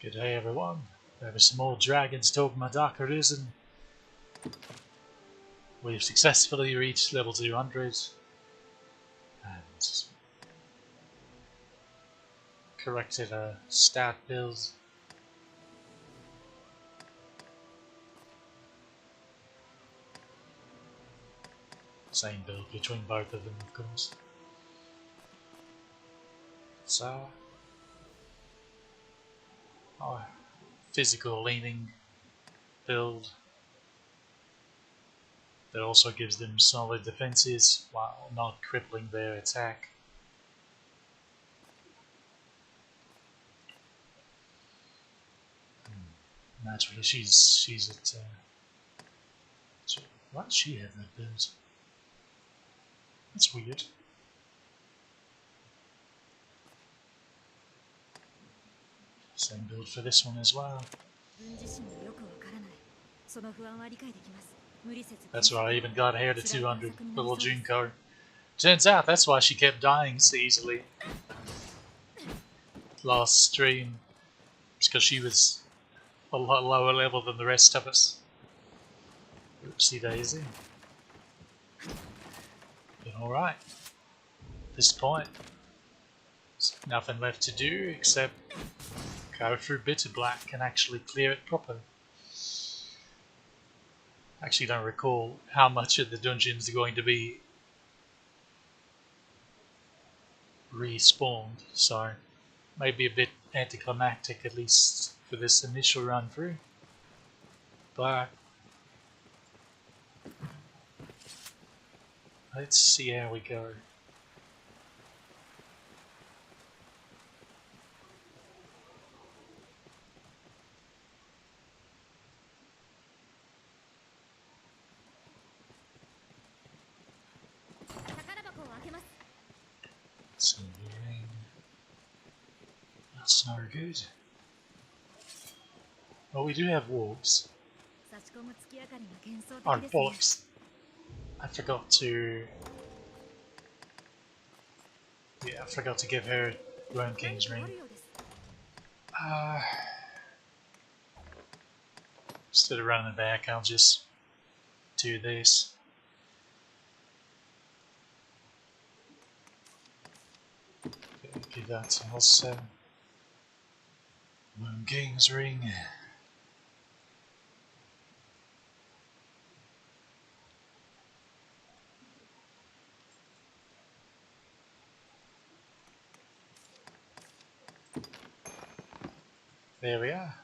Good day, everyone. We have some more Dragons Dogma Arisen. We've successfully reached level 200 and corrected a stat build. Same build between both of them, of course. So, our physical leaning build that also gives them solid defenses while not crippling their attack. Naturally, she's at. Why does she have that build? That's weird. Same build for this one as well. That's why I even got her to 200, little Junko. Turns out that's why she kept dying so easily. Last stream. It's because she was a lot lower level than the rest of us. Oopsie daisy. Been alright. At this point, there's nothing left to do except go through Bitter Black and actually clear it properly. I actually don't recall how much of the dungeons are going to be respawned, so maybe a bit anticlimactic at least for this initial run through. But let's see how we go. That's no good. Well, we do have wolves. Oh, bollocks. I forgot to... Yeah, I forgot to give her Worm King's ring. Instead of running it back, I'll just do this. Give that to also. Worm King's ring. There we are.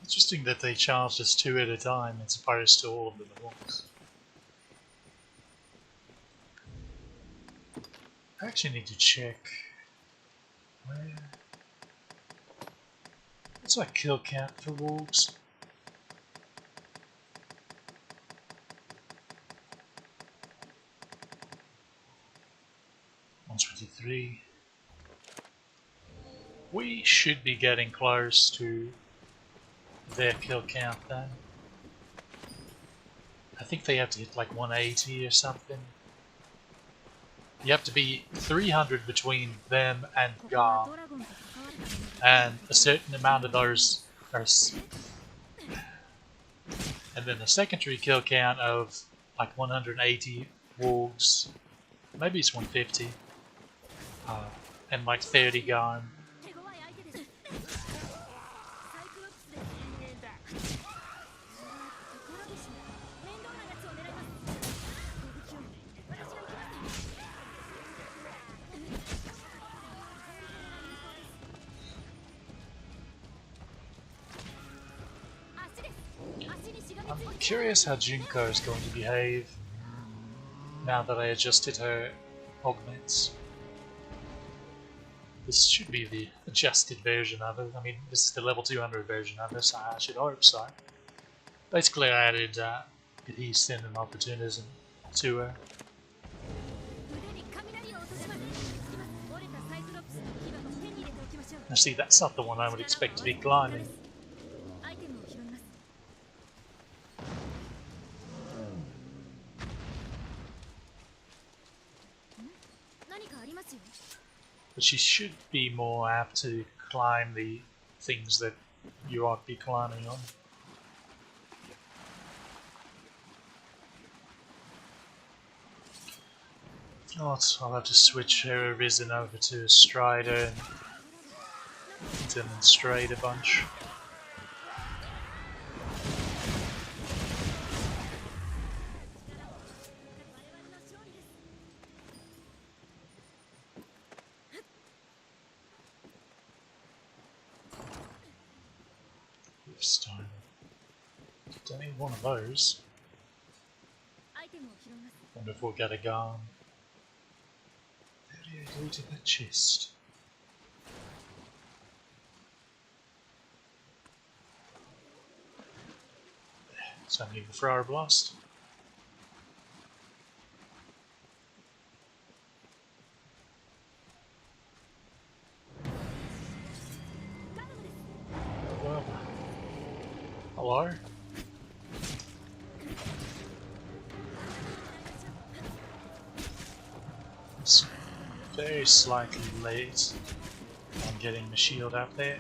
Interesting that they charged us 2 at a time as opposed to all of them at once. I actually need to check where. What's our kill count for wolves? $123. We should be getting close to their kill count then. I think they have to hit like 180 or something. You have to be 300 between them and Gar, and a certain amount of those are, and then a secondary kill count of like 180 wolves, maybe it's 150, and like 30 Gar. I'm curious how Junko is going to behave now that I adjusted her augments. This should be the adjusted version of it. I mean, this is the level 200 version of this, so I should hope so. Basically, I added cohesion and opportunism to her. Now see, that's not the one I would expect to be climbing. But she should be more apt to climb the things that you ought to be climbing on. If not, I'll have to switch her Arisen over to a Strider and demonstrate a bunch. Stone. Don't need one of those. Wonder if we'll get a gun. How do you do to that chest? It's only the Thrower Blast. Well, hello? It's very slightly late on getting the shield up there.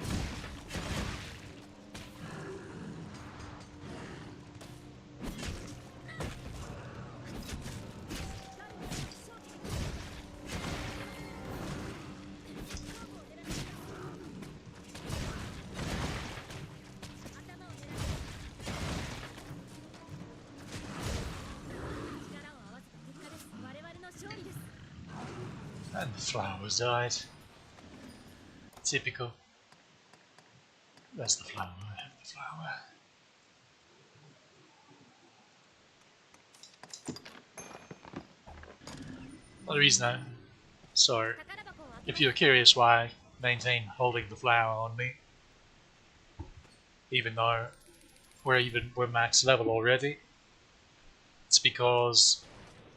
And the flowers died. Typical. There's the flower. I have the flower. Well, the reason so, if you're curious why I maintain holding the flower on me, even though we're max level already, it's because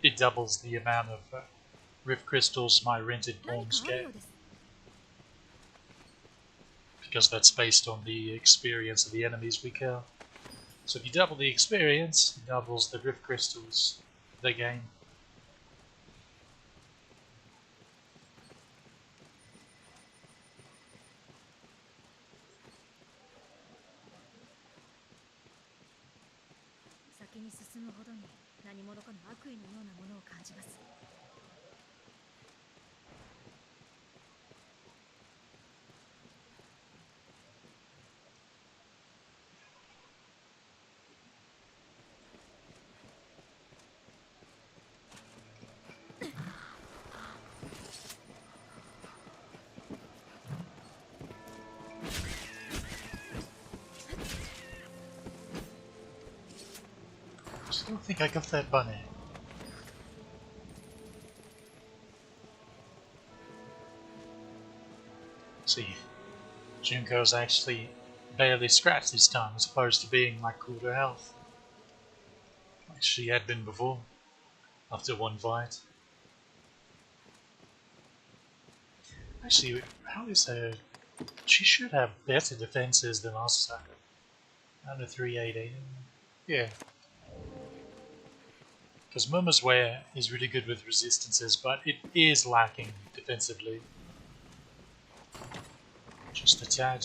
it doubles the amount of rift crystals my rented pawns get. Because that's based on the experience of the enemies we kill. So if you double the experience, it doubles the rift crystals they gain. I still think I got that bunny. See, Junko's actually barely scratched this time as opposed to being like quarter health. Like she had been before, after one fight. Actually, how is her? She should have better defenses than us. Under 380. Yeah. Because Murmur's Wear is really good with resistances, but it is lacking defensively. Just a tad.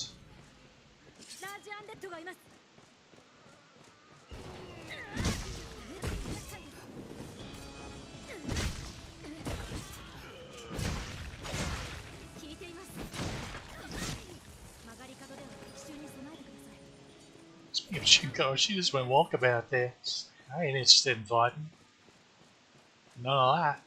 Speaking of Junko, she just went walkabout there. I ain't interested in fighting. None of that.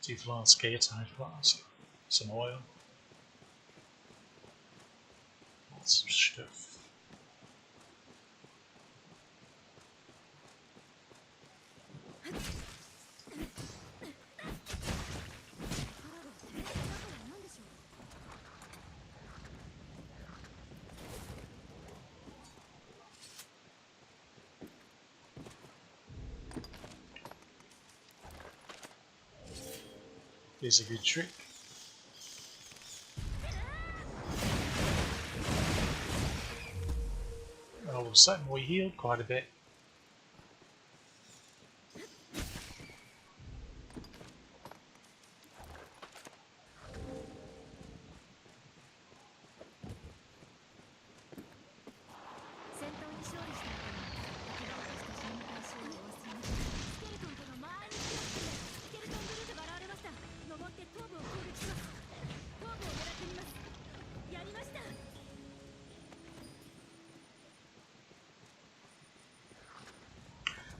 Two flasks, airtight flask, some oil. Lots of stuff. Here's a good trick. All of a sudden we healed quite a bit.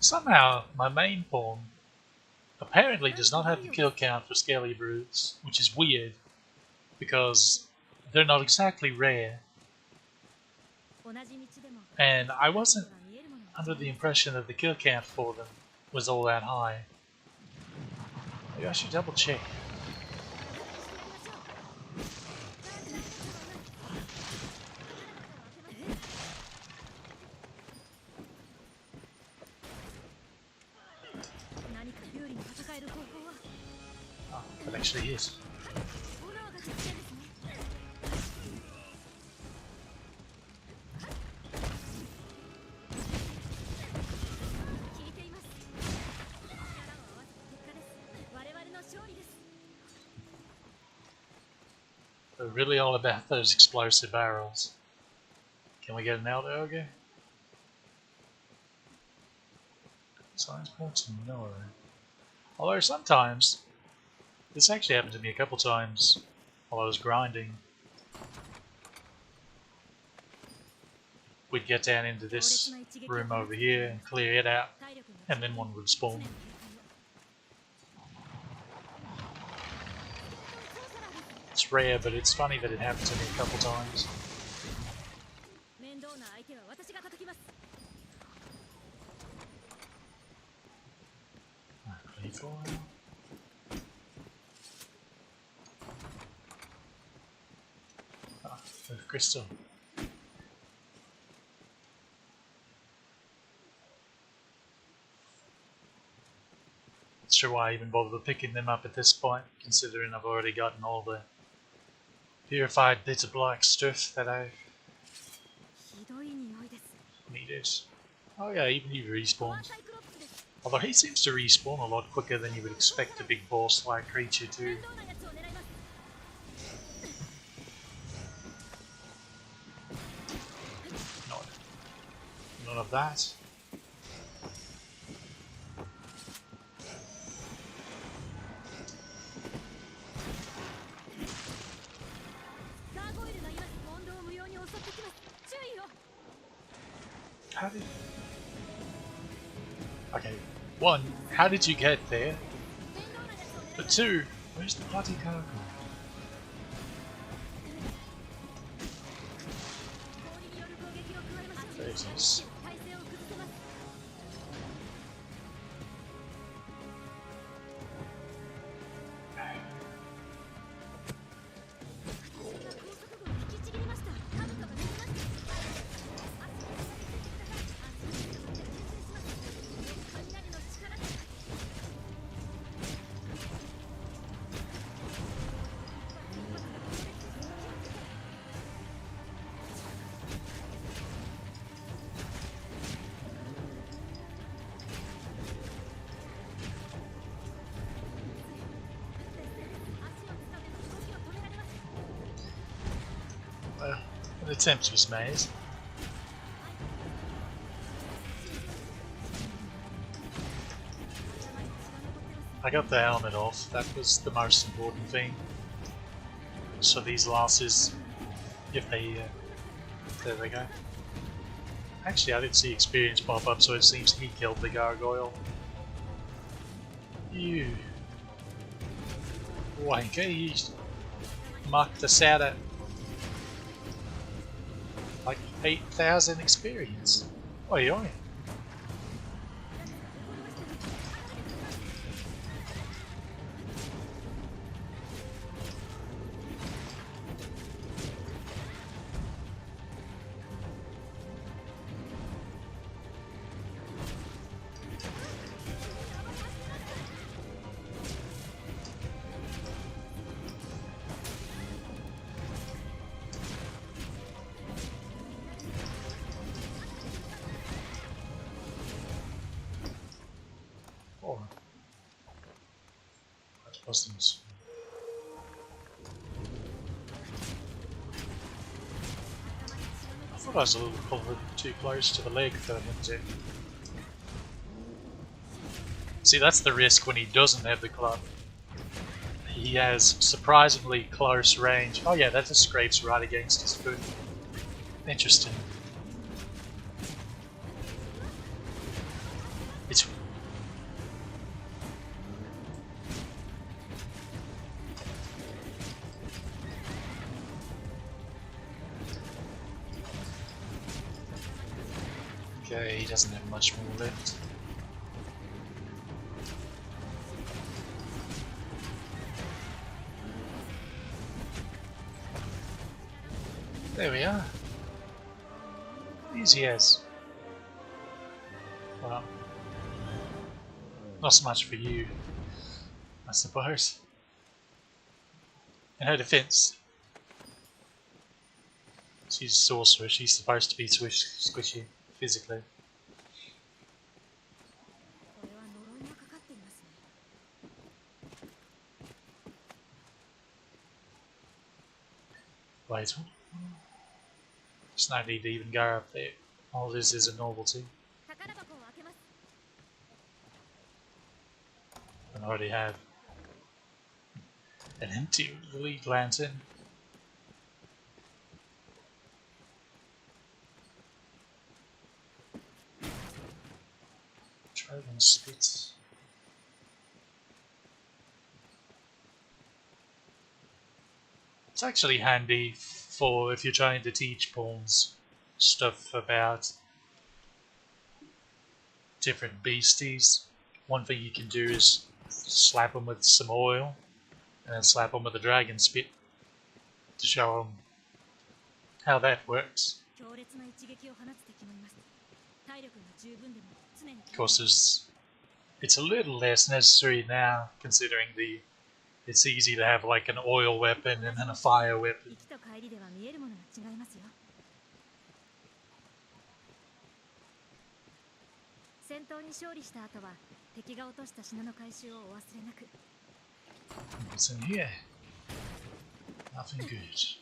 Somehow, my main pawn apparently does not have the kill count for scaly brutes, which is weird, because they're not exactly rare. And I wasn't under the impression that the kill count for them was all that high. Maybe I should double check. Oh, that actually is. They're really all about those explosive barrels. Can we get an Elder Ogre? Science points? No. Although sometimes, this actually happened to me a couple times while I was grinding. We'd get down into this room over here and clear it out, and then one would spawn. It's rare, but it's funny that it happened to me a couple times. With crystal. Not sure why I even bothered picking them up at this point, considering I've already gotten all the purified bits of black stuff that I needed. Oh yeah, even he respawned. Although he seems to respawn a lot quicker than you would expect a big boss-like creature to. None of that. How did... Okay, one, how did you get there? But two, where's the bloody cargo? Jesus. Well, an attempt was made. I got the helmet off, that was the most important thing. So these losses, if they... there they go. Actually, I didn't see experience pop up, so it seems he killed the gargoyle. You... wanker, you mucked us out at... 8,000 experience. Oi oi. Oh. That wasn't. I thought I was a little too close to the leg for him to. See, that's the risk when he doesn't have the club. He has surprisingly close range. Oh yeah, that just scrapes right against his foot. Interesting. It's okay, he doesn't have much more left. There we are. Easy as. Well, not so much for you, I suppose. In her defense, she's a sorcerer, she's supposed to be squishy physically. Wait, what? There's no need to even go up there. All this is a novelty. I already have an empty lead lantern. Dragon spit. It's actually handy for if you're trying to teach pawns stuff about different beasties. One thing you can do is slap them with some oil and then slap them with a dragon spit to show them how that works. Of course, it's a little less necessary now, considering it's easy to have like an oil weapon and then a fire weapon. What's in here? Nothing good.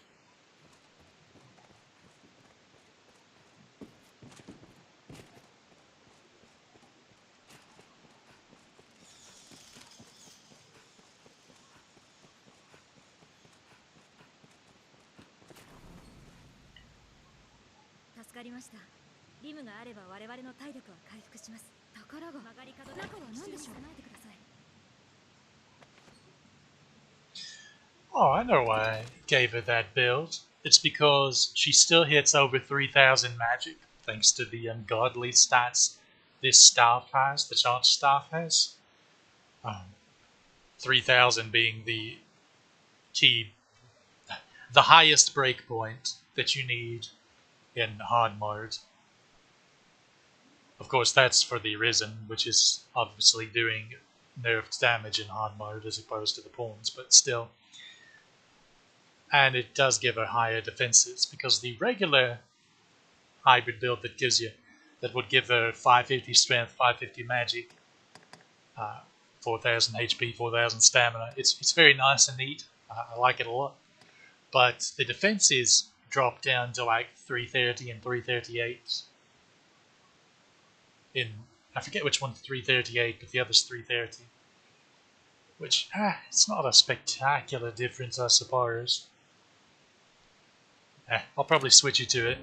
Oh, I know why I gave her that build. It's because she still hits over 3,000 magic, thanks to the ungodly stats this staff has, the charge staff has. 3,000 being the key, the highest breakpoint that you need in hard mode. Of course, that's for the Arisen, which is obviously doing nerfed damage in hard mode as opposed to the pawns, but still. And it does give her higher defenses, because the regular hybrid build that would give her 550 strength, 550 magic, 4,000 HP, 4,000 stamina. It's very nice and neat. I like it a lot. But the defenses drop down to like 330 and 338. I forget which one's 338, but the other's 330. Which, it's not a spectacular difference, I suppose. I'll probably switch you to it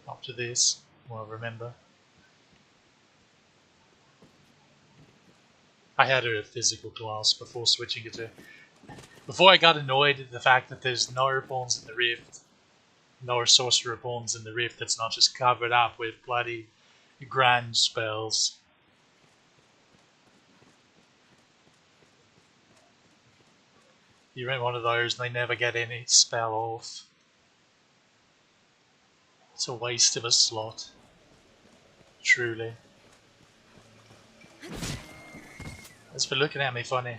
after this. Well, remember. I had her at physical class before switching it to. Before I got annoyed at the fact that there's no pawns in the Rift, Nor sorcerer pawns in the rift that's not just covered up with bloody grand spells. You rent one of those and they never get any spell off. It's a waste of a slot. Truly. As for looking at me funny.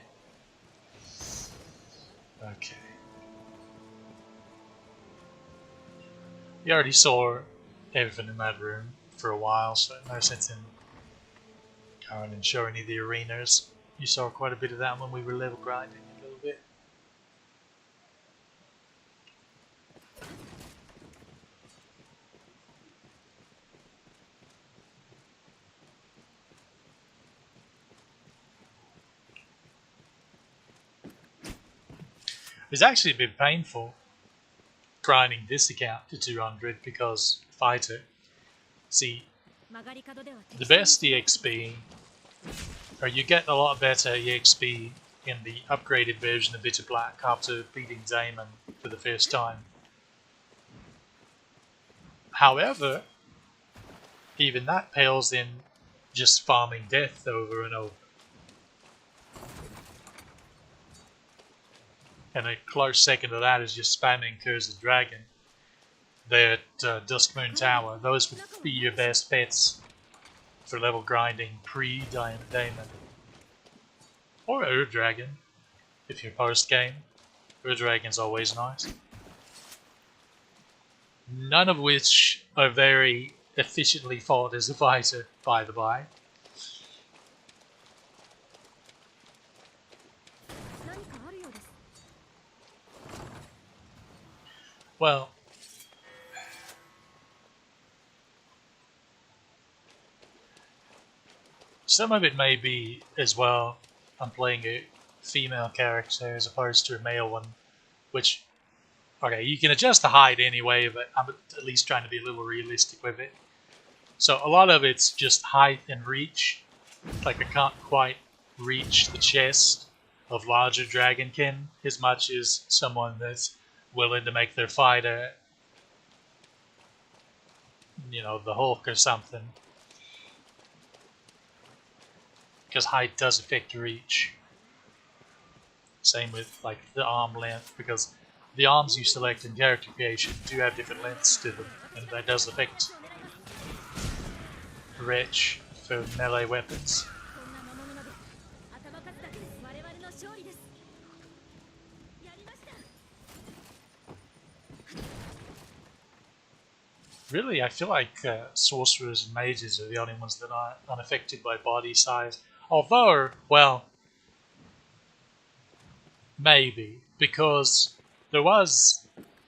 Okay. You already saw everything in that room for a while, so no sense in going and showing you the arenas. You saw quite a bit of that when we were level grinding a little bit. It's actually a bit painful grinding this account to 200 because fighter. See, the best EXP, or you get a lot better EXP in the upgraded version of Bitter Black after beating Damon for the first time. However, even that pales in just farming death over and over. And a close second to that is just spamming Curse of Dragon there at Dusk Moon Tower. Those would be your best bets for level grinding pre-Damon. Or Ur Dragon, if you're post-game. Ur Dragon's always nice. None of which are very efficiently fought as a fighter, by the by. Well, some of it may be as well, I'm playing a female character as opposed to a male one, which, okay, you can adjust the height anyway, but I'm at least trying to be a little realistic with it. So a lot of it's just height and reach. Like I can't quite reach the chest of larger dragonkin as much as someone that's willing to make their fighter, you know, the Hulk or something. Because height does affect reach. Same with like the arm length, because the arms you select in character creation do have different lengths to them, and that does affect reach for melee weapons. Really, I feel like sorcerers and mages are the only ones that are unaffected by body size. Although, well, maybe, because there was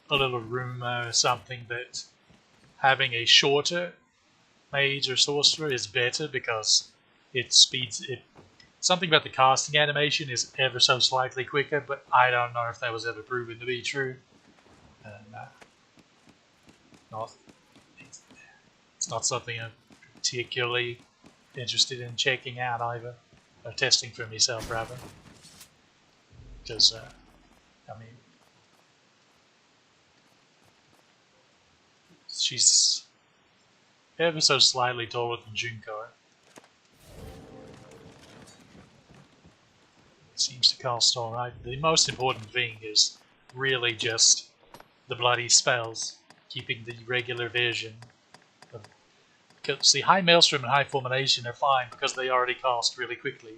a little rumor or something that having a shorter mage or sorcerer is better because it speeds it. Something about the casting animation is ever so slightly quicker, but I don't know if that was ever proven to be true. It's not something I'm particularly interested in checking out either, or testing for myself rather, because I mean, she's ever so slightly taller than Junko. Seems to cast alright. The most important thing is really just the bloody spells, keeping the regular version. Because the High Maelstrom and High Fulmination are fine because they already cast really quickly.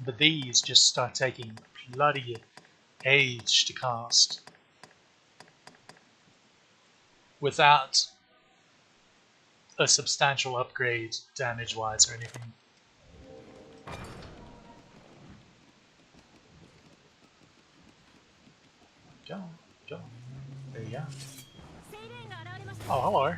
But these just start taking bloody age to cast. Without a substantial upgrade damage-wise or anything. Go, go. There you go. Oh, hello.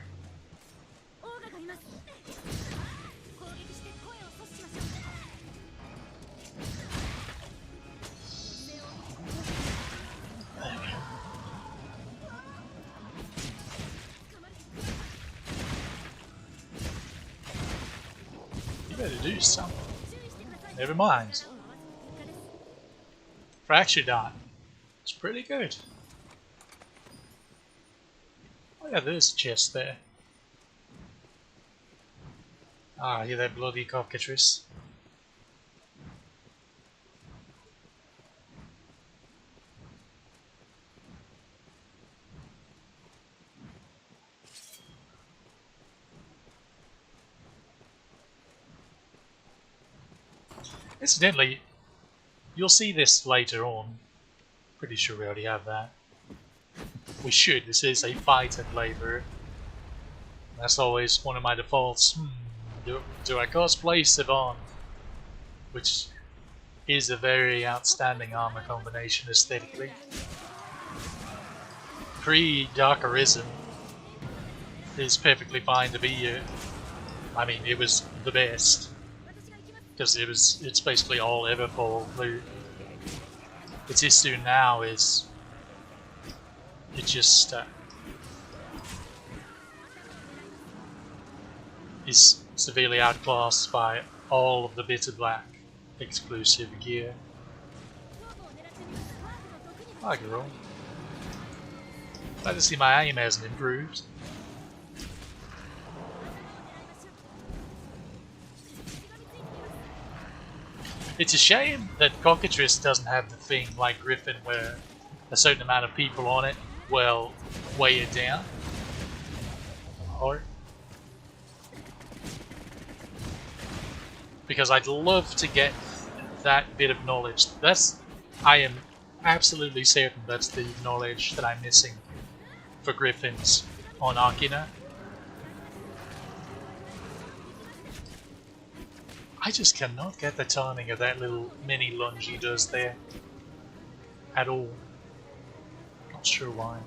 You better do something. Never mind. Fracture dot. It's pretty good. Yeah, there's a chest there. Ah, yeah, that bloody cockatrice. Incidentally, you'll see this later on. Pretty sure we already have that. We should. This is a fight and labor. That's always one of my defaults. Do I cosplay Sivan? Which is a very outstanding armor combination aesthetically. Pre-Dark Arisen is perfectly fine to be I mean, it was the best. Because it's basically all Everfall. Its issue now is it just is severely outclassed by all of the Bitter Black exclusive gear. Hi girl. Glad to see my aim hasn't improved. It's a shame that Cockatrice doesn't have the thing like Griffin where a certain amount of people on it will weigh it down. Or because I'd love to get that bit of knowledge. I am absolutely certain that's the knowledge that I'm missing for Griffins on Akina. I just cannot get the timing of that little mini lunge he does there at all. Not sure why.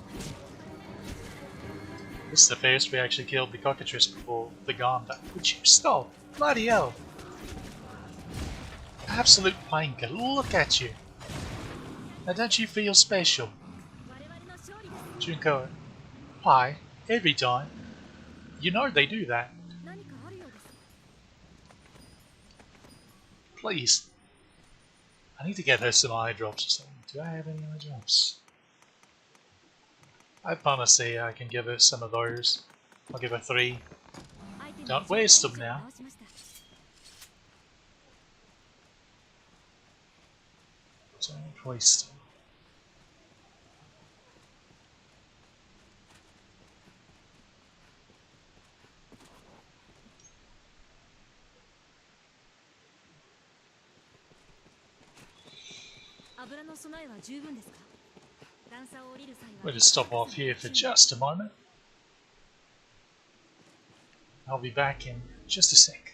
This is the first we actually killed the Cockatrice before the Ganda. Would you stop? Bloody hell! Absolute wanker, look at you! Now don't you feel special? Junko, why? Every time. You know they do that. Please. I need to get her some eye drops or something. Do I have any eye drops? I promise I can give her some of those. I'll give her 3. Don't waste them now. Don't waste them. We'll just stop off here for just a moment. I'll be back in just a sec.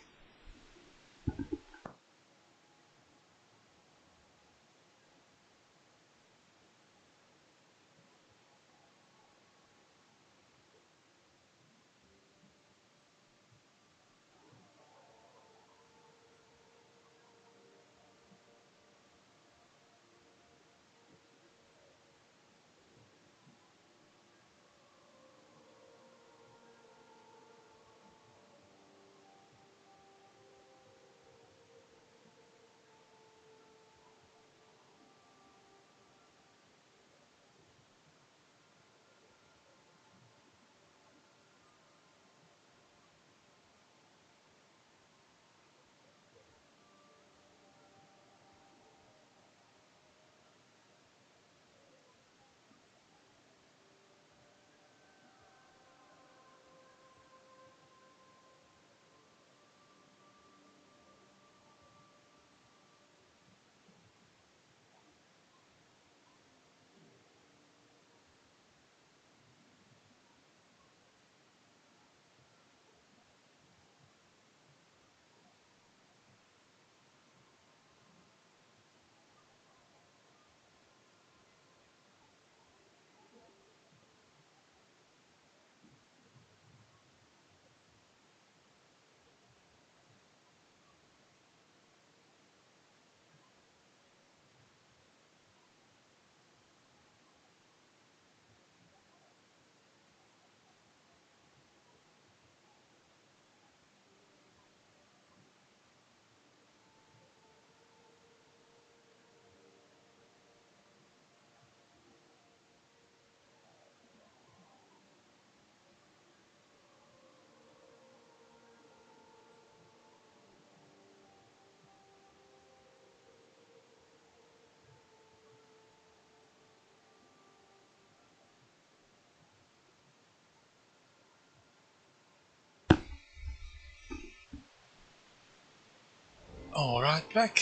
Alright, back.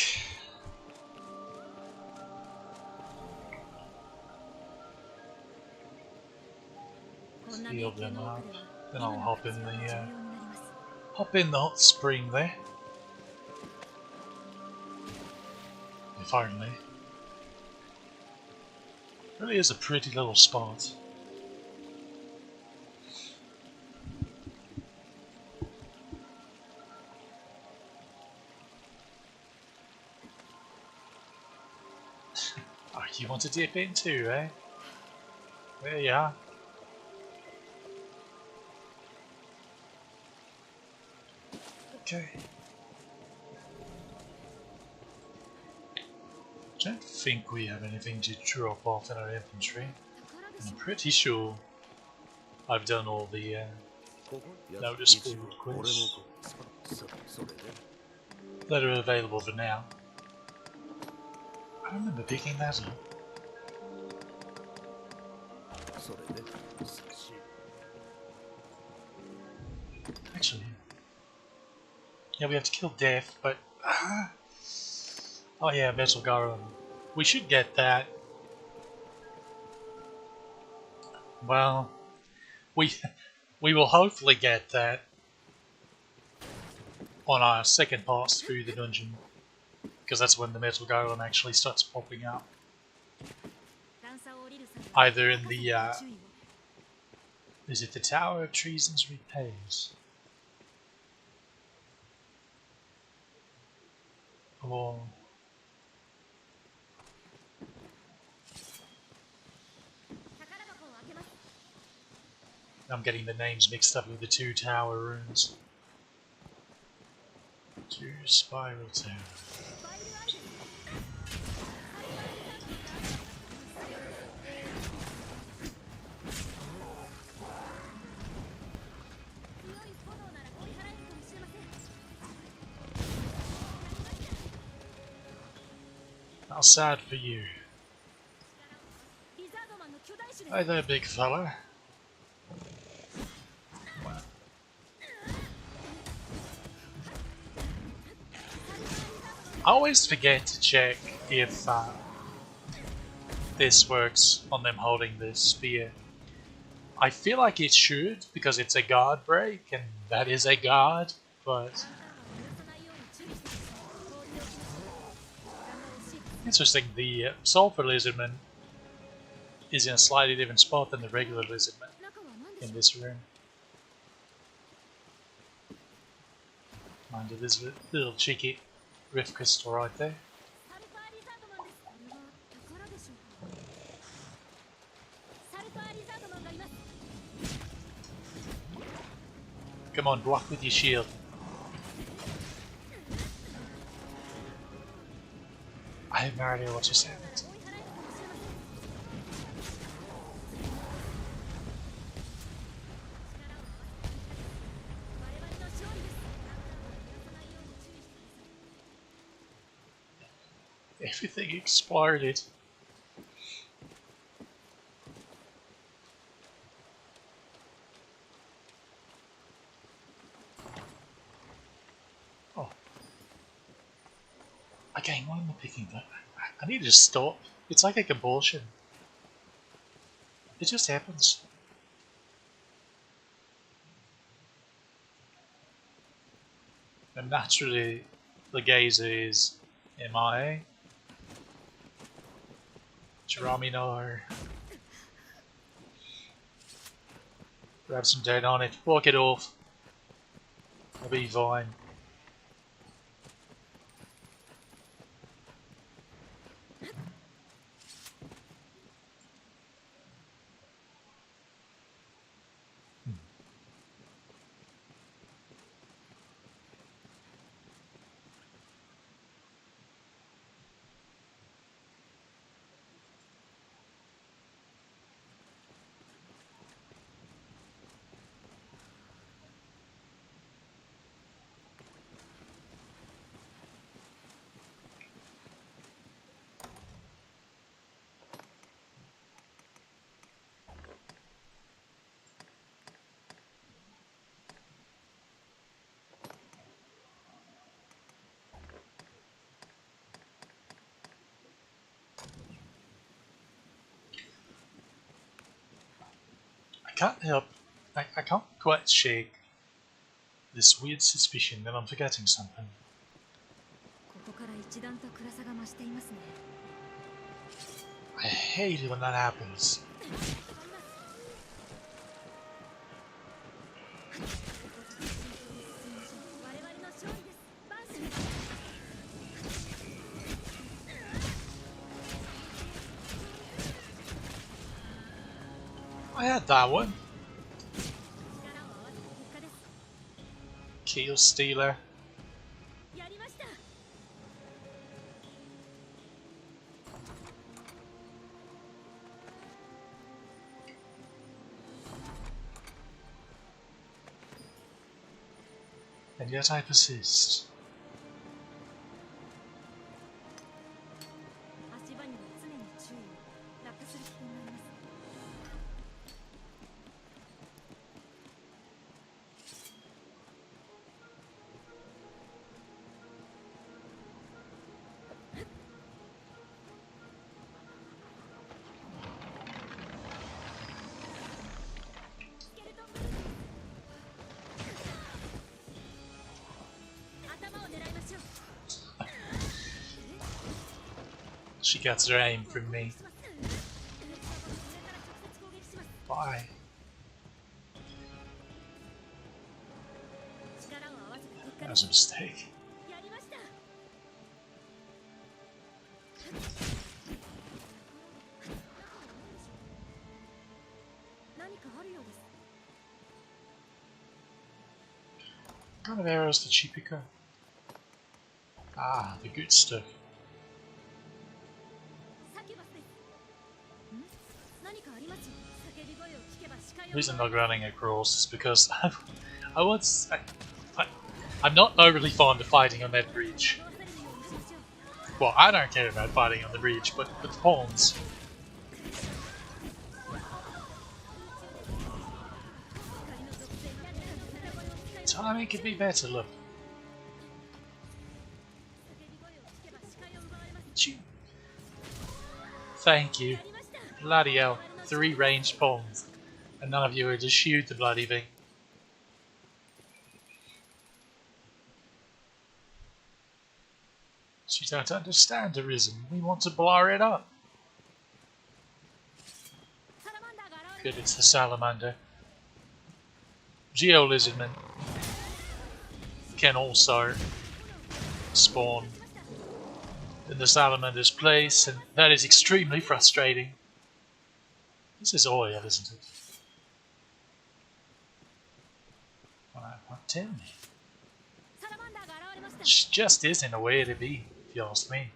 Heal them up. Then I'll hop in the hot spring there. If only. Really is a pretty little spot. Oh, you want to dip in too, eh? There you are. Okay. Don't think we have anything to drop off in our inventory. I'm pretty sure I've done all the notice board quests that are available for now. I remember picking that up. Actually, yeah, we have to kill Death, but oh yeah, Metal Golem. We should get that. Well, we will hopefully get that on our second pass through the dungeon, because that's when the Metal Golem actually starts popping up. Either in the is it the Tower of Treason's Repairs? Or I'm getting the names mixed up with the two tower runes. Two Spiral Tower. How sad for you. Hi there, big fella. I always forget to check if this works on them holding the spear. I feel like it should, because it's a guard break, and that is a guard, but... Interesting, the Sulphur Lizardman is in a slightly different spot than the regular Lizardman in this room. Mind you, there's a little cheeky Rift Crystal right there. Come on, block with your shield. I have no idea what just happened. Everything exploded. Oh. Again, why am I picking that? I need to stop. It's like a compulsion. It just happens. And naturally, the gazer is MIA. Jerami, no. Grab some dead on it. Walk it off. I'll be fine. can't help. I can't quite shake this weird suspicion that I'm forgetting something. I hate it when that happens. I had that one. Keel Stealer. And yet I persist. She gets her aim from me. Bye. That was a mistake. What kind of arrows did she pick up? Ah, the good stuff. The reason I'm not running across is because I'm not overly fond of fighting on that bridge. Well, I don't care about fighting on the bridge, but with pawns. Timing could be better, look. Thank you. Bloody hell. 3 ranged pawns. And none of you are to shoot the bloody thing. You don't understand, Arisen. We want to blow it up. Good, it's the salamander. Geolizardmen can also spawn in the salamander's place, and that is extremely frustrating. This is oil, isn't it? What tell me? It just isn't a way to be, if you ask me.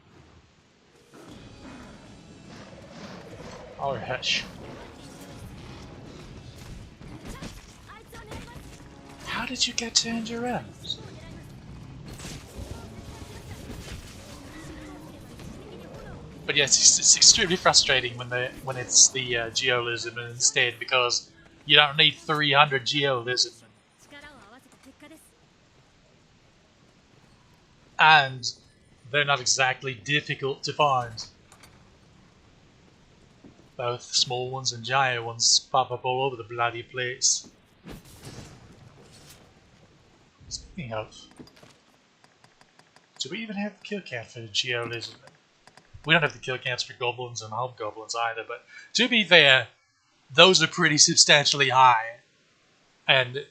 Oh, hush. How did you get turned around? But yes, it's extremely frustrating when it's the Geolizardmen instead, because you don't need 300 Geolizardmen. And they're not exactly difficult to find. Both small ones and giant ones pop up all over the bloody place. Speaking of, do we even have the kill count for the Geolizardmen? We don't have the kill counts for goblins and hobgoblins either, but to be fair, those are pretty substantially high. And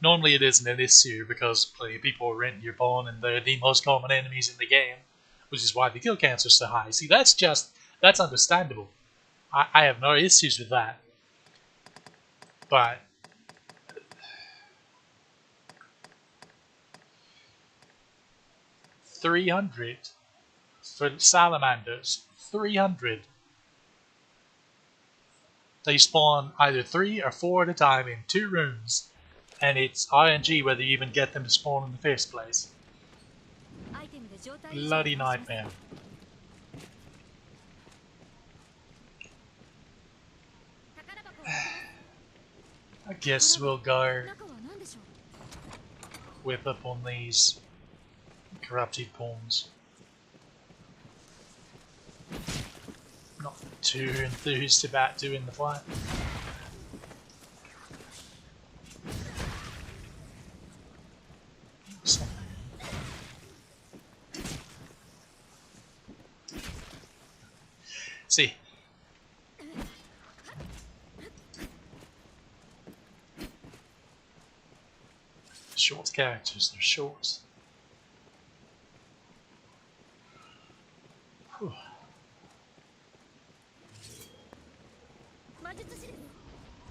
normally it isn't an issue because plenty of people are renting your pawn and they're the most common enemies in the game, which is why the kill counts are so high. See, that's understandable. I have no issues with that. But 300 for salamanders. 300. They spawn either 3 or 4 at a time in 2 rooms, and it's RNG whether you even get them to spawn in the first place. Bloody nightmare. I guess we'll go whip up on these corrupted pawns. Not too enthused about doing the fight. See. Short characters, they're short. Whew.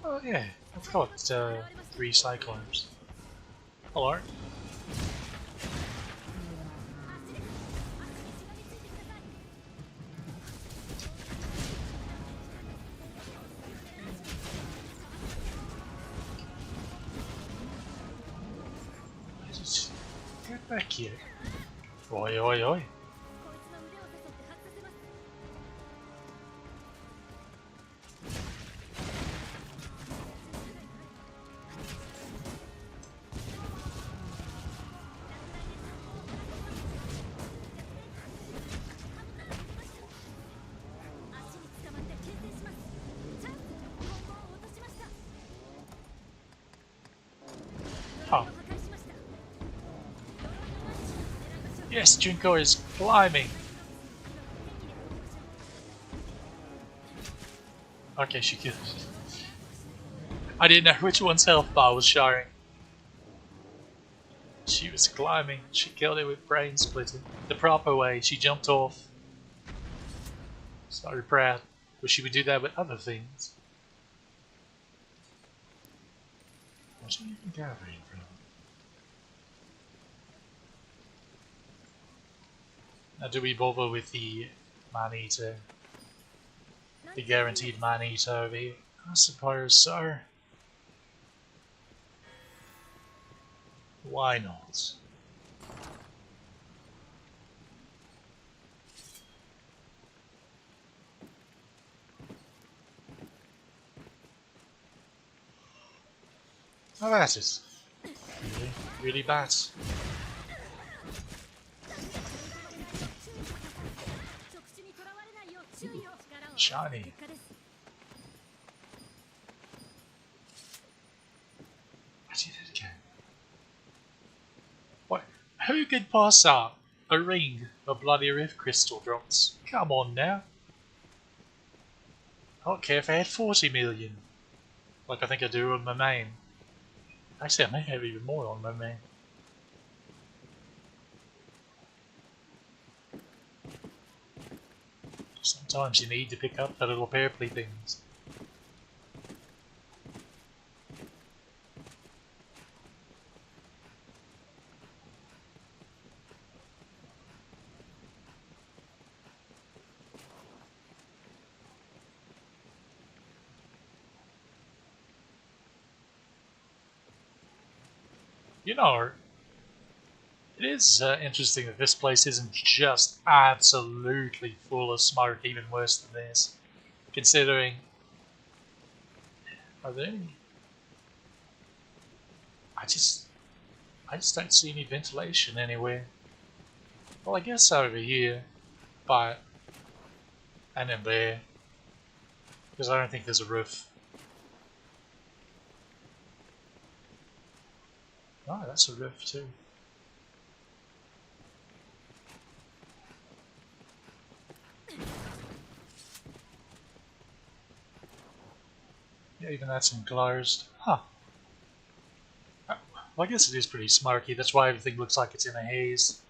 Oh yeah, I've got 3 Cyclones. Hello. Get back here. Oi, oi, oi. Oh. Yes, Junko is climbing. Okay, she killed it. I didn't know which one's health bar was showing. She was climbing. She killed it with brain splitting. The proper way. She jumped off. Started proud. But she would do that with other things. What's she even gathering from? Now do we bother with the man-eater? The guaranteed man-eater over here? I suppose so. Why not? Oh, that is really, really bad. Shiny. I did it again. What? Who could pass up a ring of bloody rift crystal drops? Come on now. I don't care if I had 40 million. Like I think I do on my main. Actually, I may have even more on my main. Sometimes you need to pick up the little purpley things. You know, it is interesting that this place isn't just absolutely full of smoke, even worse than this. Considering... Are there any... I just don't see any ventilation anywhere. Well, I guess over here, but... And in there. Because I don't think there's a roof. Oh, that's a roof too. Yeah, even that's enclosed. Huh. Well, I guess it is pretty smoky. That's why everything looks like it's in a haze.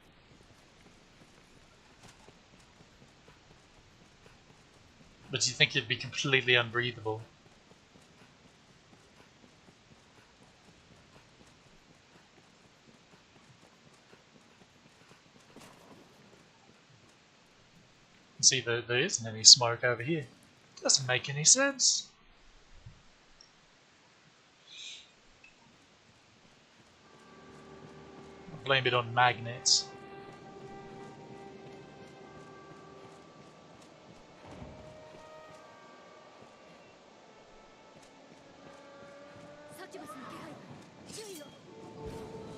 But you think it'd be completely unbreathable? See, there isn't any smoke over here. Doesn't make any sense. I'll blame it on magnets.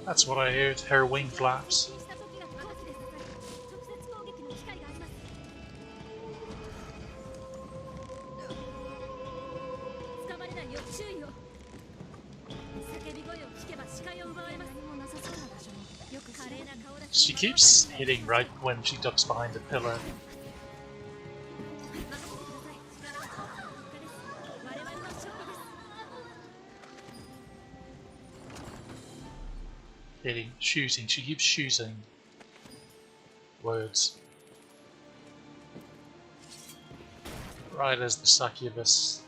That's what I heard, her wing flaps. She keeps hitting right when she ducks behind a pillar. Hitting, shooting. She keeps shooting words. Right as the succubus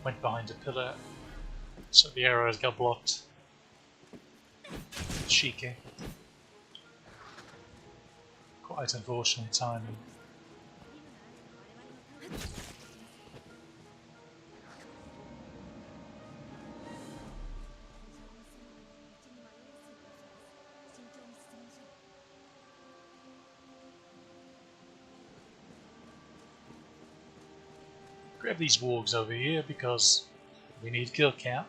went behind a pillar, so the arrows got blocked. Cheeky. Quite unfortunate timing. Grab these wargs over here because we need kill count.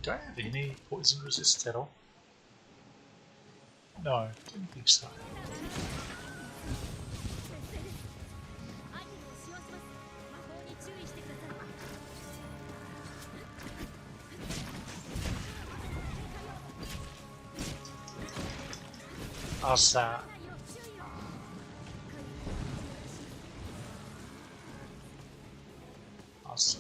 Do I have any poison resist at all? No, didn't think so. Asa. Asa.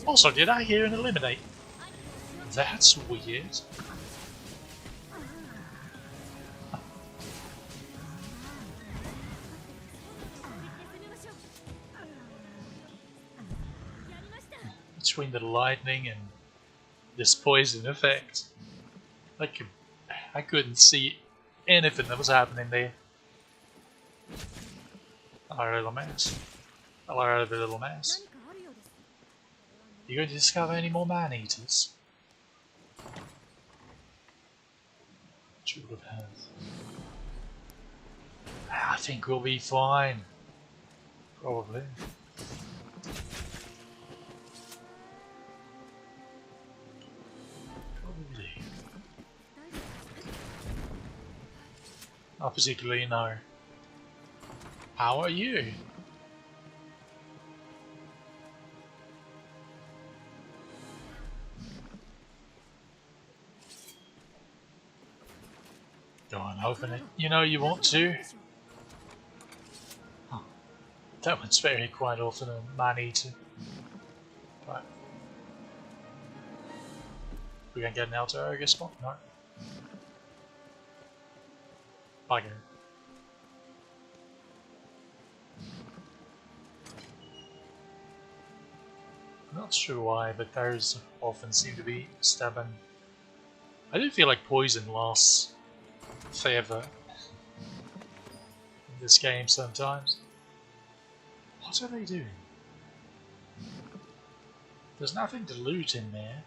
Also, did I hear an eliminate? That's weird. Between the lightning and this poison effect, I couldn't see anything that was happening there. Hello, little mouse. Hello, little mouse. You going to discover any more man-eaters? Jewel of Health. I think we'll be fine. Probably. Not particularly, no. How are you? Go on, open it. You know you want to. Huh. That one's very quite often a man-eater. Right. We gonna get an alto, I guess. No. Bugger. Not sure why, but those often seem to be stubborn. I do feel like poison lasts forever in this game sometimes. What are they doing? There's nothing to loot in there.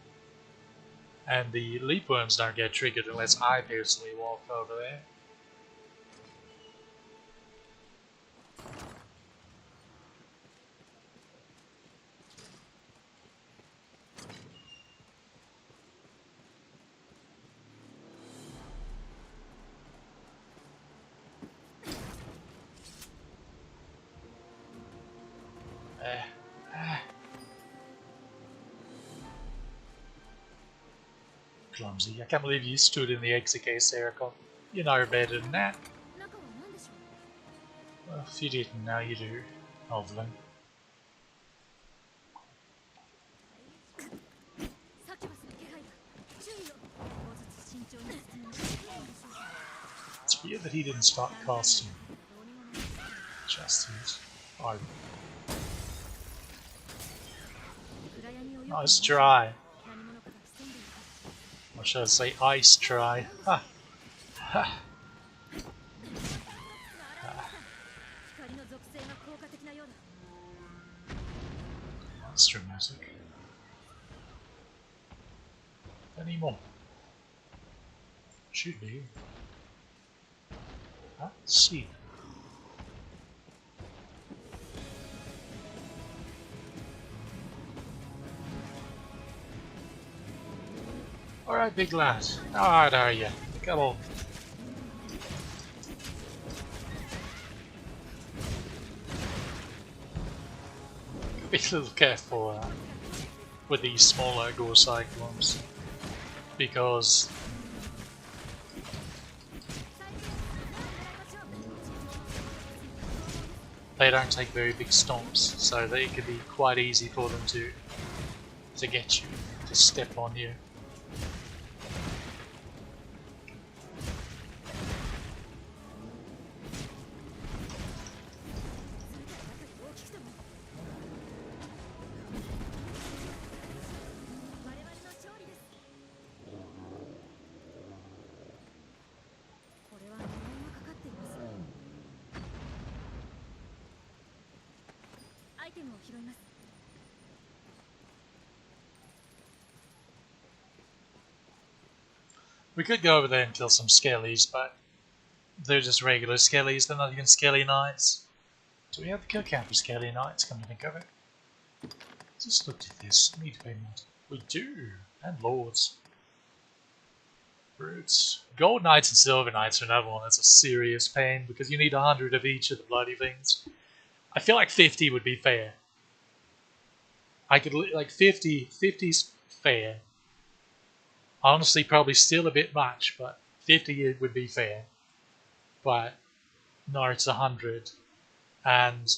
And the leap worms don't get triggered unless I personally walk over there. Clumsy. I can't believe you stood in the XK circle. You know better than that. Well, if you didn't, now you do. Hopefully. It's weird that he didn't start casting. Just his. Oh. Nice try. Or should I say ice try? Ha! Ha! That's dramatic. Any more? Should be. Let's see. Alright, big lad. How are you? Come on. Be a little careful with these smaller gore cyclones, because they don't take very big stomps, so they can be quite easy for them to get you, to step on you. We could go over there and kill some skellies, but they're just regular skellies, they're not even skelly knights. Do we have the kill count for skelly knights, come to think of it? Just looked at this, need payment. We do, and lords. Brutes. Gold knights and silver knights are another one that's a serious pain, because you need 100 of each of the bloody things. I feel like 50 would be fair. I could, like, 50's fair. Honestly, probably still a bit much, but 50 would be fair. But no, it's 100. And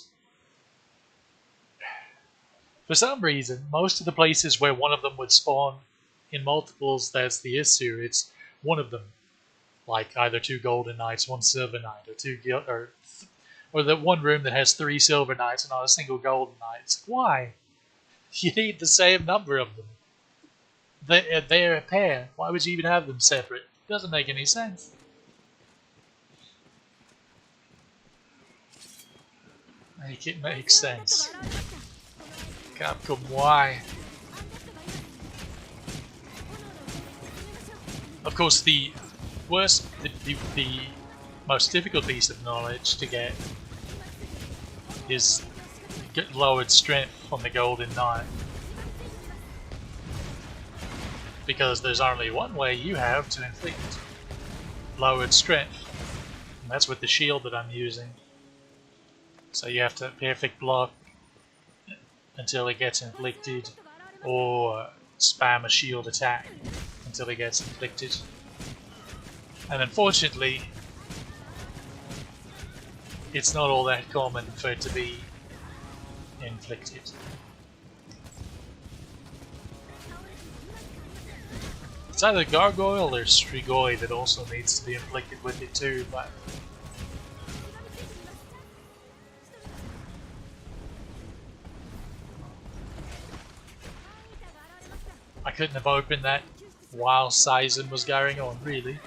for some reason, most of the places where one of them would spawn in multiples, there's the issue. It's one of them, like either 2 golden knights, 1 silver knight, or 2 or the one room that has 3 silver knights and not a single golden knight. It's like, why? You need the same number of them. They're a pair. Why would you even have them separate? It doesn't make any sense. Make it make sense. Capcom, why? Of course, the worst, the most difficult piece of knowledge to get is lowered strength on the Golden Knight. Because there's only one way you have to inflict lowered strength, and that's with the shield that I'm using. So you have to perfect block until it gets inflicted, or spam a shield attack until it gets inflicted. And unfortunately, it's not all that common for it to be inflicted. It's either Gargoyle or Strigoi that also needs to be inflicted with it too, but I couldn't have opened that while Arisen was going on, really.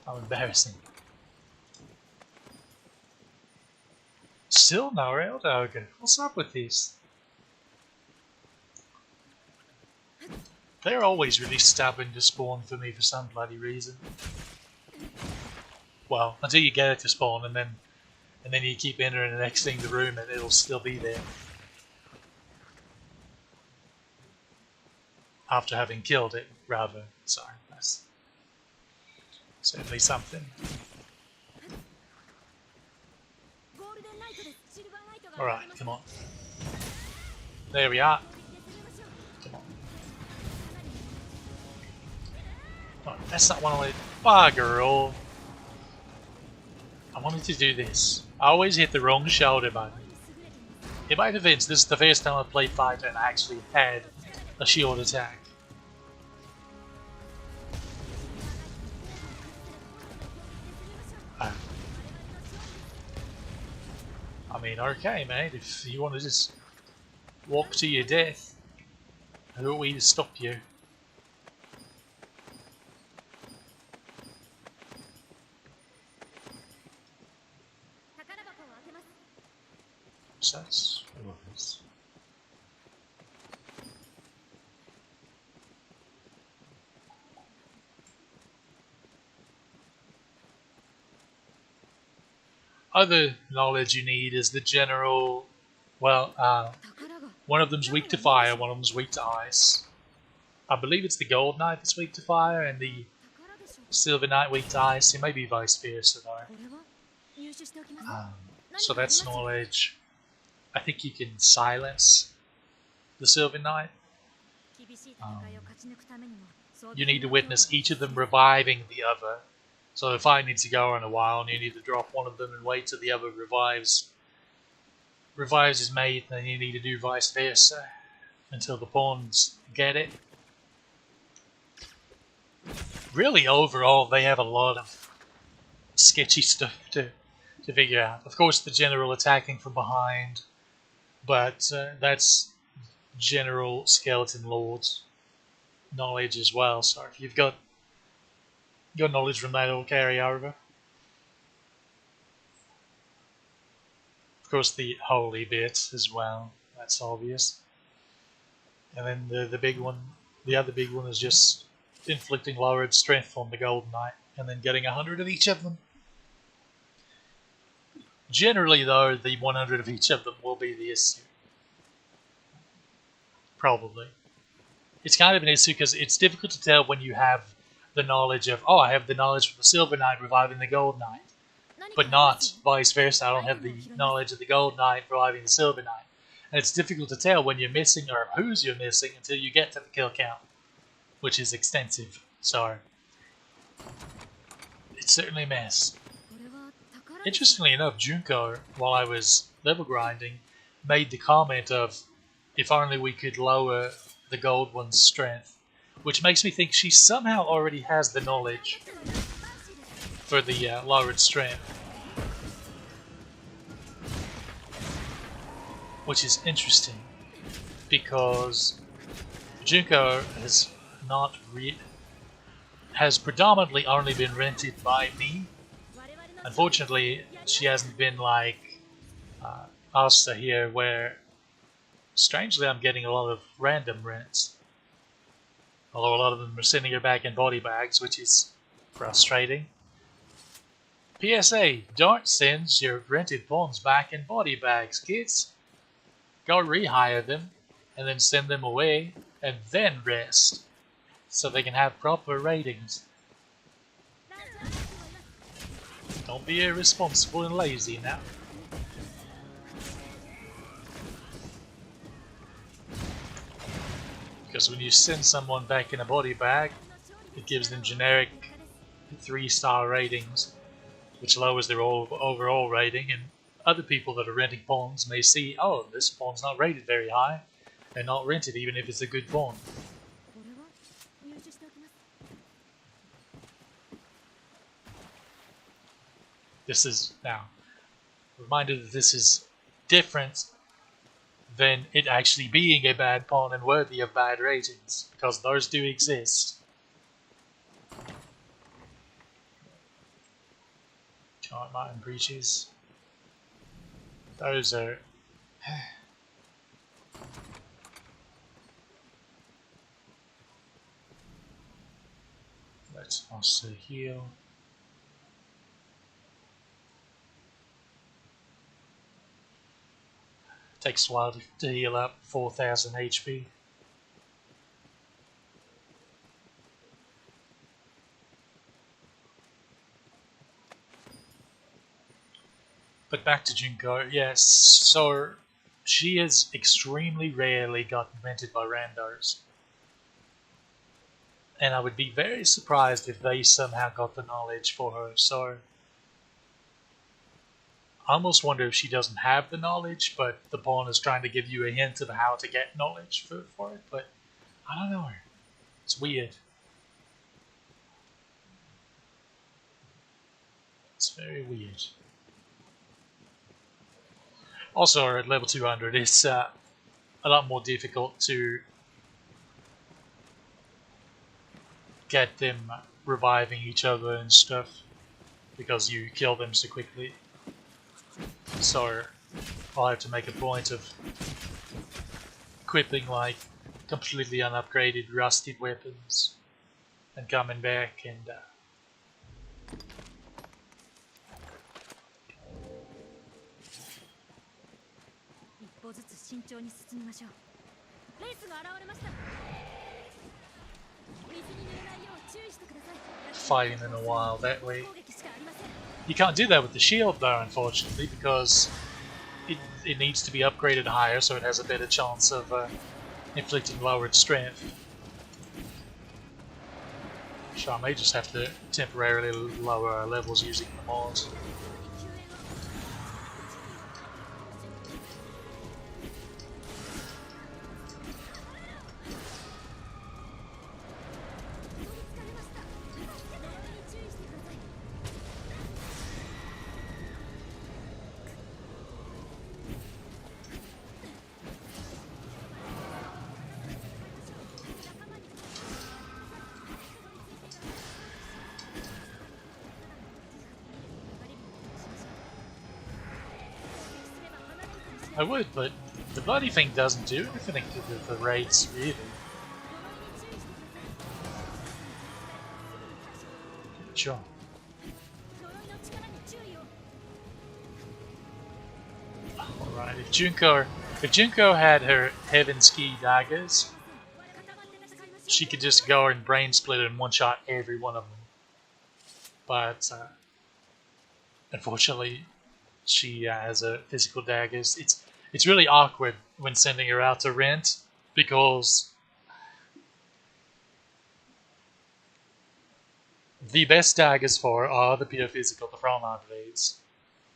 How embarrassing. Still no real Dogen. What's up with these? They're always really stubborn to spawn for me for some bloody reason. Well, until you get it to spawn, and then you keep entering and exiting the room and it'll still be there. After having killed it, rather. Sorry, that's certainly something. Alright, come on. There we are. Come on. Oh, that's not one I wanted. Bugger all. I wanted to do this. I always hit the wrong shoulder button. In my defense, this is the first time I played Fighter and I actually had a shield attack. I mean, okay, mate, if you want to just walk to your death, who are we to stop you? So that's what it is. Other knowledge you need is the general, well, one of them's weak to fire, one of them's weak to ice. I believe it's the Gold Knight that's weak to fire, and the Silver Knight weak to ice, it may be vice versa though. So that's knowledge. I think you can silence the Silver Knight. You need to witness each of them reviving the other. So the fight needs to go on a while, and you need to drop one of them and wait till the other revives his mate, and then you need to do vice versa until the pawns get it. Really, overall, they have a lot of sketchy stuff to figure out. Of course, the general attacking from behind, but that's general skeleton lords knowledge as well. So if you've got knowledge from that, it'll carry over. Of course, the holy bit as well. That's obvious. And then the big one, the other big one is just inflicting lowered strength on the Golden Knight, and then getting 100 of each of them. Generally, though, the 100 of each of them will be the issue. Probably. It's kind of an issue because it's difficult to tell when you have the knowledge of, oh, I have the knowledge from the Silver Knight reviving the Gold Knight, but not vice versa. I don't have the knowledge of the Gold Knight reviving the Silver Knight. And it's difficult to tell when you're missing or whose you're missing until you get to the kill count, which is extensive. So it's certainly a mess. Interestingly enough, Junko, while I was level grinding, made the comment of, if only we could lower the gold one's strength, which makes me think she somehow already has the knowledge for the lowered strength, which is interesting because Junko has predominantly only been rented by me. Unfortunately, she hasn't been like Asta here, where strangely I'm getting a lot of random rents. Although a lot of them are sending her back in body bags, which is frustrating. PSA, don't send your rented pawns back in body bags, kids. Go rehire them, and then send them away, and then rest, so they can have proper ratings. Don't be irresponsible and lazy now. Because when you send someone back in a body bag, it gives them generic 3-star ratings, which lowers their overall rating, and other people that are renting pawns may see, oh, this pawn's not rated very high, and not rented even if it's a good pawn. This is, now, reminder that this is different than it actually being a bad pawn and worthy of bad ratings, because those do exist. Giant Martin breaches. Those are... Let's also heal. Takes a while to heal up 4,000 HP. But back to Junko, yes, so she has extremely rarely gotten rented by randos. And I would be very surprised if they somehow got the knowledge for her, so I almost wonder if she doesn't have the knowledge, but the pawn is trying to give you a hint of how to get knowledge for it, but I don't know. It's weird. It's very weird. Also, at level 200, it's a lot more difficult to get them reviving each other and stuff, because you kill them so quickly. So I'll have to make a point of equipping like completely unupgraded rusted weapons and coming back and fighting in a while that way. You can't do that with the shield though, unfortunately, because it needs to be upgraded higher so it has a better chance of inflicting lowered strength. So I may just have to temporarily lower our levels using the mods. I would, but the bloody thing doesn't do anything to the raids, really. Sure. Alright, if Junko had her Heaven's Key daggers, she could just go and brain split and one-shot every one of them. But unfortunately, she has a physical daggers. It's really awkward when sending her out to rent because the best daggers for her are the pure physical, the frontline blades.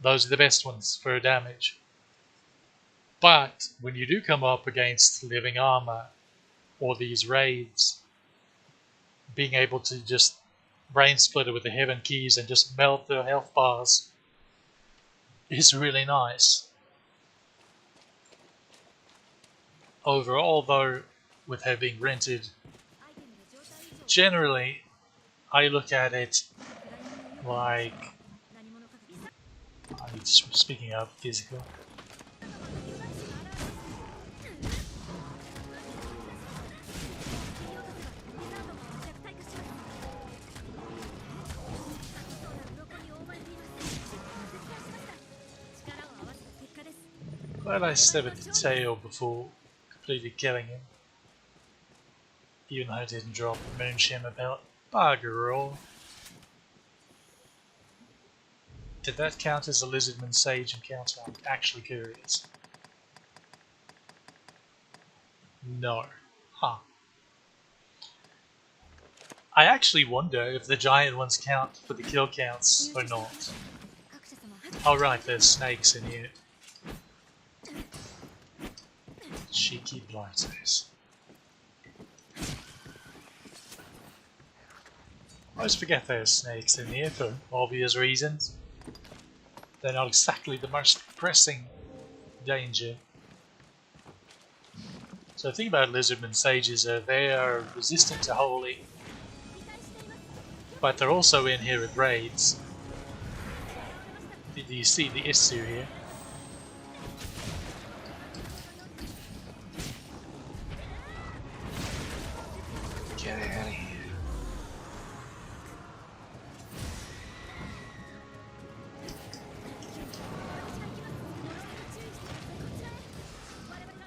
Those are the best ones for damage. But when you do come up against living armor or these raids, being able to just brain split it with the heaven keys and just melt their health bars is really nice. Overall though, with her being rented, generally I look at it like, speaking of physical, glad I severed the tail before completely killing him, even though I didn't drop the Moonshimmer pellet. Bugger all. Did that count as a Lizardman Sage encounter? I'm actually curious. No. Huh. I actually wonder if the giant ones count for the kill counts or not. Oh right, there's snakes in here. Cheeky blighters. I always forget there's snakes in here for obvious reasons. They're not exactly the most pressing danger. So the thing about Lizardman Sages is they are resistant to holy, but they're also in here at raids. Do you see the issue here? Get out of here.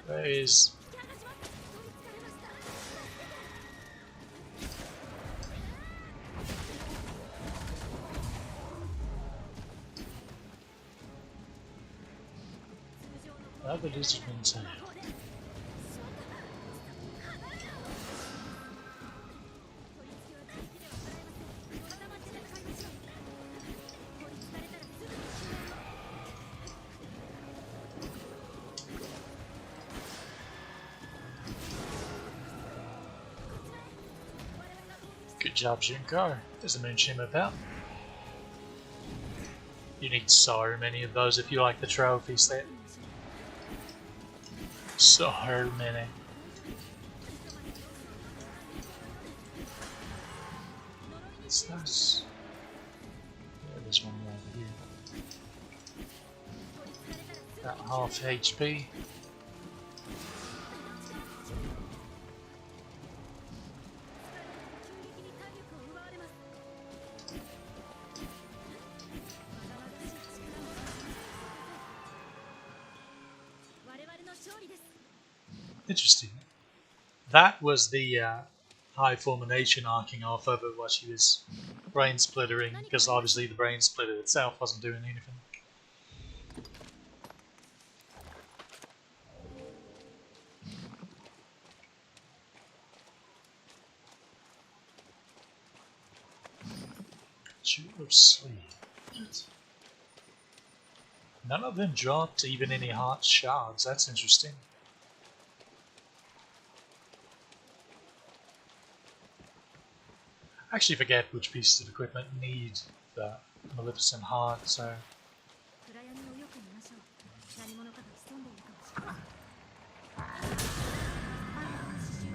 There is... another Lizardman tail. Good job, Junko. There's a Moonshimmer belt. You need so many of those if you like the trophy set. So many. What's this? Yeah, there's one more over here. About half HP. Interesting. That was the high fulmination arcing off of her while she was brain splittering, because obviously the brain splitter itself wasn't doing anything. Jewel of Sleep. None of them dropped even any hot shards. That's interesting. I actually forget which pieces of equipment need the Maleficent heart, so...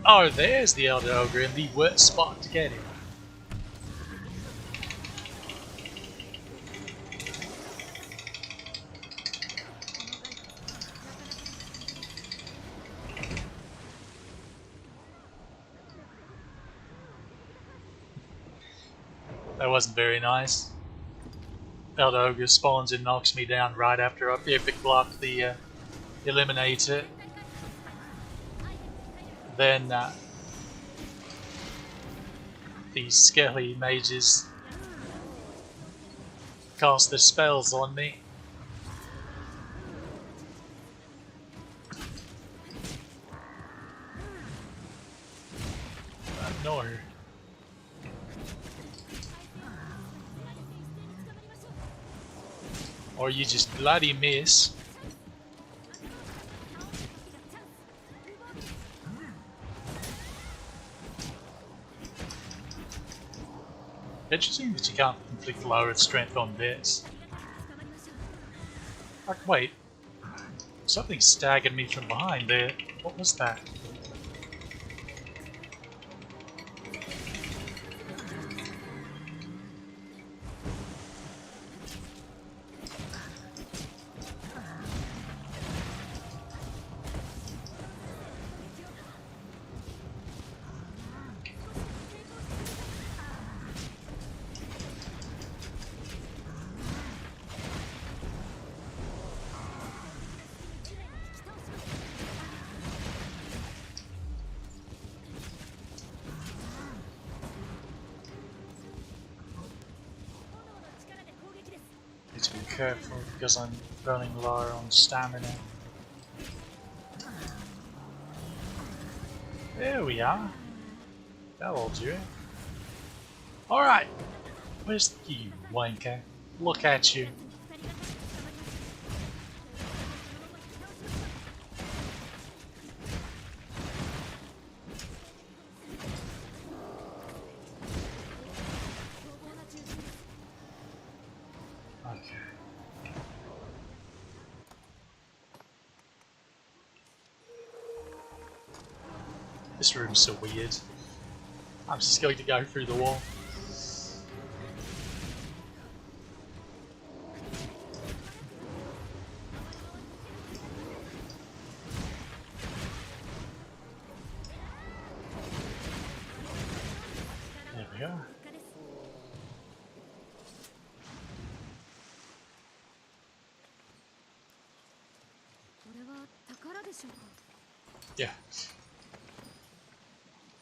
Oh, there's the Elder Ogre in the worst spot to get him. That wasn't very nice. Elder Ogre spawns and knocks me down right after I epic blocked the Eliminator. Then these skelly mages cast their spells on me. No. Or you just bloody miss. Interesting that you can't inflict lowered strength on this. Like, wait. Something staggered me from behind there. What was that? Need to be careful because I'm running low on stamina. There we are. That'll do it. Alright. Where's you, wanker? Look at you. This room's so weird. I'm just going to go through the wall. There we go. Yeah.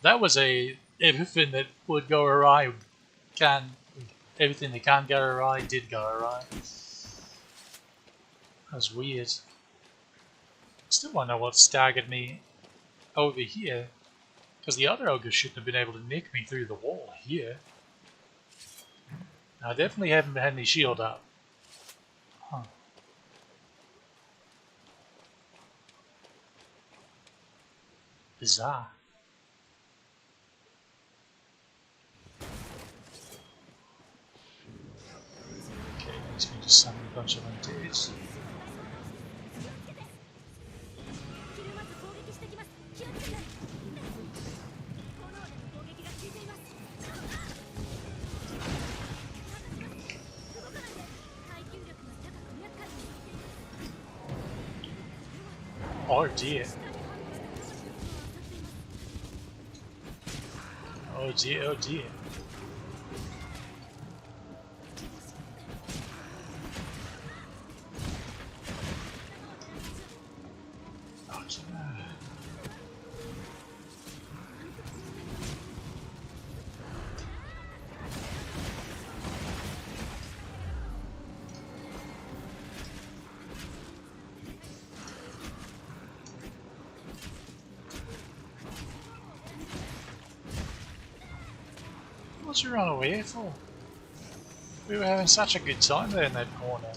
That was everything that would go awry everything that can go awry did go awry. That was weird. Still don't know what staggered me over here, because the other ogre shouldn't have been able to nick me through the wall here. I definitely haven't had any shield up. Huh. Bizarre. He's going to summon a bunch of undeads. Oh dear. Oh dear, oh dear. What'd you run away for? We were having such a good time there in that corner.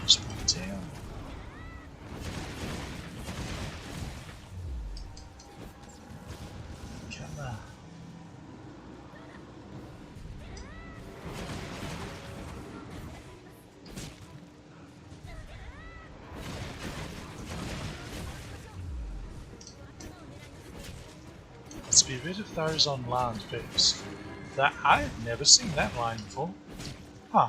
Just put it down. Come on. Let's be rid of those on land first. That I've never seen that line before. Huh.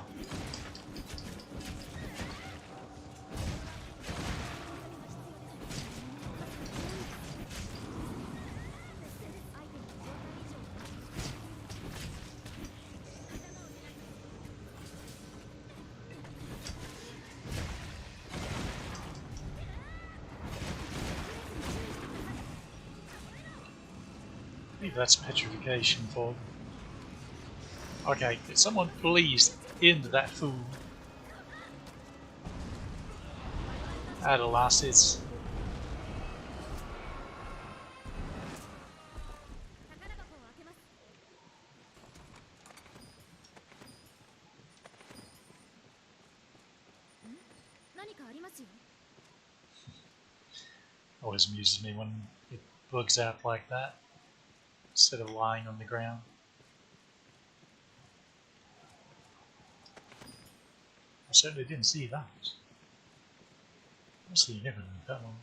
I believe that's petrification for. Okay, could someone please end that fool? At last it's. Always amuses me when it bugs out like that, instead of lying on the ground. I certainly didn't see that. Obviously you never knew that one.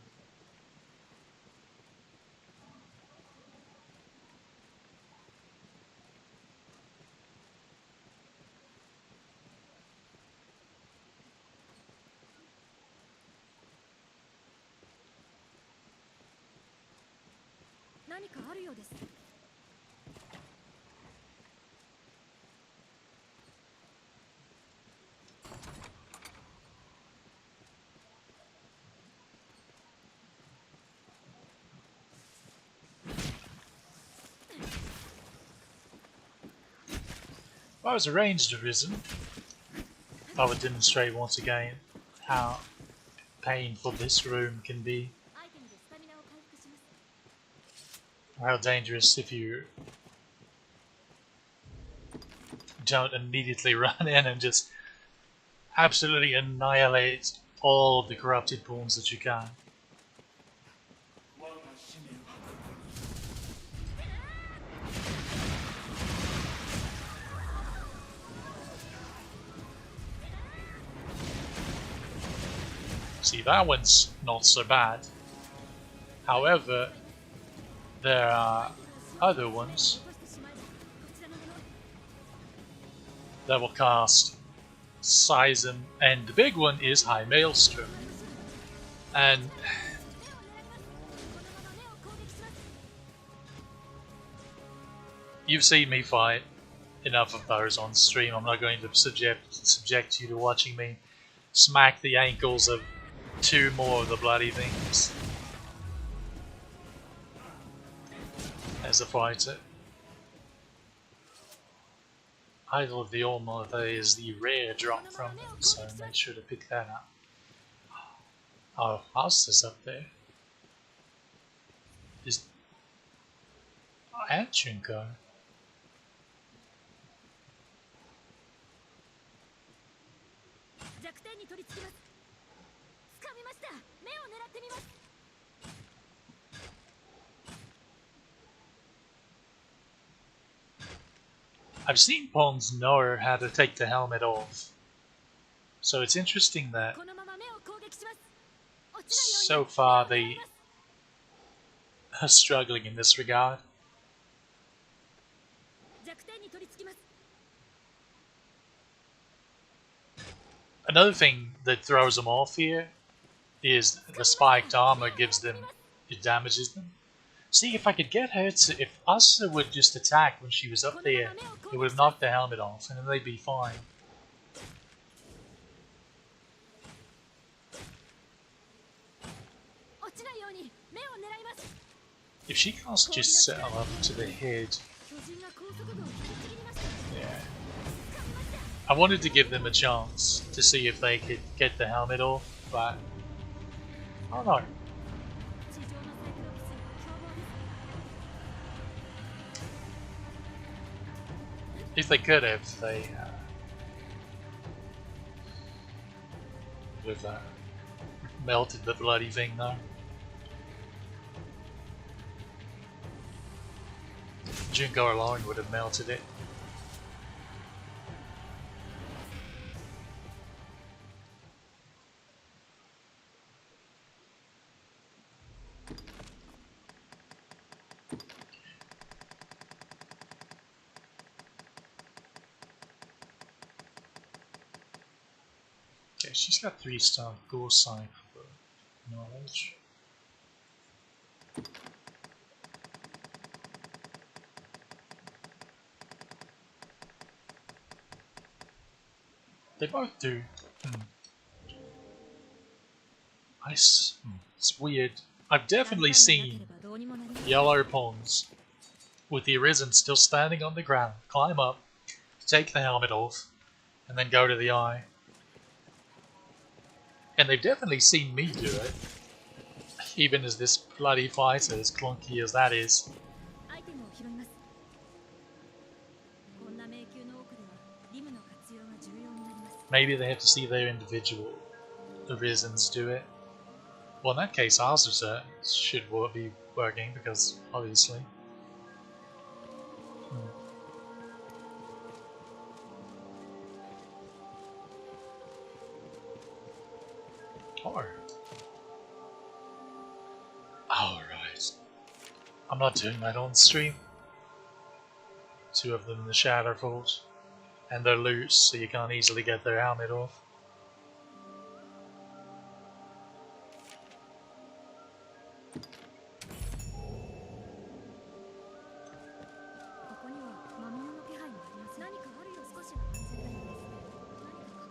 If I was arranged Arisen, I would demonstrate once again how painful this room can be. How dangerous if you don't immediately run in and just absolutely annihilate all of the corrupted pawns that you can. See, that one's not so bad. However, there are other ones that will cast Arisen, and the big one is High Maelstrom. And you've seen me fight enough of those on stream. I'm not going to subject you to watching me smack the ankles of 2 more of the bloody things as a fighter. Idol of the All-Mother is the rare drop from them, so make sure to pick that up. Oh, house is up there. Is Achinko? I've seen pawns know how to take the helmet off, so it's interesting that so far they are struggling in this regard. Another thing that throws them off here is the spiked armor gives them, it damages them. See, if I could get her to, if Asuka would just attack when she was up there, it would have knocked the helmet off and then they'd be fine. If she can't just settle up to the head. Yeah. I wanted to give them a chance to see if they could get the helmet off, but I don't know. If they could have, they would have melted the bloody thing though. Junko alone would have melted it. Okay, she's got 3-star goal sign for knowledge. They both do. It's weird. I've definitely seen yellow pawns with the Arisen still standing on the ground, climb up, take the helmet off, and then go to the eye. And they've definitely seen me do it, even as this bloody fighter, as clunky as that is. Maybe they have to see their individual Arisens do it. Well, in that case, ours should be working, because, obviously. Oh, right. I'm not doing that on stream. 2 of them in the shadow falls. And they're loose, so you can't easily get their helmet off.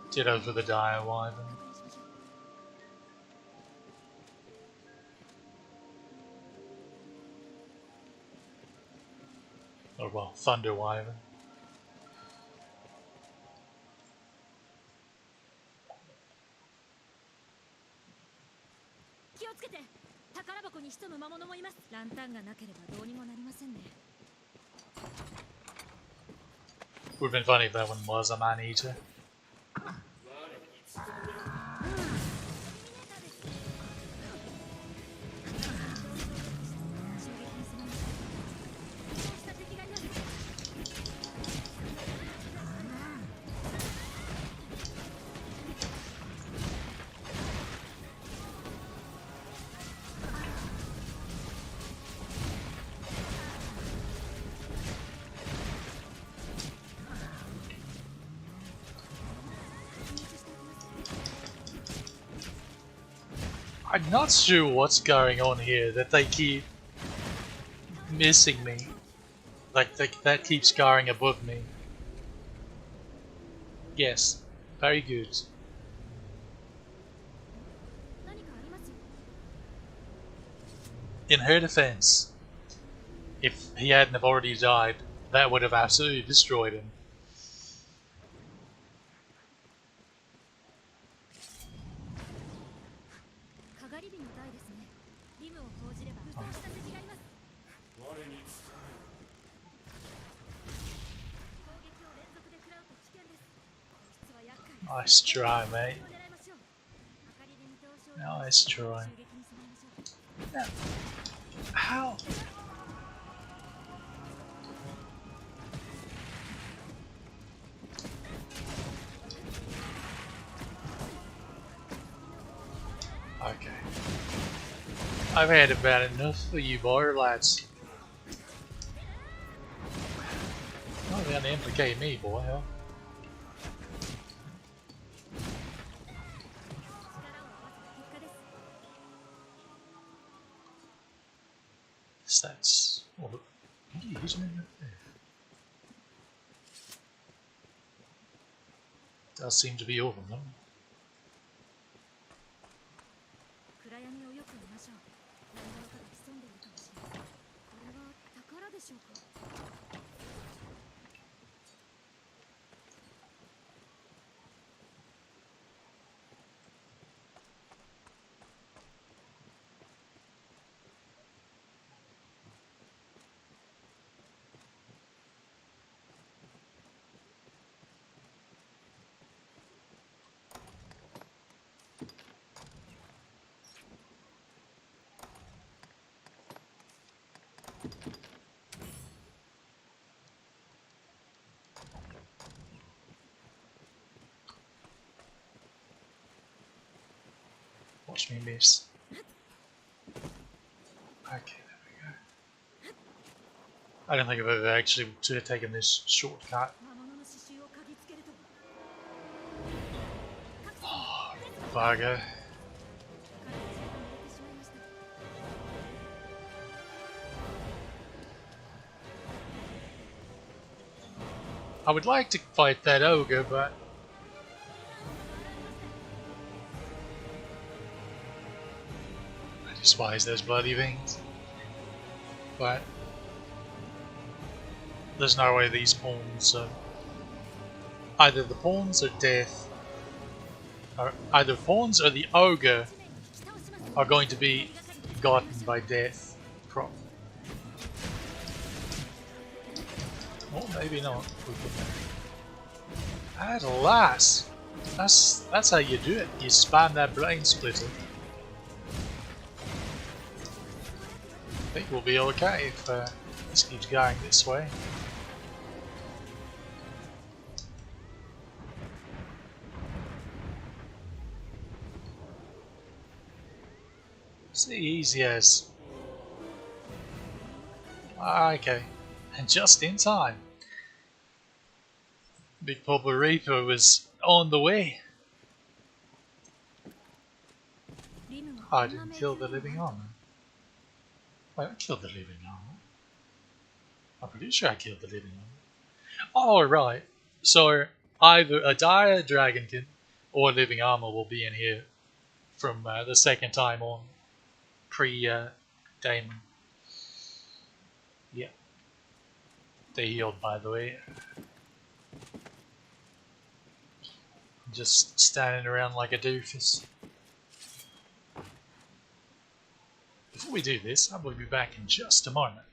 Ditto for the dire wyvern. Or well, thunder wyvern. Would have been funny if that one was a man-eater. I'm not sure what's going on here, that they keep missing me. Like, that keeps going above me. Yes, very good. In her defense, if he hadn't have already died, that would have absolutely destroyed him. Nice try, mate. Nice try. Yeah. How? Okay. I've had about enough of you border lads. Oh, they're gonna implicate me, boy, huh? That's what are you using in there? Does seem to be all of them. Watch me miss. Okay, there we go. I don't think I've ever actually taken this shortcut. Oh, bugger. I would like to fight that ogre, but I despise those bloody things. But there's no way these pawns are... Either the pawns or death, or either pawns or the ogre are going to be gotten by death. Well, maybe not. At last! That's how you do it. You spam that brain splitter. I think we'll be okay if this keeps going this way. See, easy as. Okay, and just in time. Big Papa Reaper was on the way. I didn't kill the living armor. Wait, I killed the living armor. I'm pretty sure I killed the living armor. Oh, right. So either a dire dragonkin or living armor will be in here from the second time on. Pre-Damon. Yeah. They healed, by the way. Just standing around like a doofus. Before we do this, I will be back in just a moment.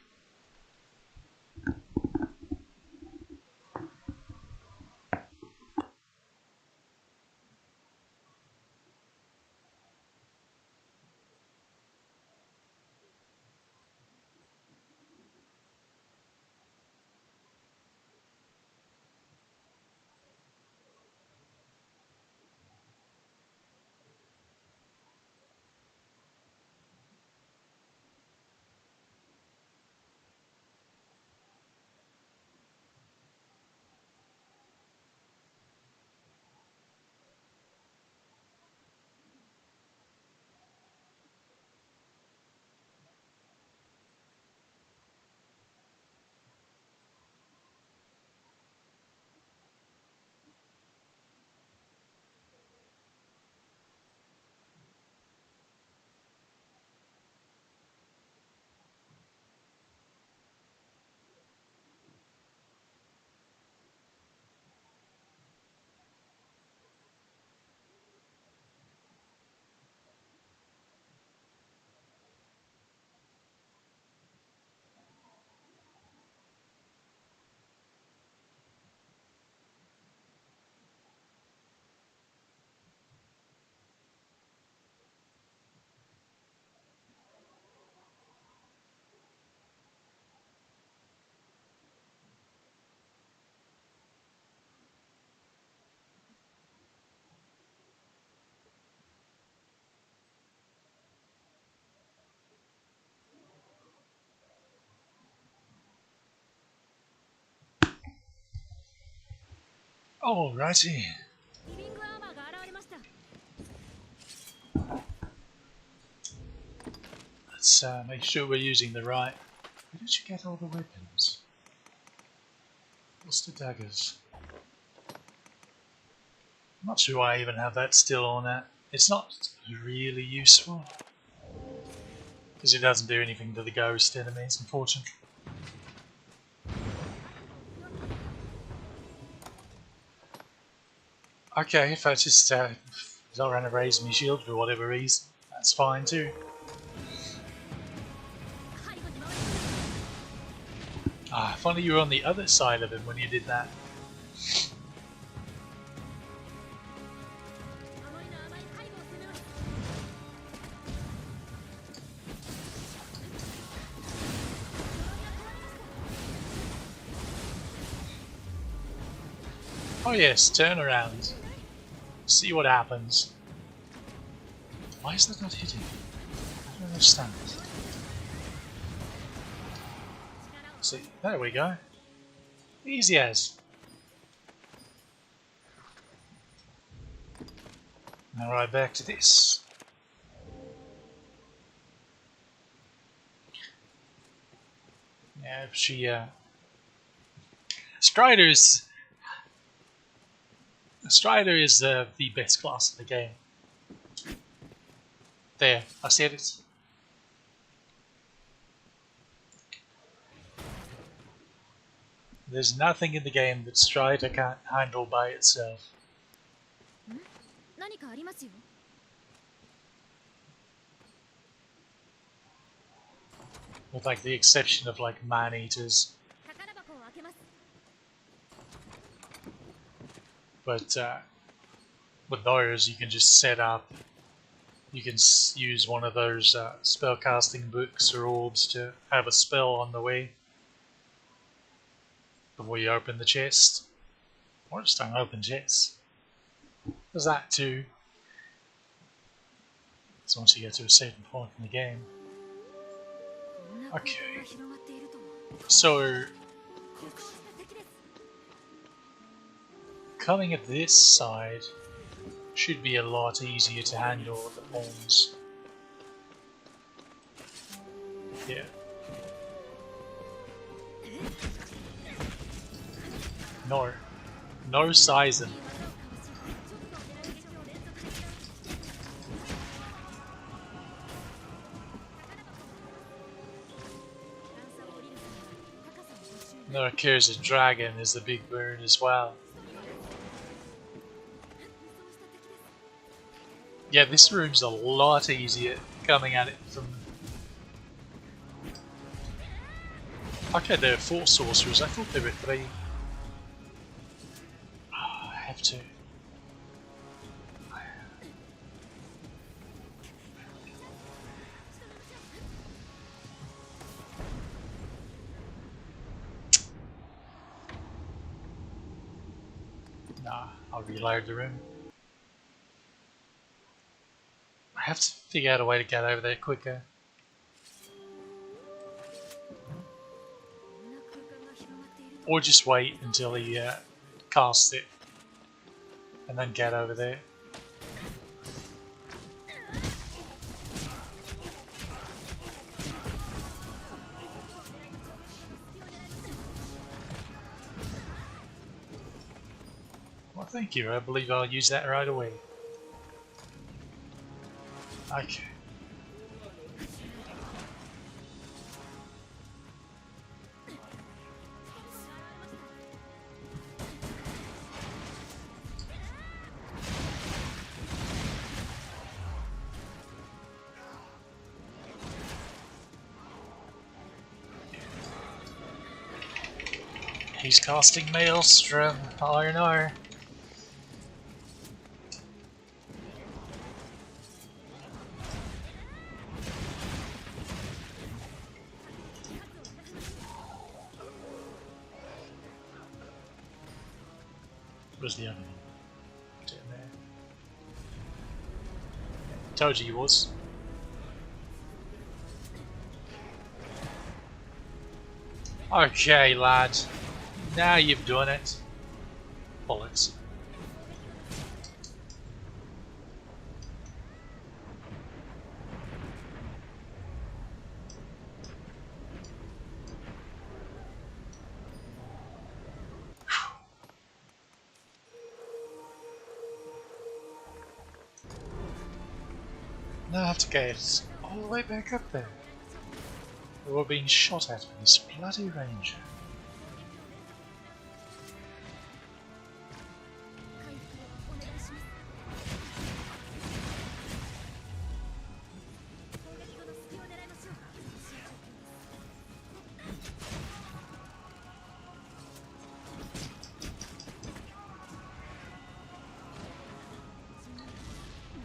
Alrighty. Let's make sure we're using the right. Where did you get all the weapons? What's the daggers? I'm not sure why I even have that still on that. It's not really useful. Because it doesn't do anything to the ghost enemies, unfortunately. Okay, if I just don't run to raise my shield for whatever reason, that's fine too. Ah, funny you were on the other side of him when you did that. Oh yes, turn around. See what happens. Why is that not hitting? I don't understand. See, there we go. Easy as. Now right back to this. Yeah, if she Strider is the best class in the game. There, I said it. There's nothing in the game that Strider can't handle by itself. With like the exception of like man-eaters. But with those you can just set up, you can use one of those spellcasting books or orbs to have a spell on the way before you open the chest. Or just don't open chests. There's that too. So once you get to a certain point in the game. Okay. So coming at this side should be a lot easier to handle the pawns. Yeah. No sizing. No Cursed Dragon is the big burn as well. Yeah, this room's a lot easier coming at it from... Okay, there are 4 sorcerers, I thought there were 3. Oh, I have to... Nah, I'll reload the room. I have to figure out a way to get over there quicker. Or just wait until he casts it and then get over there. Well, thank you. I believe I'll use that right away. Okay. He's casting Maelstrom. Oh no. Where's the other one? Put it in there. Told you he was. Okay, lad. Now you've done it. Bollocks. Now I have to get all the way back up there. We're being shot at by this bloody ranger.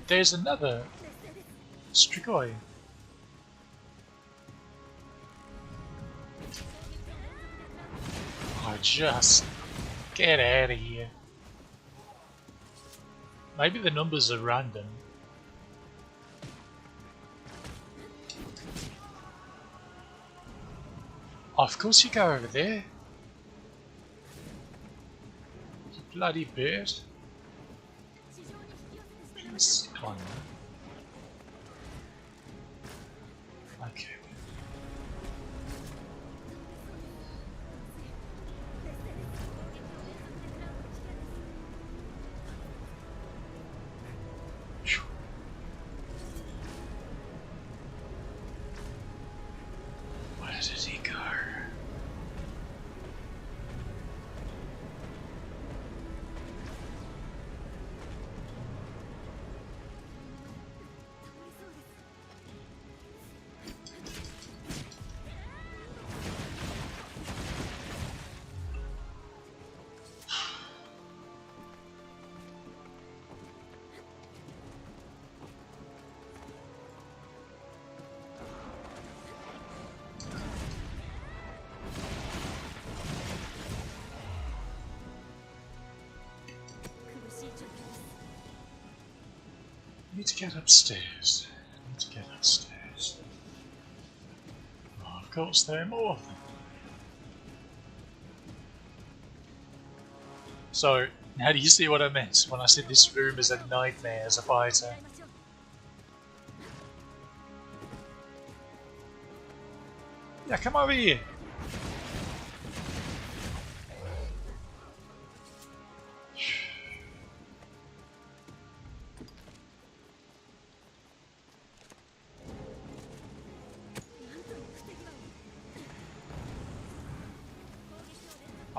There's another Strigoi. Oh, just get out of here. Maybe the numbers are random. Of course you go over there. You bloody bird. Please climb that. Okay. Where did he go? Need to get upstairs. Need to get upstairs. Oh, of course, there are more of them. So, now do you see what I meant when I said this room is a nightmare as a fighter? Yeah, come over here.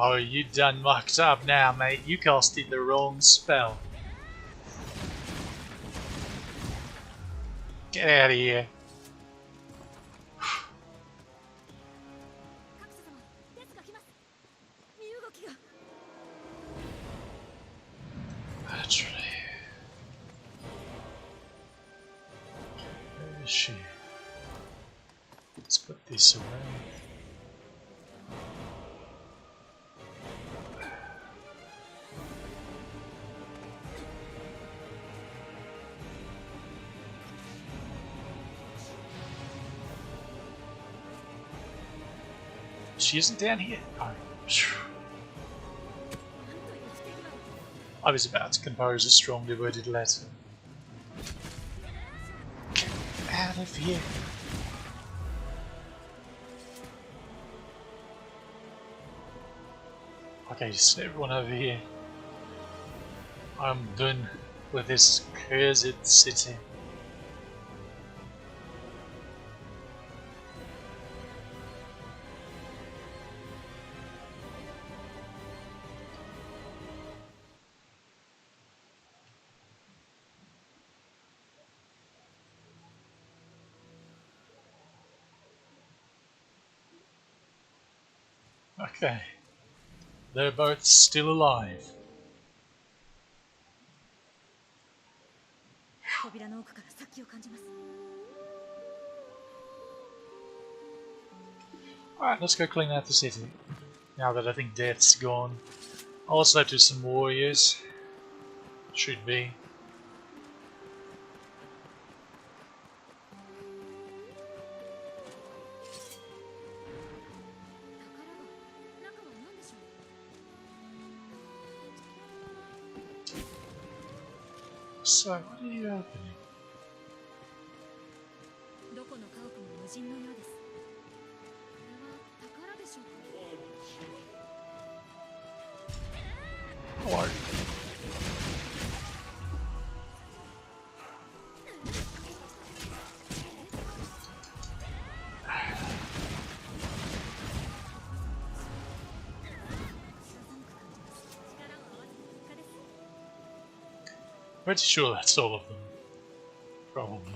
Oh, you done mucked up now, mate. You casted the wrong spell. Get out of here. Naturally. Where is she? Let's put this away. She isn't down here. Oh. I was about to compose a strongly worded letter. Get out of here. Okay, just everyone over here. I'm done with this cursed city. Okay. They're both still alive. Alright, let's go clean out the city. Now that I think Death's gone. Also to some warriors. Should be. So, what are you opening? Hello. Pretty sure that's all of them. Probably.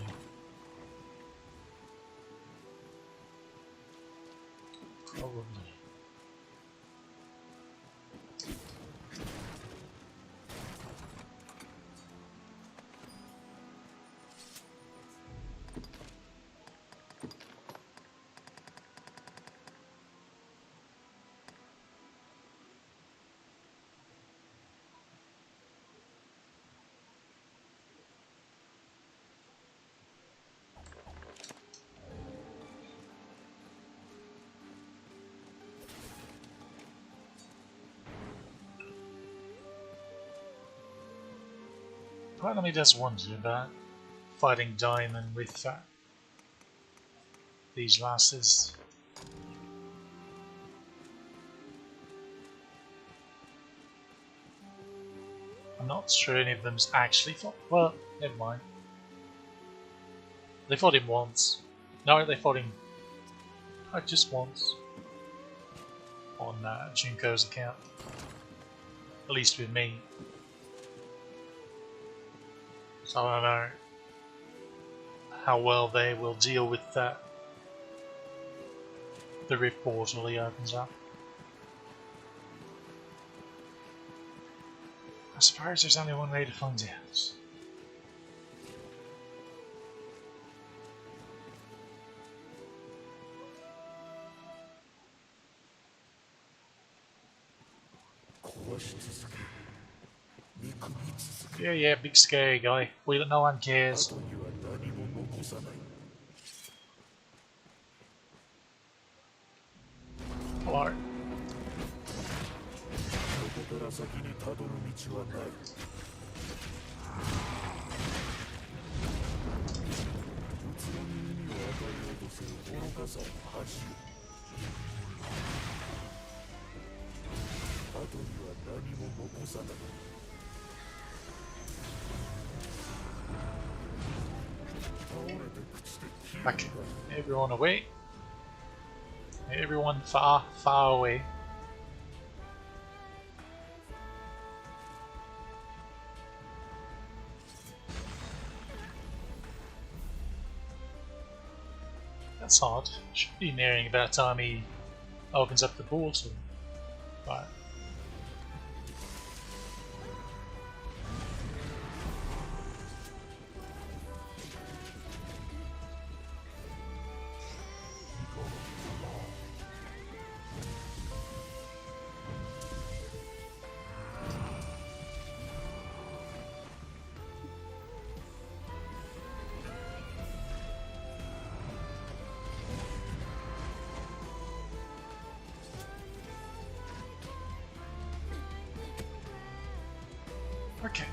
Probably. Part of me does wonder about fighting Diamond with these lasses. I'm not sure any of them's actually fought. Well, never mind. They fought him once. No, they fought him just once on Junko's account. At least with me. So I don't know how well they will deal with that. The rift portal he opens up. I suppose there's only one way to find out. Yeah, big scary guy. No one cares. Hello. Back everyone away. Everyone far, far away. That's odd. Should be nearing about time he opens up the portal. But okay.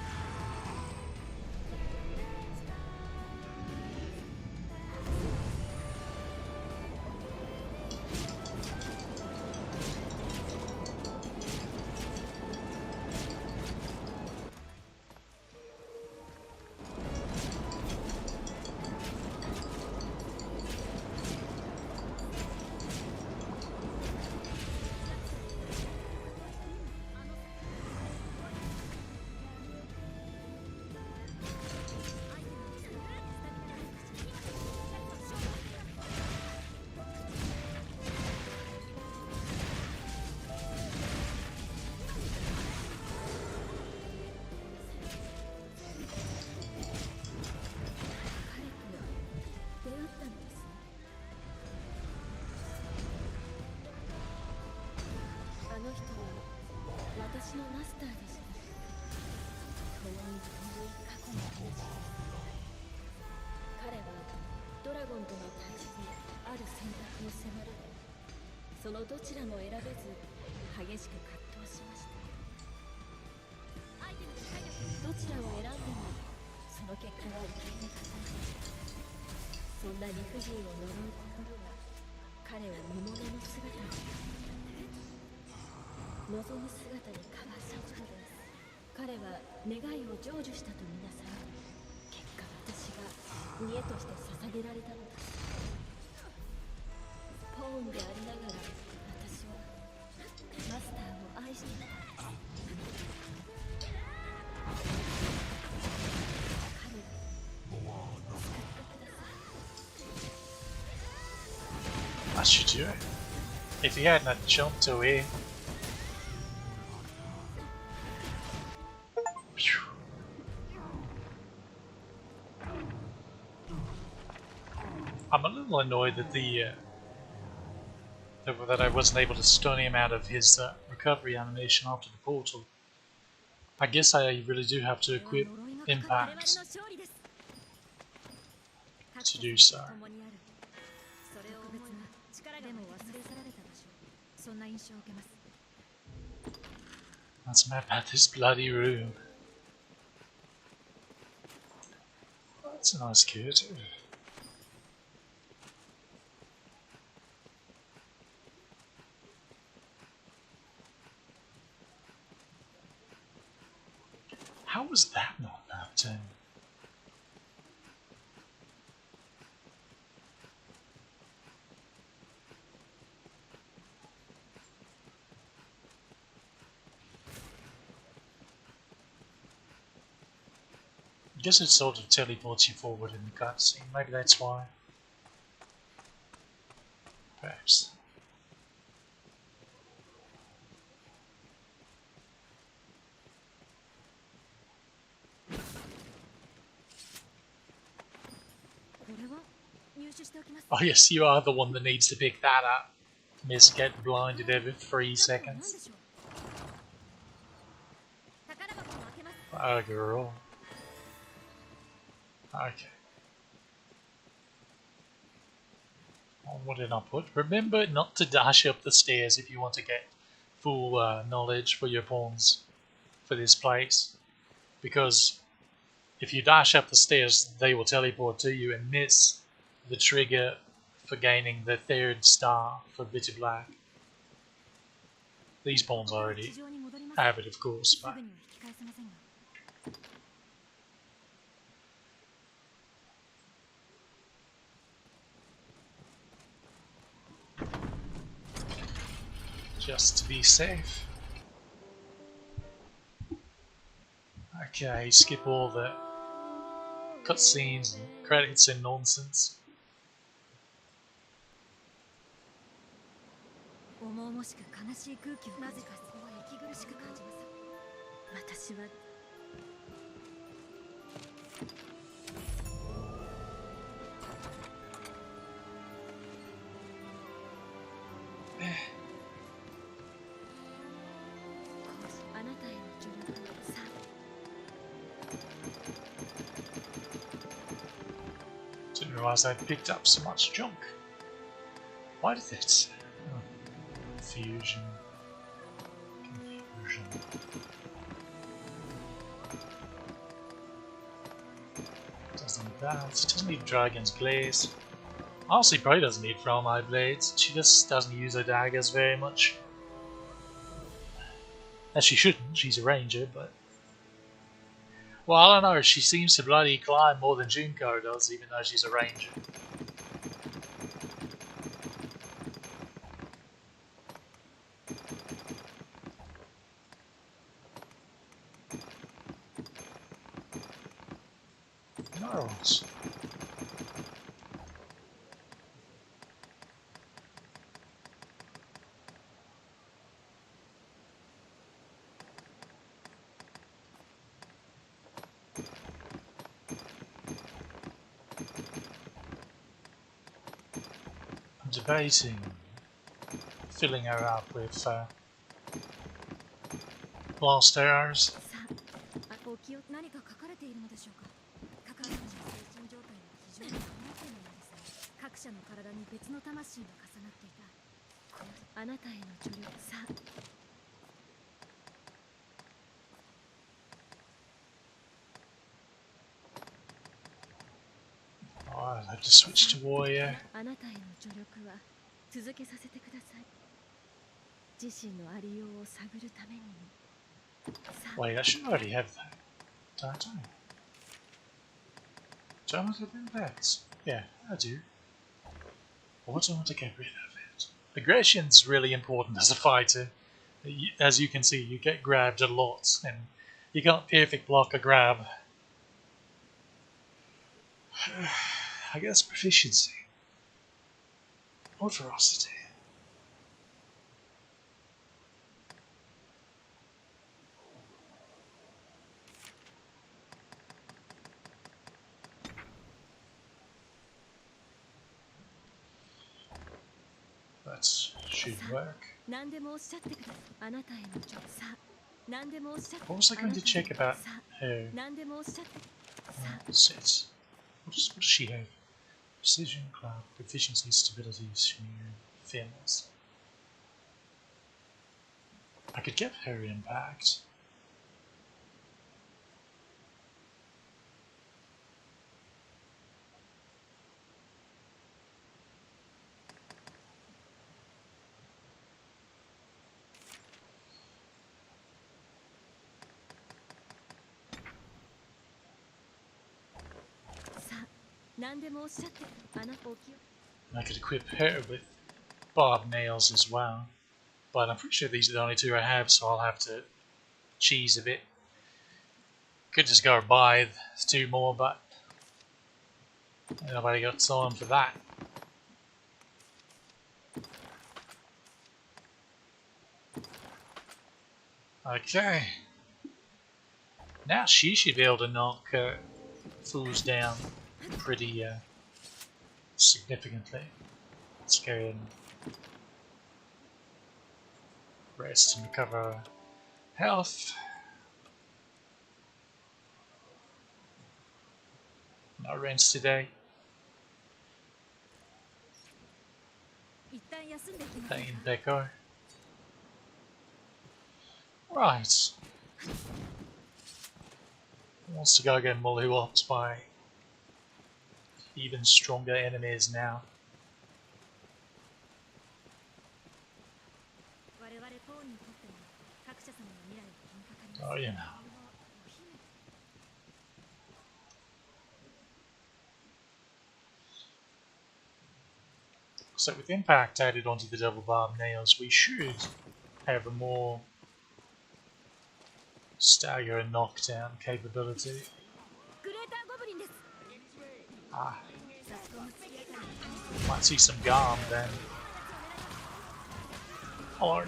That should do it. If he hadn't jumped away. Phew. I'm a little annoyed that that I wasn't able to stun him out of his recovery animation after the portal. I guess I really do have to equip Impact to do so. Let's map out this bloody room. That's a nice kid. How was that not mapped in? I guess it sort of teleports you forward in the cutscene. Maybe that's why. Perhaps. Oh yes, you are the one that needs to pick that up. Miss get blinded every 3 seconds. Oh girl. Okay. Oh, what did I put? Remember not to dash up the stairs if you want to get full knowledge for your pawns for this place. Because if you dash up the stairs, they will teleport to you and miss the trigger for gaining the 3rd star for Bitter Black. These pawns already have it, of course, but just to be safe. Okay, skip all the cutscenes and credits and nonsense. Didn't realise I'd picked up so much junk. Why did it? Oh. Confusion. Doesn't need that. Doesn't need Dragon's Glaze. Honestly, probably doesn't need From Eye Blades. She just doesn't use her daggers very much. As she shouldn't, she's a ranger, but... Well, I don't know, she seems to bloody climb more than Junko does, even though she's a ranger. Gnarls. I'm debating filling her up with blast arrows. Oh, I'll have to switch to warrior. Wait, I should already have that. Don't I? Do I want to do that? Yeah, I do. Or do I want to get rid of it? Aggression's really important as a fighter. As you can see, you get grabbed a lot, and you can't perfect block a grab. I guess proficiency. Or ferocity. That should work. What was I going to check about her? Sets. What does she have? Precision, cloud, proficiency, stability, smear, fairness. I could get her impact. I could equip her with barb nails as well. But I'm pretty sure these are the only two I have, so I'll have to cheese a bit. Could just go buy 2 more, but nobody got time for that. Okay. Now she should be able to knock fools down pretty significantly. Let's go and rest and recover health. No rents today. Pain Deco. Right. Wants to go get mollywopped by even stronger enemies now. Oh, you know. So with impact added onto the double barb nails, we should have a more stagger and knockdown capability. Ah. Might see some Garm then. Hello.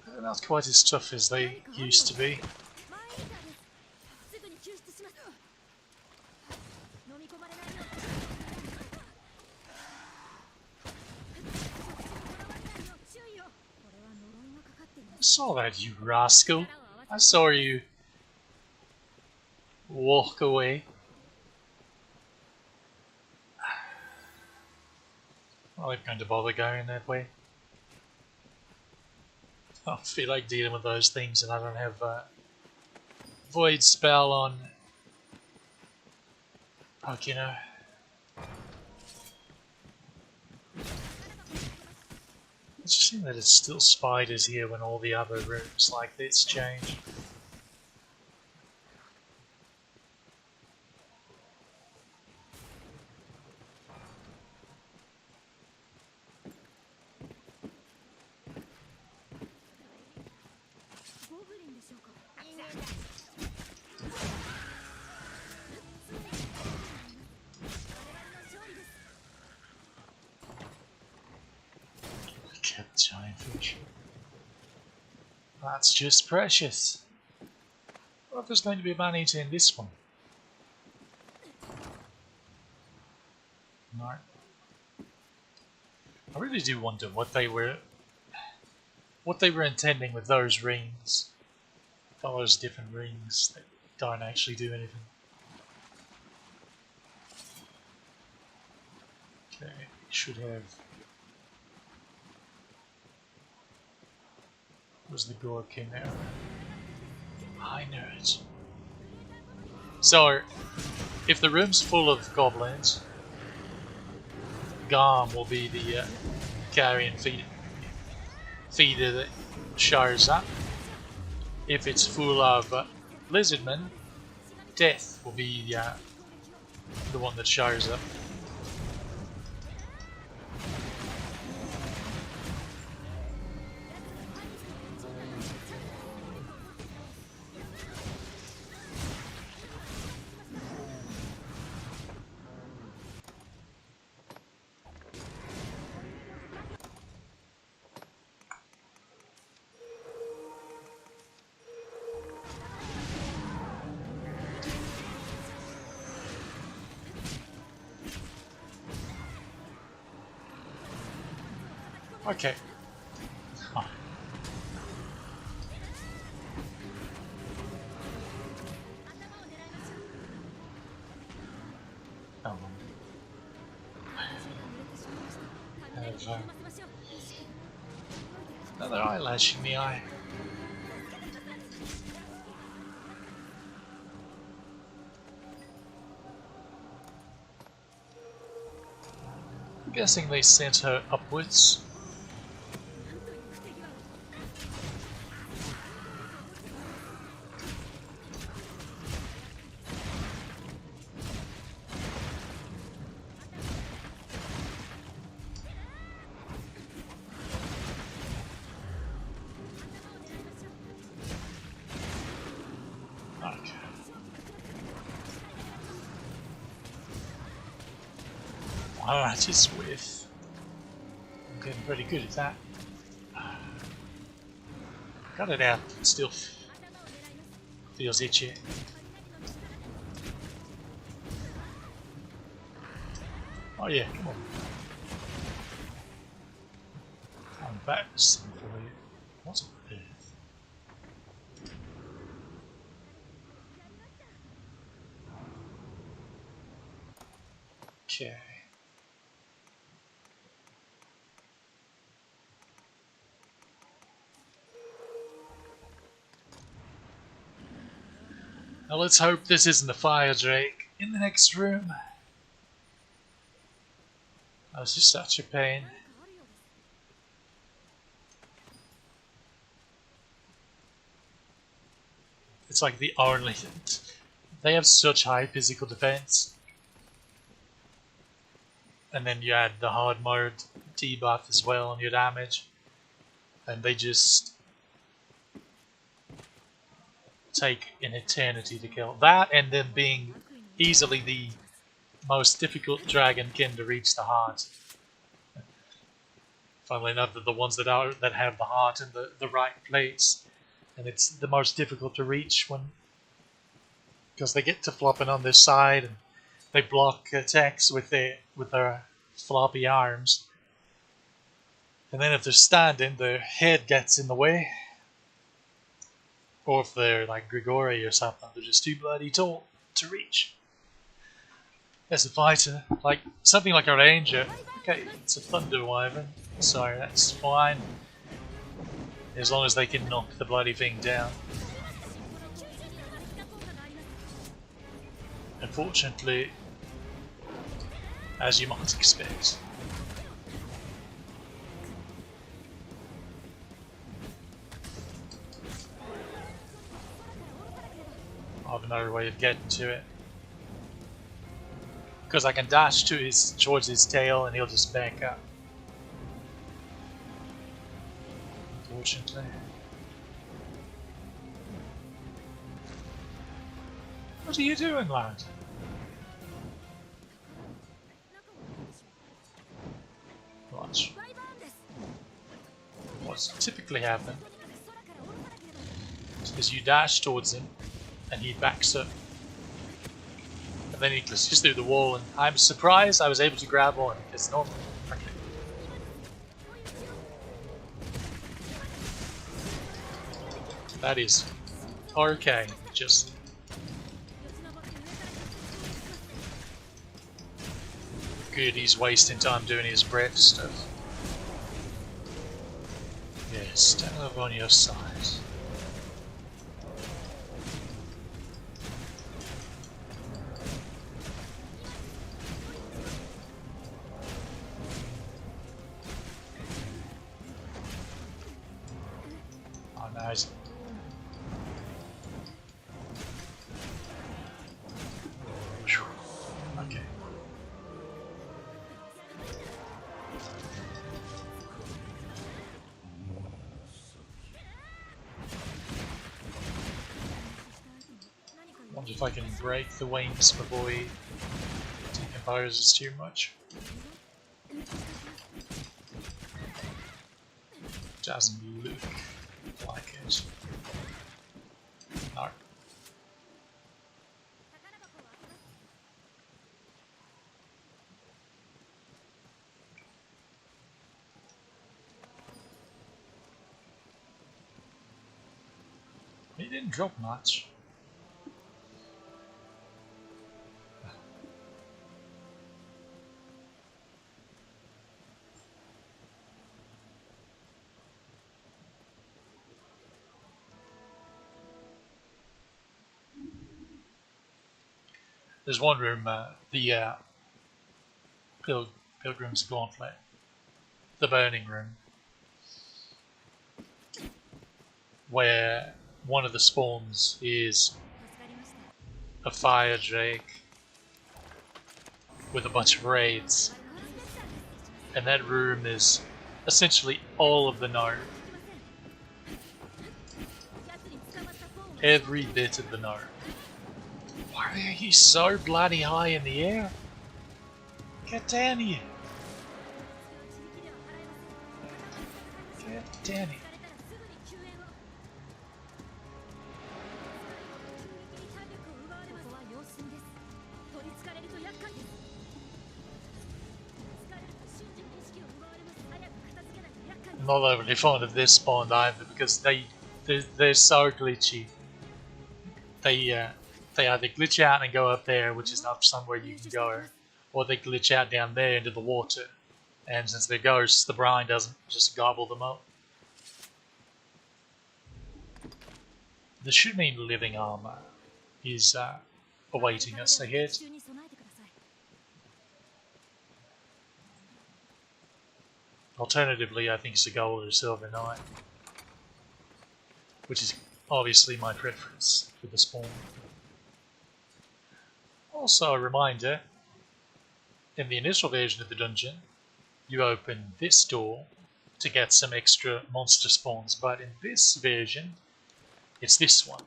They're not quite as tough as they used to be. I saw that, you rascal. I saw you walk away. Well, I'm going to bother going that way. I feel like dealing with those things and I don't have Void Spell on Okino. It's just seems that it's still spiders here when all the other rooms like this change. Giant fish. That's just precious. What if there's going to be a man-eater in this one? No. I really do wonder what they were intending with those rings. All those different rings that don't actually do anything. Okay, should have. Was the Gork in there? I know it. So, if the room's full of goblins, Garm will be the carrion feeder that shows up. If it's full of lizardmen, Death will be the one that shows up. Okay. Huh. Oh. Have another eyelash in the eye. I'm guessing they sent her upwards. Okay. Alright, just with. I'm getting pretty good at that. Got it out, it still feels itchy. Oh yeah, come on. I'm back simply. What's on earth? Okay. Now let's hope this isn't a fire drake in the next room. That was just such a pain. It's like the only... They have such high physical defense. And then you add the hard mode debuff as well on your damage. And they just take an eternity to kill. That and them being easily the most difficult dragonkin to reach the heart. Funnily enough, they're the ones that have the heart in the right place. And it's the most difficult to reach because they get to flopping on their side and they block attacks with their floppy arms. And then if they're standing, their head gets in the way. Or if they're like Grigori or something, they're just too bloody tall to reach. As a fighter, like something like a ranger, okay, it's a thunder wyvern, so that's fine. As long as they can knock the bloody thing down. Unfortunately, as you might expect. I have another way of getting to it. Because I can dash towards his tail and he'll just back up. Unfortunately. What are you doing, lad? Watch. What's typically happen is you dash towards him and he backs up. And then he just through the wall, and I'm surprised I was able to grab on because normally. Okay. That is okay, just. Good, he's wasting time doing his breath stuff. Yes, stand over on your side. Oh, nice. Okay. Wonder if I can break the wings before he decomposes too much. Doesn't look like it. No. He didn't drop much. There's one room, the Pilgrim's Gauntlet. The Burning Room. Where one of the spawns is a fire drake with a bunch of raids. And that room is essentially all of the node. Every bit of the node. Why are you so bloody high in the air? Get down here. Get down here. I'm not overly fond of this spawn either because they're so glitchy. They either glitch out and go up there, which is not somewhere you can go, or they glitch out down there into the water. And since they're ghosts, the brine doesn't just gobble them up. The Shumin living armor is awaiting us ahead. Alternatively, I think it's a gold or silver knight, which is obviously my preference for the spawn. Also a reminder, in the initial version of the dungeon, you open this door to get some extra monster spawns, but in this version, it's this one.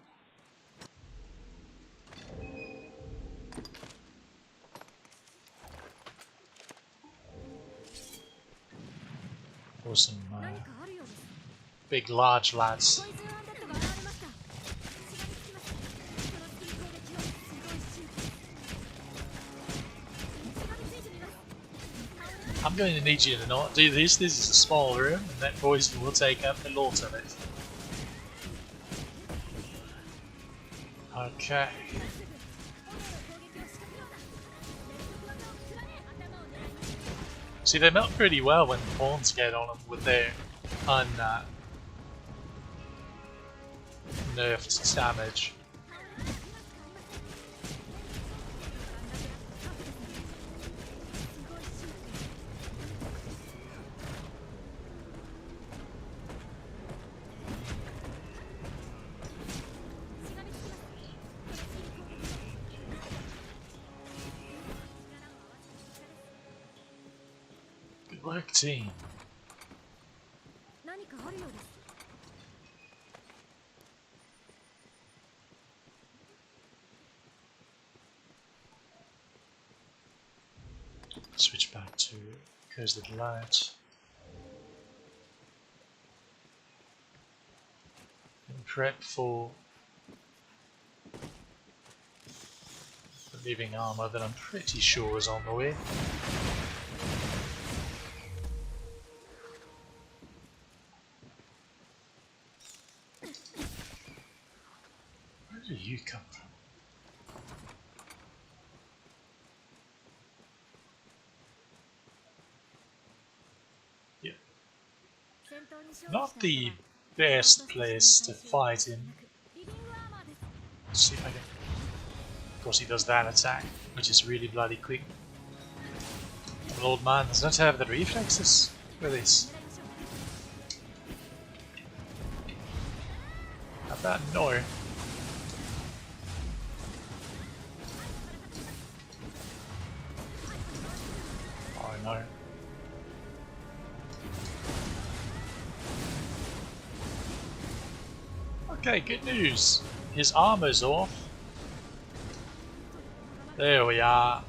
Or some big large lads. I'm going to need you to not do this. This is a small room, and that poison will take up a lot of it. Okay. See, they melt pretty well when pawns get on them with their nerfed damage. Good work, team. Switch back to Cursed Light. And prep for the living armor that I'm pretty sure is on the way. Where do you come from? Not the best place to fight in. Let's see if I can. Of course, he does that attack, which is really bloody quick. The old man does not have the reflexes for this. How about no? Oh no. Okay, good news. His armor's off. There we are.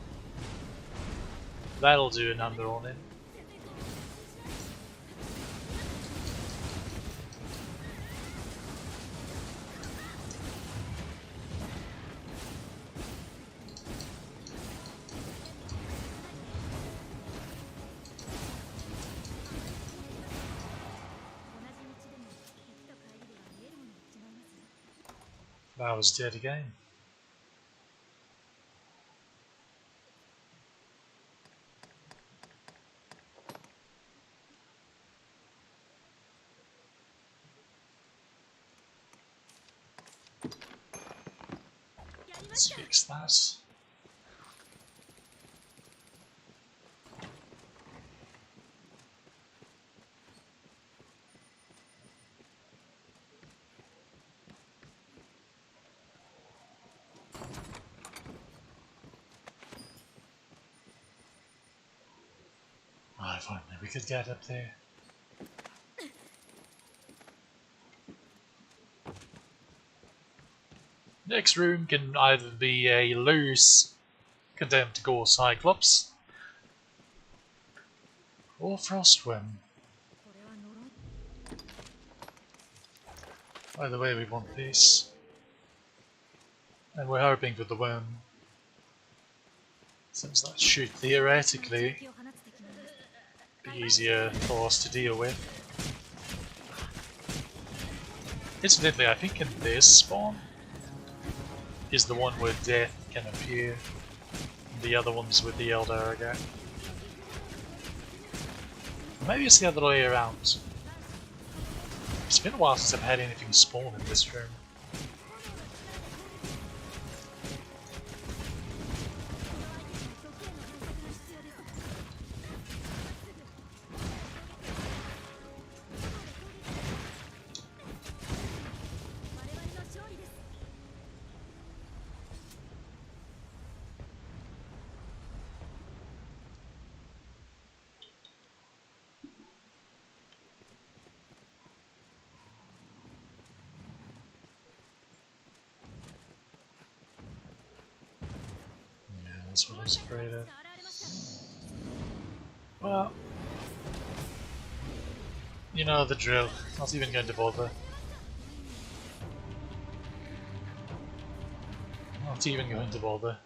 That'll do a number on him. I was dead again. Let's fix that. if only we could get up there. Next room can either be a loose condemned to gore Cyclops or Frostworm. Either way, we want this. And we're hoping for the worm, since that should theoretically be easier for us to deal with. Incidentally, I think in this spawn is the one where death can appear, and the other one's with the Elder again. Maybe it's the other way around. It's been a while since I've had anything spawn in this room. That's what I was afraid of. Well, you know the drill. Not even going to bother. Not even going to bother.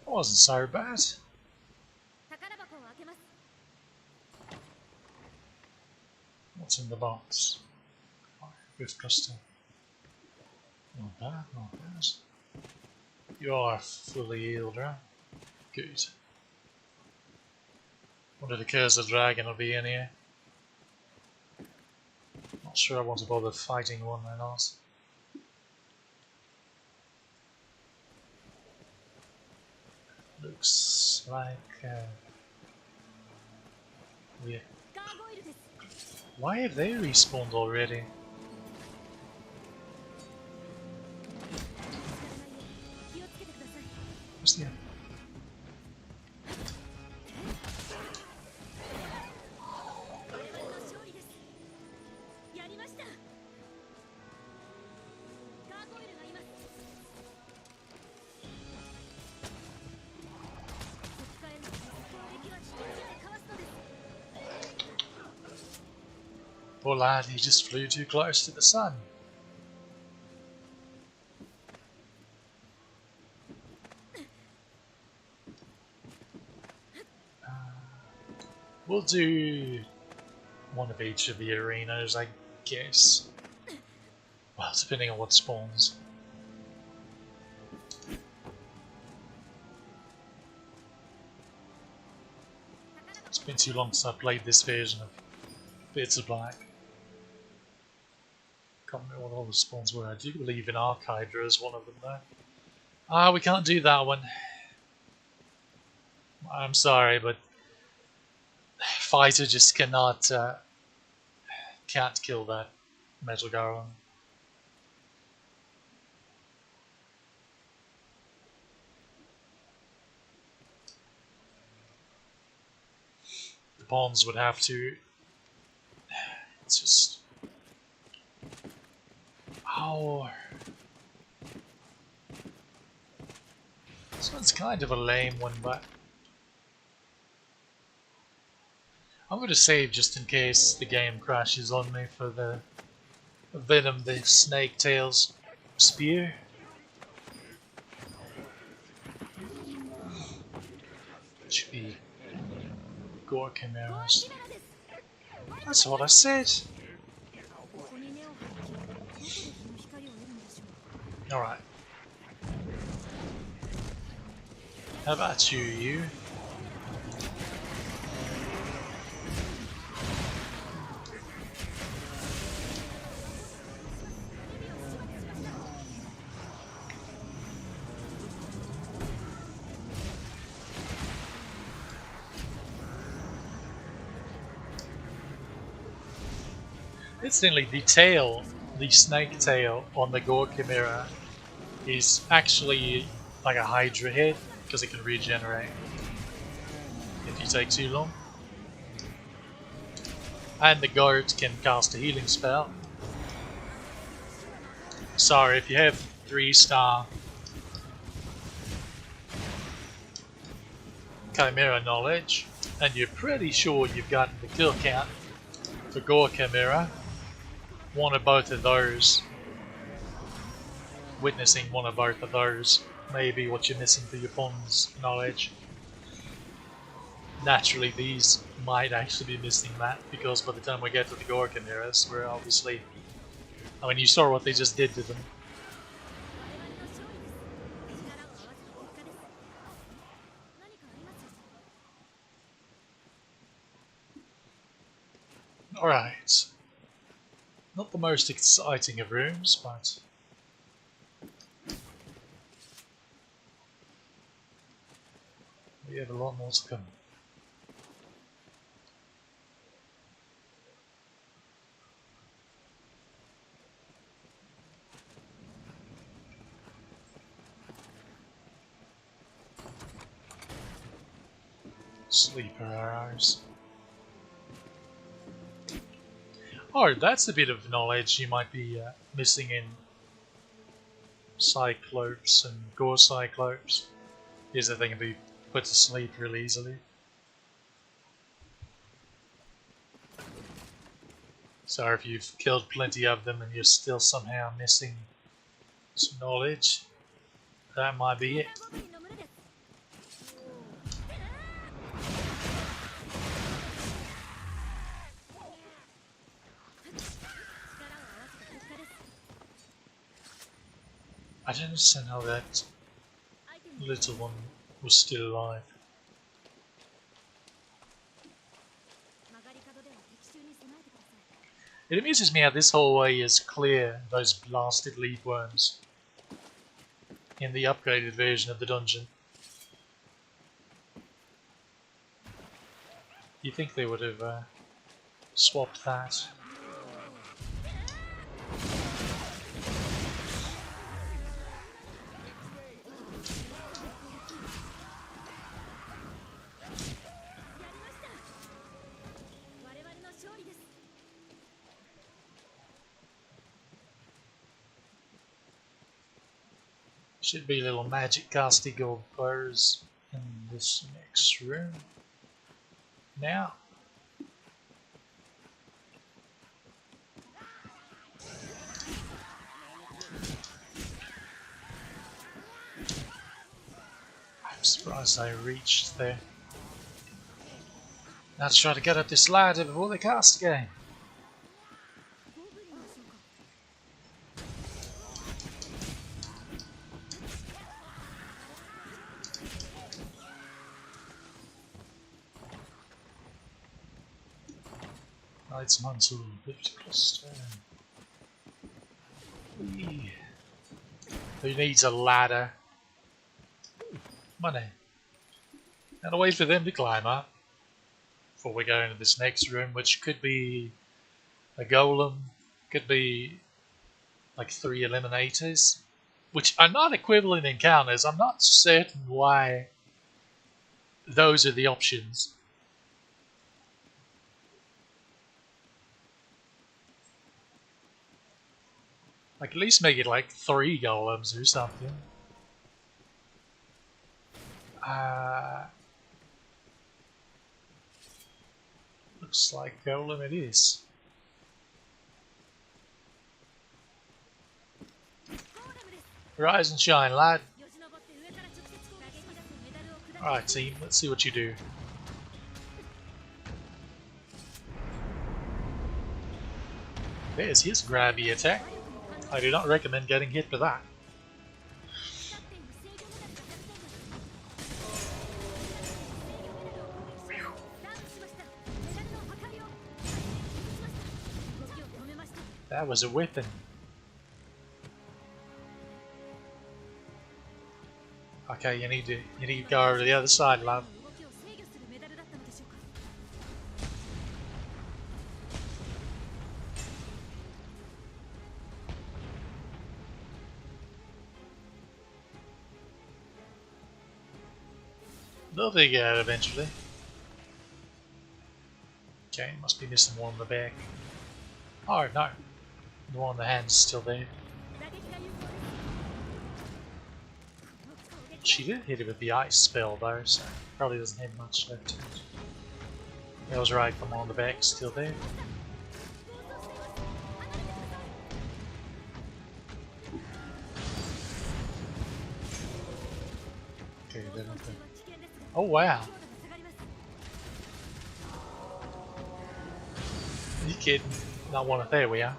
It wasn't so bad. What's in the box? With crystal. Not bad, not bad. You are fully healed, right? Good. Wonder if the Cursed Dragon will be in here. Not sure I want to bother fighting one or not. Looks like yeah. Why have they respawned already? Where's the poor lad, he just flew too close to the sun. We'll do one of each of the arenas, I guess. Well, depending on what spawns. It's been too long since I played this version of Bits of Black. Can't remember what all the spawns were. I do believe in Archhydra as one of them though. Ah, we can't do that one. I'm sorry, but Fighter just cannot can't kill that Metal Garland. The pawns would have to. It's just. Oh. This one's kind of a lame one, but I'm going to save just in case the game crashes on me for the Venom the Snake Tails spear. Should be Gore Chimeras. That's what I said. Alright. How about you? Incidentally, the snake tail on the Gore Chimera is actually like a Hydra head because it can regenerate if you take too long. And the guard can cast a healing spell. Sorry, if you have 3-star Chimera knowledge and you're pretty sure you've gotten the kill count for Gore Chimera, one or both of those, witnessing one or both of those may be what you're missing for your Pond's knowledge. Naturally, these might actually be missing that because by the time we get to the Gore Chimeras, we're obviously... I mean, you saw what they just did to them. Alright. Not the most exciting of rooms, but... we have a lot more to come. Sleeper arrows. Oh, that's a bit of knowledge you might be missing in Cyclopes and Gore Cyclopes. Is that they can be put to sleep really easily. So if you've killed plenty of them and you're still somehow missing some knowledge, that might be it. I don't understand how that little one was still alive. It amuses me how this hallway is clear those blasted leaf worms in the upgraded version of the dungeon. You think they would have swapped that? Should be little magic casty gold bars in this next room. Now. I'm surprised I reached there. Now to try to get up this ladder before they cast again. Lights mantle, lift cluster. Who needs a ladder? Money. And a way for them to climb up before we go into this next room, which could be a golem, could be like 3 eliminators, which are not equivalent encounters. I'm not certain why those are the options. Like, at least make it like 3 golems or something. Looks like golem it is. Rise and shine, lad. Alright team, let's see what you do. There's his grabby attack. I do not recommend getting hit for that. That was a whipping. Okay, you need to go over to the other side, love. They'll figure it out eventually. Okay, must be missing one on the back. Oh no, the one on the hand's still there. She did hit it with the ice spell though, so probably doesn't have much left to it. That was right, the one on the back's still there. Okay, they're not there. Oh wow! Are you kidding? Not one of there we are.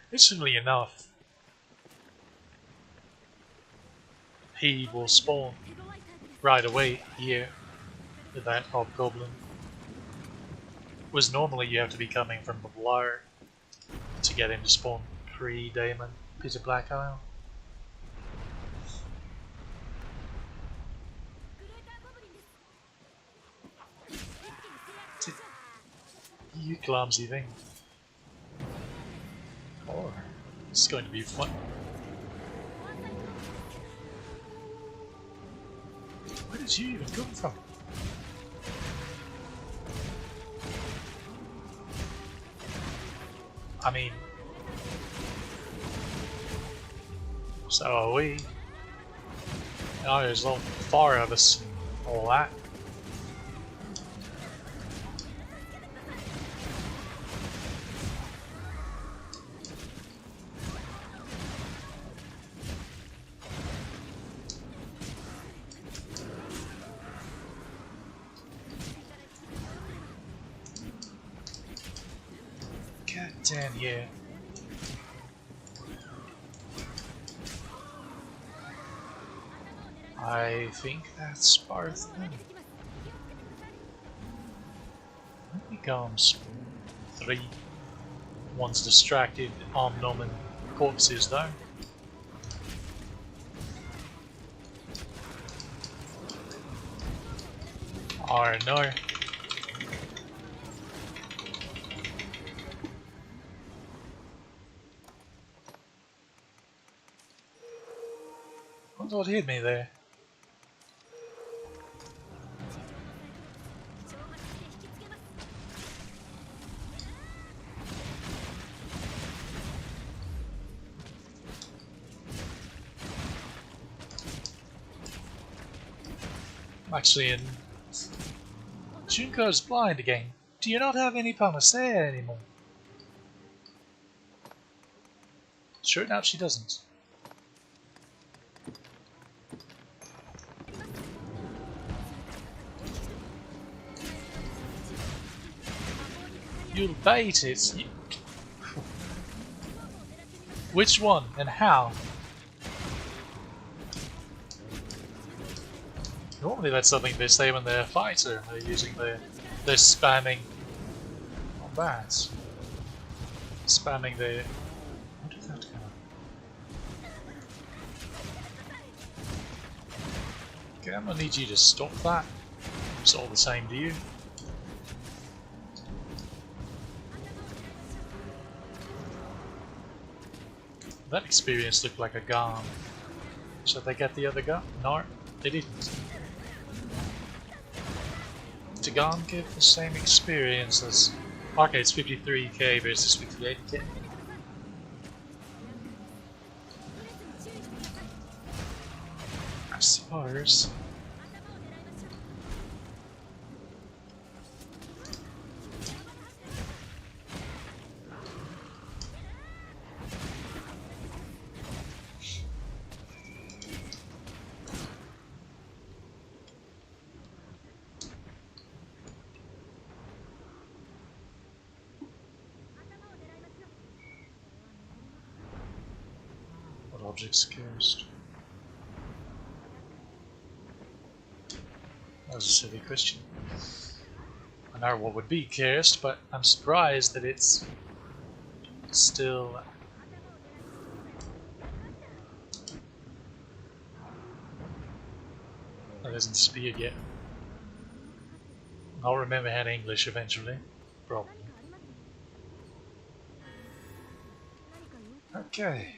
Interestingly enough, he will spawn right away here with that hobgoblin. Whereas normally you have to be coming from below to get him to spawn pre-Daemon Pit of Black Isle. You clumsy thing. Oh, this is going to be fun. Where did you even come from? I mean, so are we. Oh, there's a lot far of us. All that. God damn, yeah. I think that's both of them. It becomes 3. One's distracted, Omnom and corpses though. Oh no. What hit me there? I'm actually in. Junko's blind again. Do you not have any panacea anymore? Sure enough, she doesn't. You'll bait it. Which one and how? Normally that's something they say when they're a fighter. They're using they're spamming on that. Spamming their. Where did that go? Okay, I'm gonna need you to stop that. It's all the same to you. That experience looked like a gun. Should they get the other gun? No, they didn't. Did Gon give the same experience as... Okay, it's 53k versus 58k. suppose. What objects cursed? That was a silly question. I know what would be cursed, but I'm surprised that it's still... That isn't speared yet. I'll remember how to English eventually. Probably. Okay.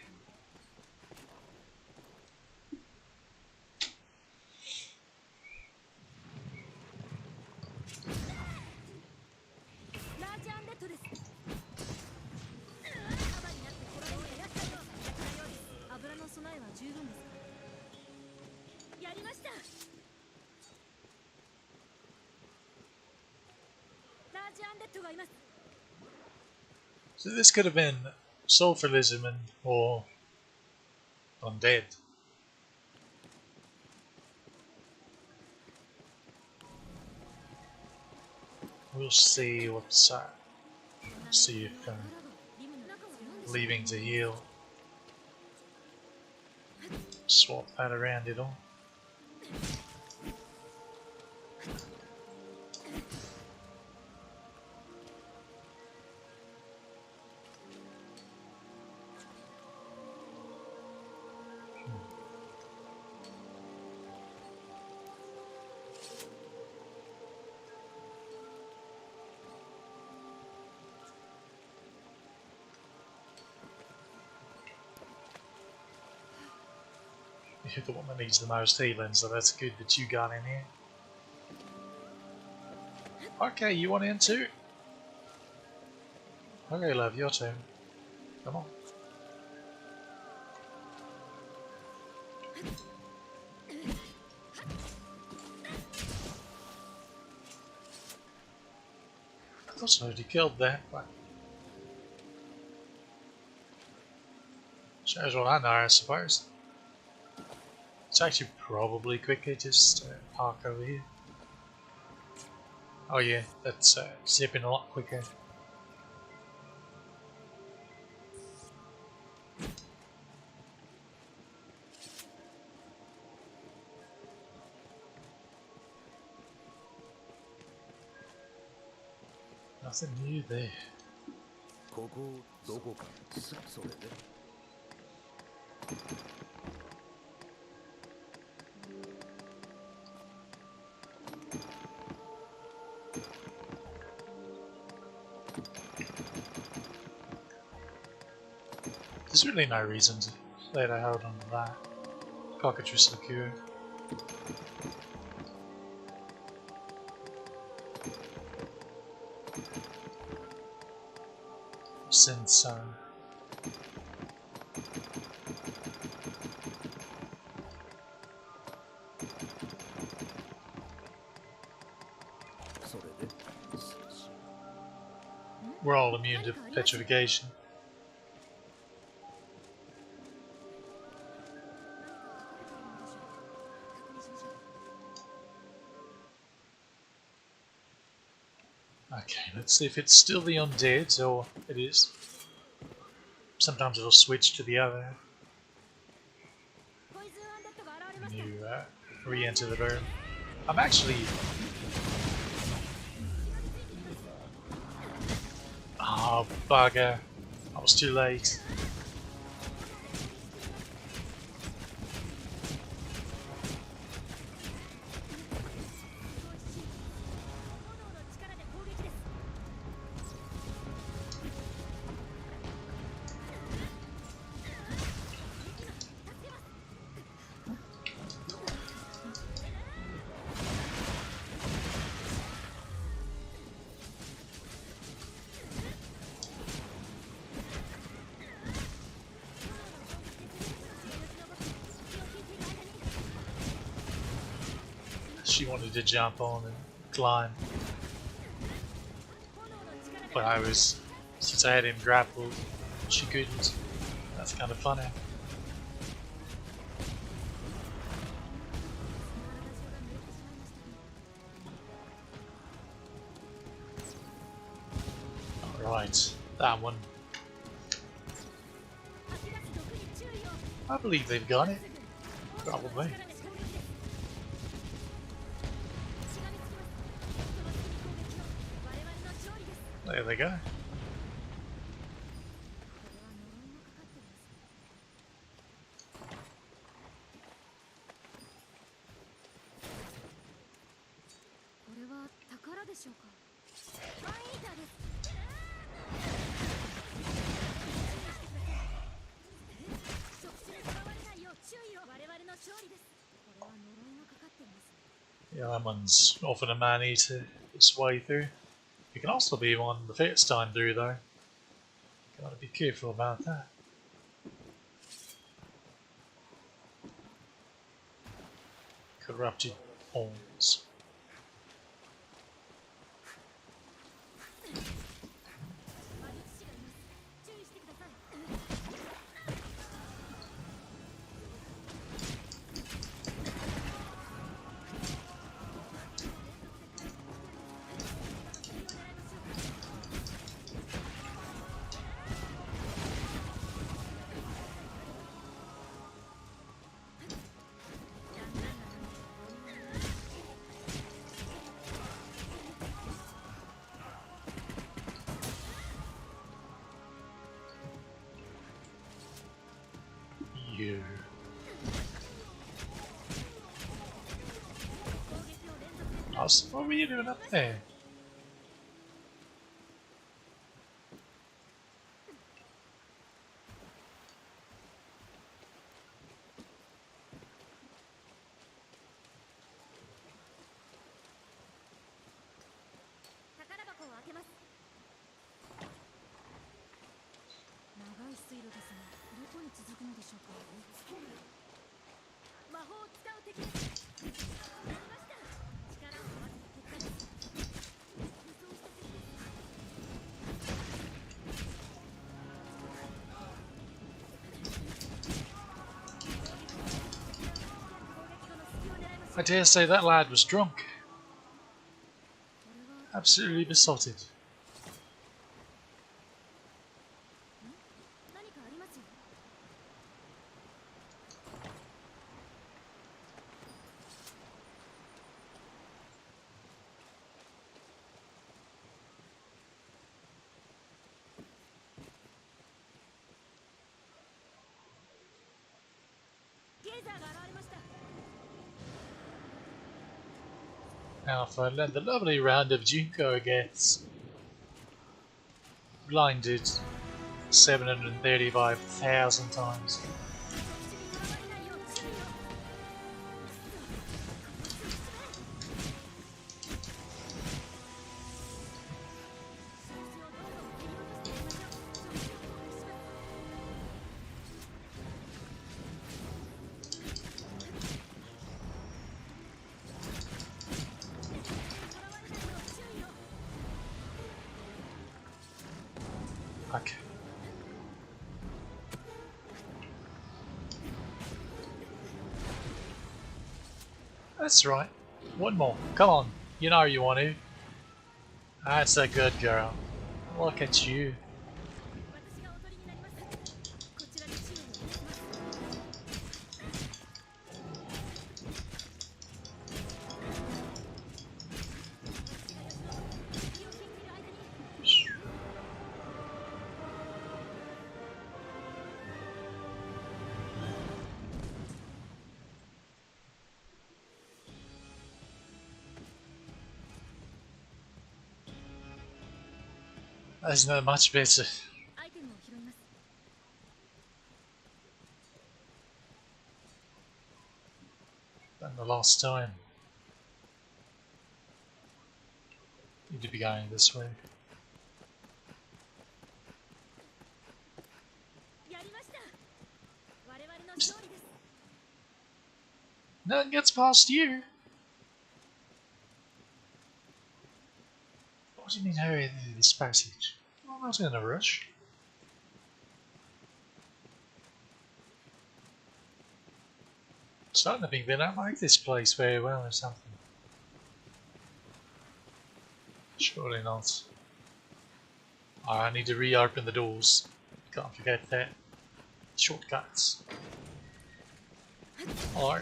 So this could have been sulfurism or undead. We'll see what's see if leaving to heal. Swap that around it all. You're the one that needs the most healing, so that's good that you got in here. Okay, you want in too? Okay, love, your turn. Come on. I thought I already killed that, but... shows what I know, I suppose. It's actually probably quicker just park over here. Oh yeah, that's zipping a lot quicker. Nothing new there. There's really no reason to let her hold on to that. Cockatrice liqueur. Since we're all immune to petrification. Okay, let's see if it's still the undead, or it is. Sometimes it'll switch to the other. When you re-enter the room. I'm actually... oh, bugger. I was too late. She wanted to jump on and climb. But since I had him grappled, she couldn't. That's kind of funny. Alright, that one. I believe they've got it. Probably. There they go. Yeah, that one's often a man-eater this way through. It can also be one the first time through though. Gotta be careful about that. Corrupted pawns. You. What were you doing up there? I dare say that lad was drunk. Absolutely besotted. Now for the lovely round of Junko gets blinded 735,000 times. Okay. That's right. One more. Come on. You know you want to. That's a good girl. Look at you. That's not much better than the last time. Need to be going this way. Nothing gets past you. What do you mean hurry through this passage? I'm not in a rush. I'm starting to think they don't like this place very well or something. Surely not. Oh, I need to reopen the doors. Can't forget that. Shortcuts. Alright.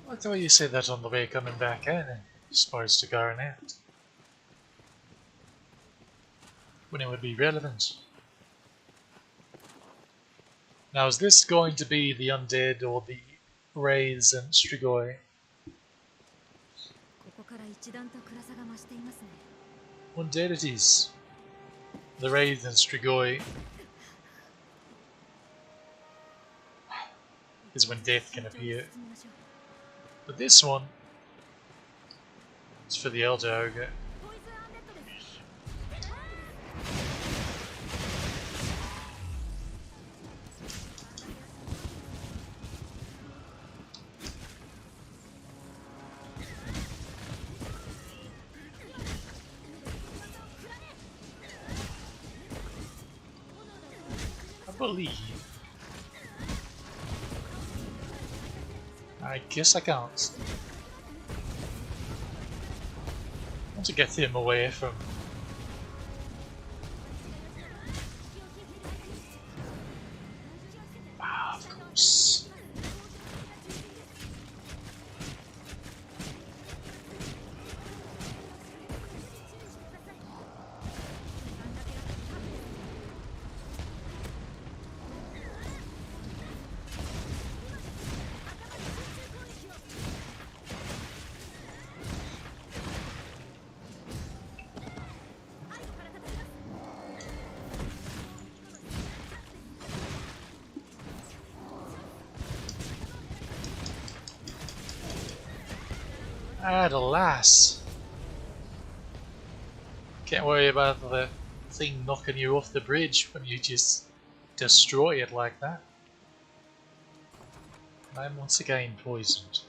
I thought you said that on the way coming back in, as far as to going out. When it would be relevant. Now, is this going to be the undead or the wraiths and strigoi? Undead it is. The wraiths and strigoi is when death can appear. But this one is for the Elder Ogre. I guess I can't. I want to get him away from... Ah, of course. And alas, can't worry about the thing knocking you off the bridge when you just destroy it like that. I'm once again poisoned,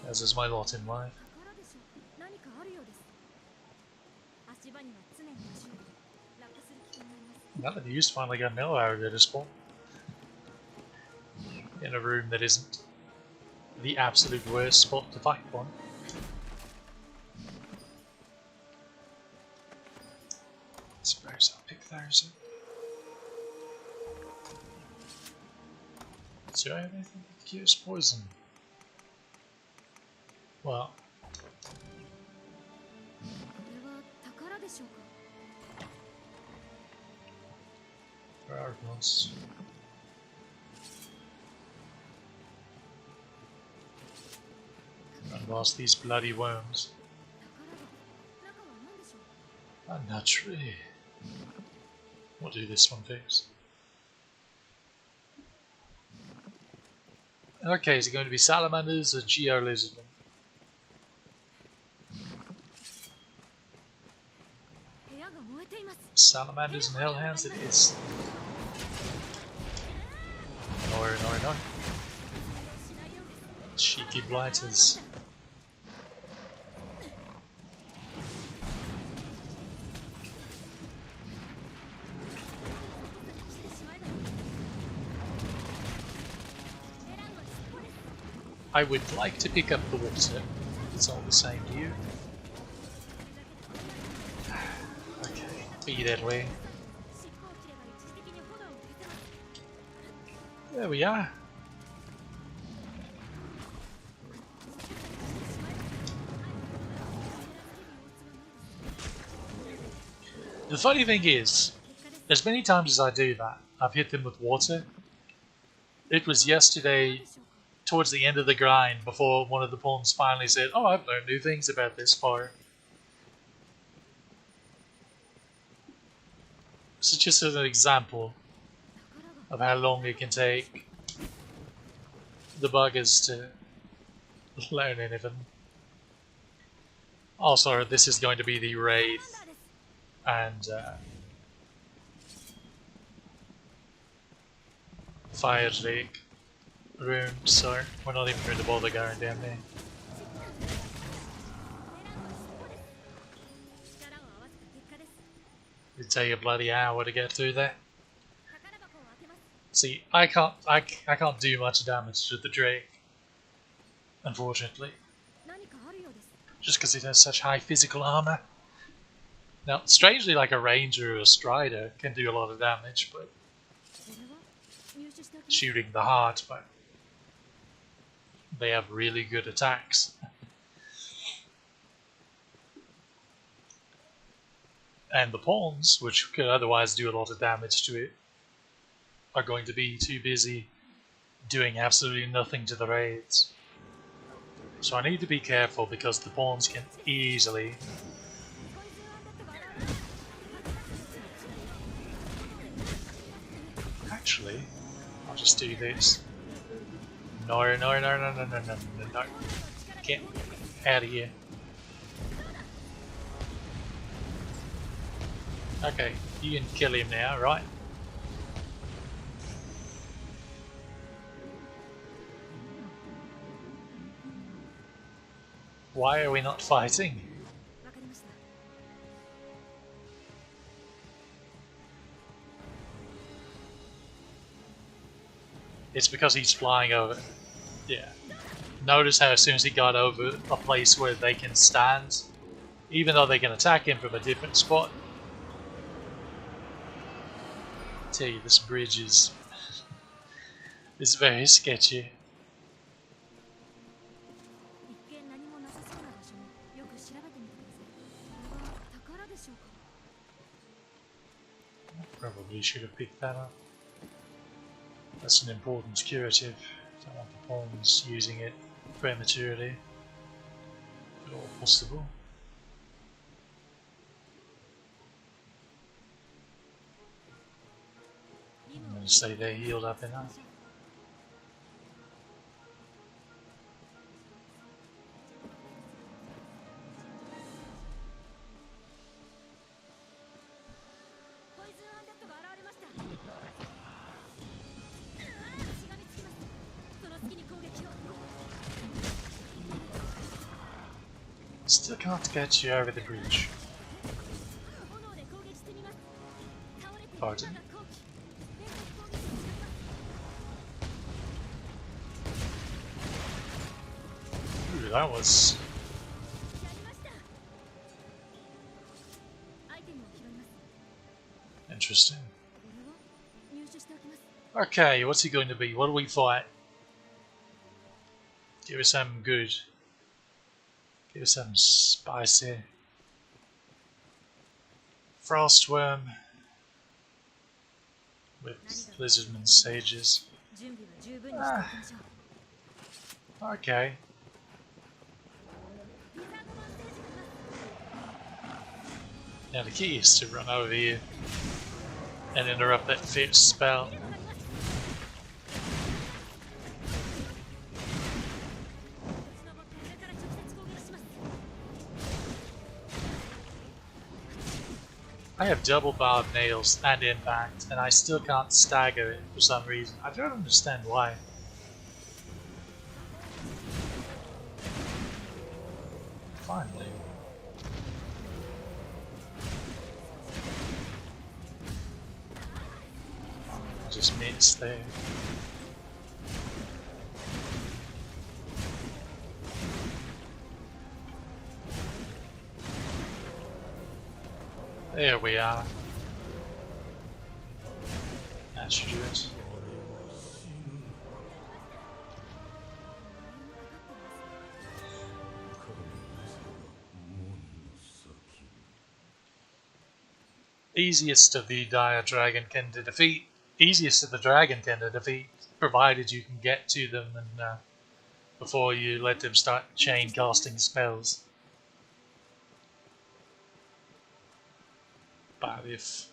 as is my lot in life. None of these finally got an hour at this point. In a room that isn't the absolute worst spot to fight one. I suppose I'll pick those up. Do I have anything that cures poison? Well, there are ones. And lost these bloody worms. Naturally. We'll do this one first. Okay, is it going to be salamanders or geolizardmen? Salamanders and hellhounds it is. No. Cheeky blighters. I would like to pick up the water. It's all the same to you. Okay, be that way. There we are. The funny thing is, as many times as I do that, I've hit them with water. It was yesterday, towards the end of the grind, before one of the pawns finally said, "Oh, I've learned new things about this fire." This is just an example of how long it can take the buggers to learn anything. Also, this is going to be the Wraith and Fire Drake room, so we're not even going to bother going down there. It'd take a bloody hour to get through there. See, I can't do much damage to the Drake, unfortunately, just because it has such high physical armor. Now, strangely, like a Ranger or a Strider can do a lot of damage, but shooting the heart, but they have really good attacks. And the pawns, which could otherwise do a lot of damage to it, are going to be too busy doing absolutely nothing to the raids. So I need to be careful because the pawns can easily actually, I'll just do this. No. Get out of here. Okay, you can kill him now, right? Why are we not fighting? It's because he's flying over. Yeah. Notice how as soon as he got over a place where they can stand, even though they can attack him from a different spot. I tell you, this bridge is very sketchy. Probably should have picked that up. That's an important curative. Don't want the pawns using it prematurely, if at all possible. I'm going to say they're healed up enough. Still can't get you over the bridge. Pardon? Ooh, that was... interesting. Okay, what's he going to be? What do we fight? Give us something good. Give us something spicy. Frostworm with Lizardman Sages. Okay. Now the key is to run over here and interrupt that fierce spell. I have double barbed nails and impact, and I still can't stagger it for some reason. I don't understand why. Finally. I just missed there. There we are. That should do it. Easiest of the dire dragon can to defeat. Easiest of the dragon can to defeat, provided you can get to them and before you let them start chain casting spells. But if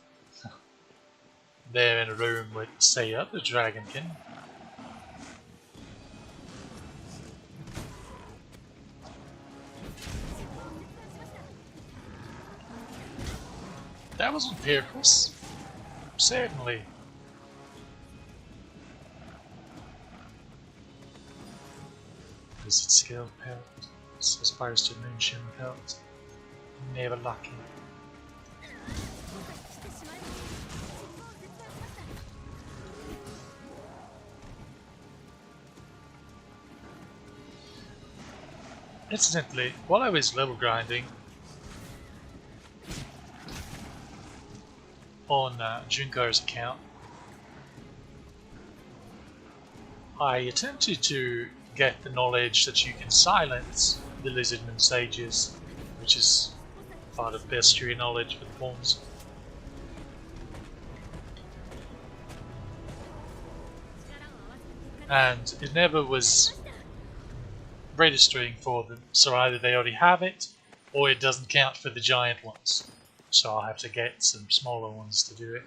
They're in a room with, say, other Dragonkin. That was on purpose. Certainly. Visit skill pelt. Aspires to moonshine pelt. Never lucky. Incidentally, while I was level grinding on Junkar's account, I attempted to get the knowledge that you can silence the Lizardman Sages, which is part of bestiary knowledge for the forms. And it never was registering for them, so either they already have it, or it doesn't count for the giant ones. So I'll have to get some smaller ones to do it.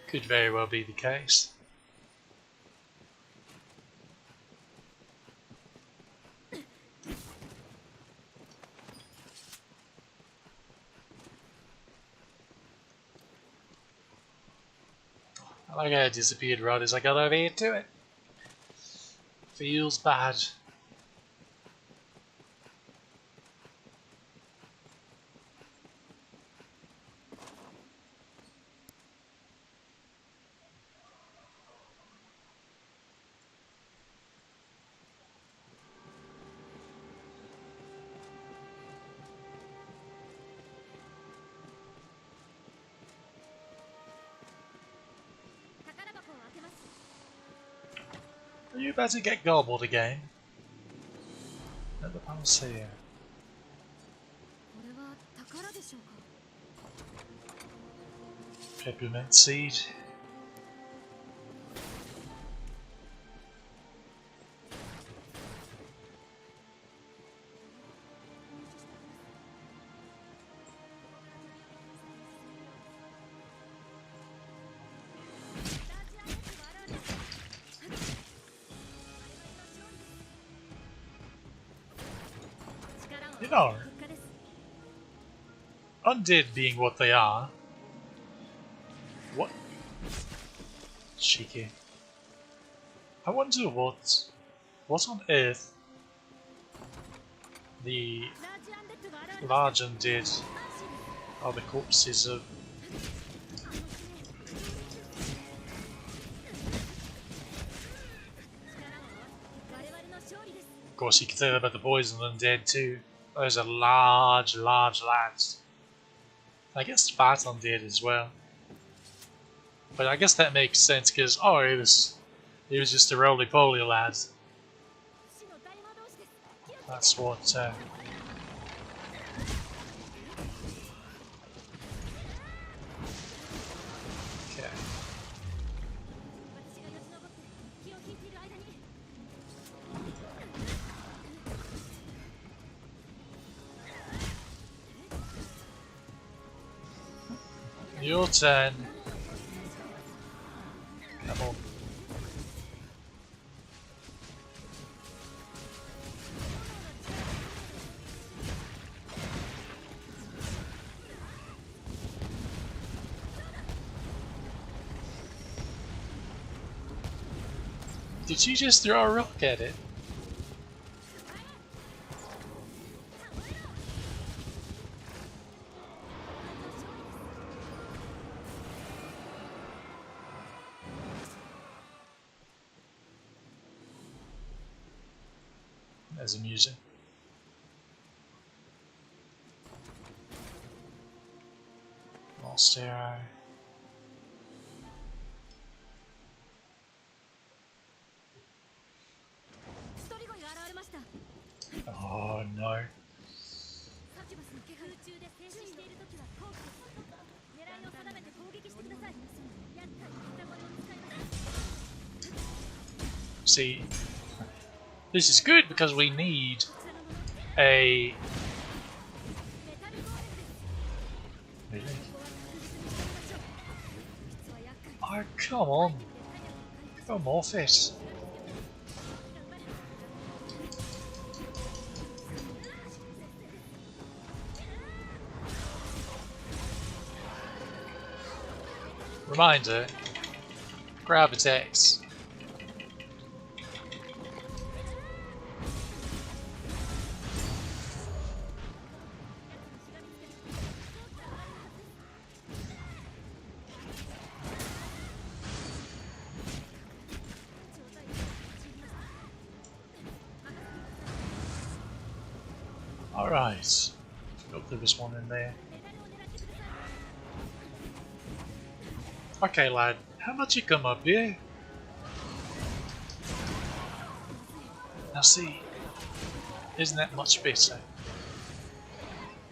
Could very well be the case. I like how it disappeared right as I got over here to it. Feels bad. Are you about to get gobbled again? Let the pulse here. Peppermint seed. You know, undead being what they are. What? Cheeky. I wonder what on earth the large undead are the corpses of. Of course, you can say that about the poison undead too. Those are large lads. I guess fat undead as well. But I guess that makes sense because he was just a roly-poly lad. That's what. Okay. Your turn. Come on. Did you just throw a rock at it? As amusing. Lost arrow. Oh no. See, this is good because we need a Oh, come on. Come off it. Reminder, grab attacks. Alright. Forgot there was one in there. Okay, lad, how much you come up here? Now see, isn't that much better?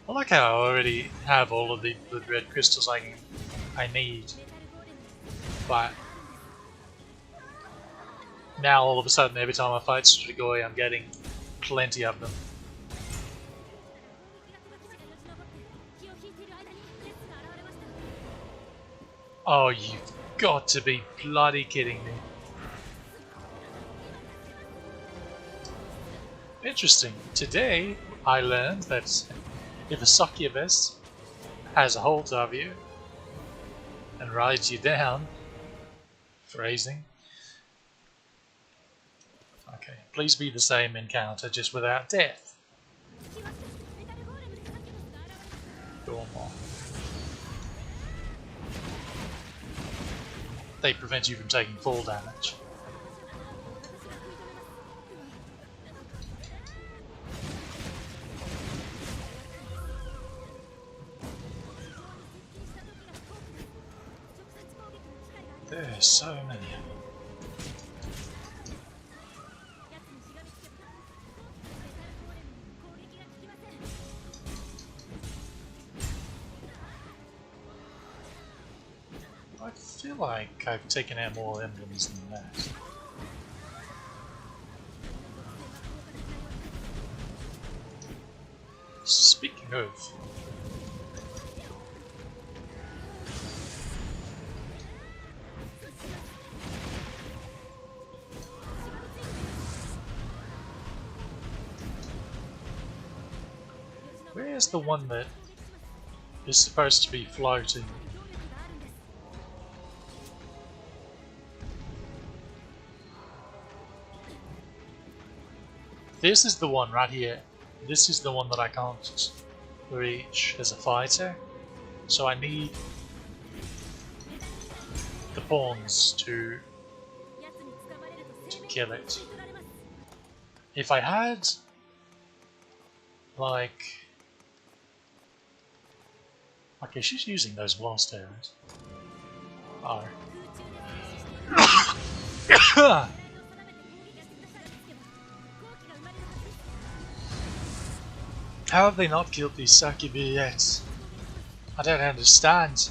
I like how I already have all of the blood red crystals I need, but now all of a sudden every time I fight Strigoi I'm getting plenty of them. Oh, you've got to be bloody kidding me. Interesting. Today I learned that if a succubus has a hold of you and rides you down, phrasing. Okay, please be the same encounter, just without death. Dogma. They prevent you from taking fall damage. There's so many of them. I feel like I've taken out more emblems than that. Speaking of, where's the one that is supposed to be floating? This is the one right here. This is the one that I can't reach as a fighter. So I need the pawns to kill it. If I had like... Okay, she's using those blast arrows. Oh. How have they not killed these succubi yet? I don't understand.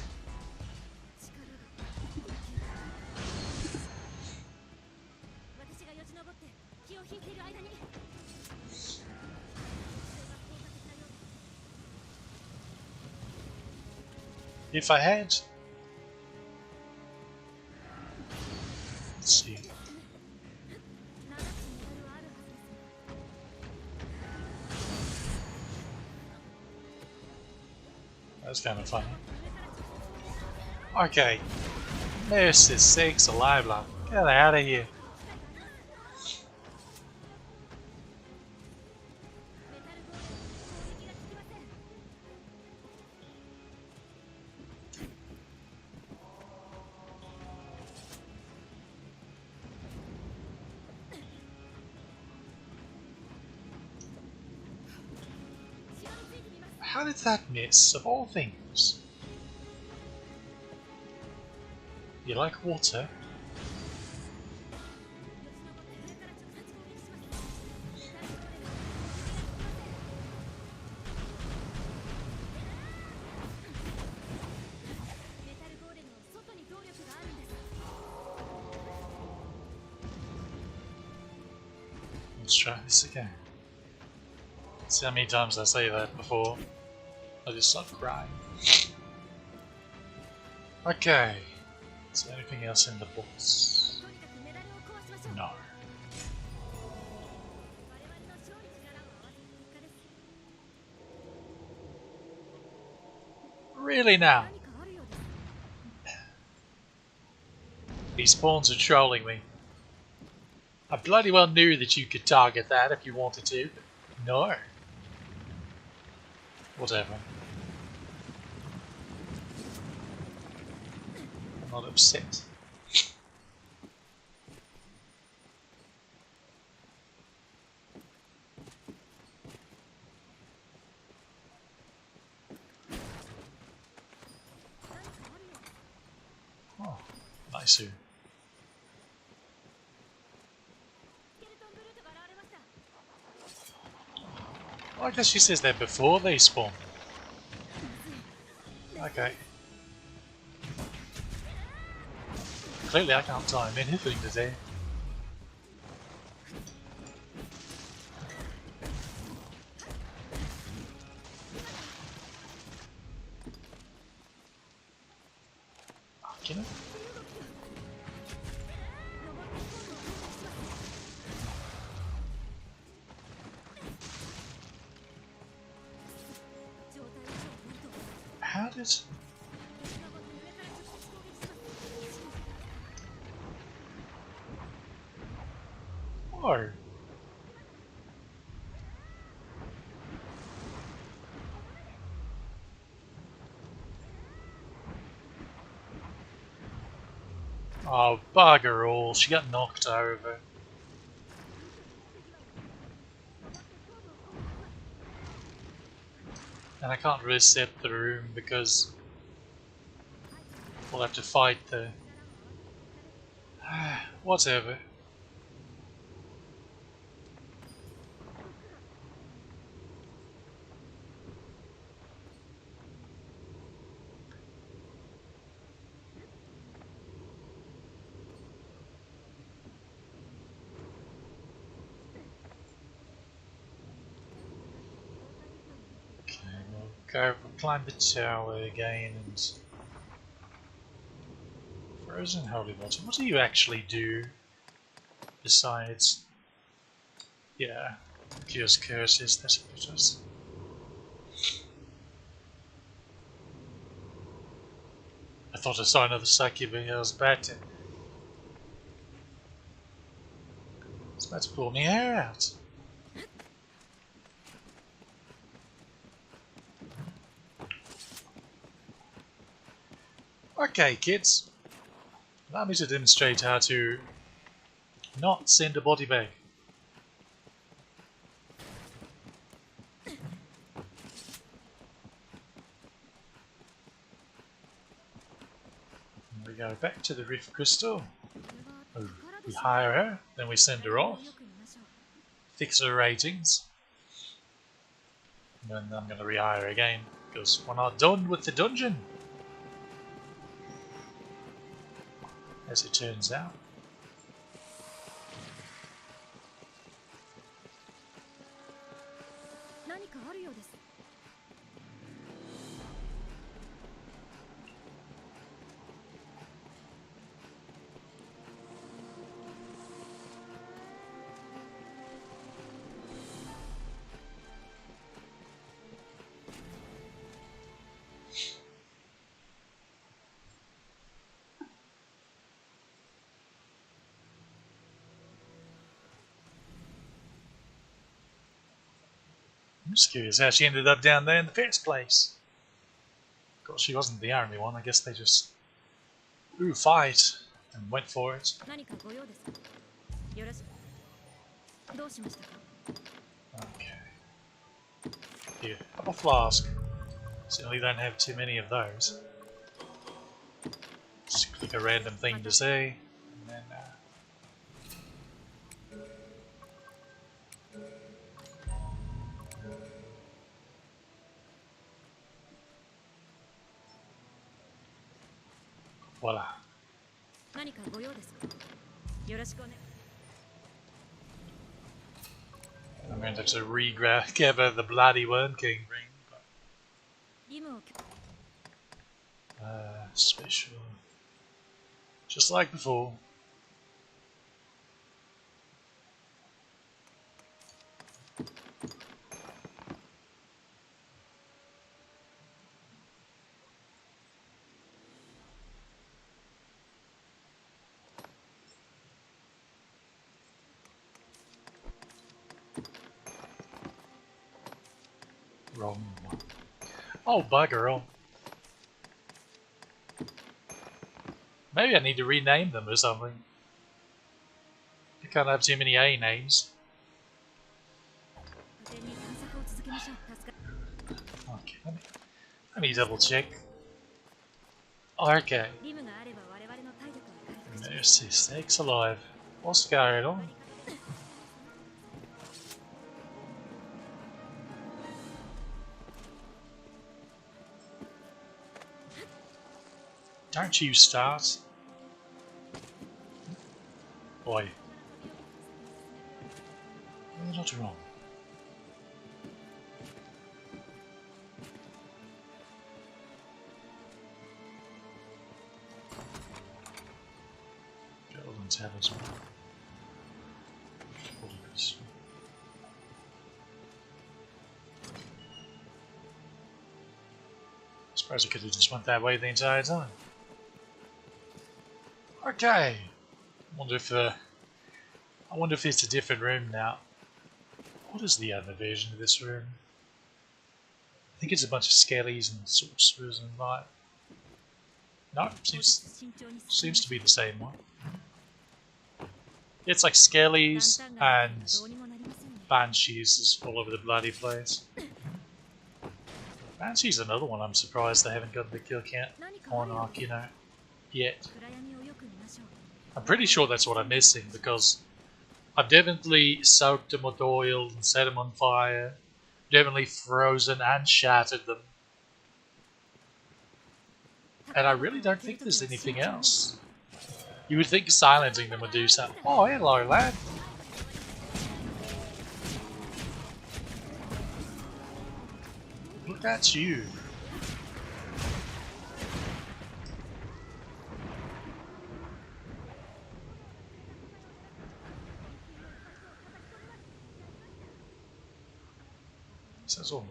If I had... Let's see. That's kind of funny. Okay. This is sakes alive, lad. Get out of here. How did that miss, of all things? You like water? Let's try this again. See how many times I say that before I just start crying. Okay, Is there anything else in the books? No. Really now? These pawns are trolling me. I bloody well knew that you could target that if you wanted to, but no. Whatever. I'm not upset. Oh, nice. Well, I guess she says that before they spawn. Okay. Clearly I can't time anything today. Fucking hell. How did... Whoa. Oh, bugger all. She got knocked over. And I can't reset the room because we'll have to fight the... Whatever. Go climb the tower again and... Frozen Holy Water. What do you actually do besides... Yeah, cures curses, that's what it is. I thought I saw another succubus, I was about to... pull my hair out. Okay, kids. Allow me to demonstrate how to not send a body bag. We go back to the Rift Crystal. We hire her, then we send her off. Fix her ratings. And then I'm going to rehire again, because we're not done with the dungeon. As it turns out. I'm just curious how she ended up down there in the first place. Of course, she wasn't the army one. I guess they just fight and went for it. Okay. Here, have a flask. Certainly don't have too many of those. Just click a random thing to say, and then voila. I'm going to have to re-gather the bloody Worm King ring. Special. Just like before. Wrong one. Oh, bugger all. Maybe I need to rename them or something. You can't have too many A names. Okay, let me double check. Okay. Mercy sakes alive. What's going on? Don't you start. Boy. You're not wrong. Golden talisman. I suppose I could have just went that way the entire time. Okay. I wonder if it's a different room now. What is the other version of this room? I think it's a bunch of skellies and sorcerers and like. No, seems to be the same one. It's like skellies and banshees all over the bloody place. Banshee's another one I'm surprised they haven't gotten the kill count monarch, you know, yet. I'm pretty sure that's what I'm missing because I've definitely soaked them with oil and set them on fire, definitely frozen and shattered them. And I really don't think there's anything else. You would think silencing them would do something. Oh, hello, lad. Look at you. Says all.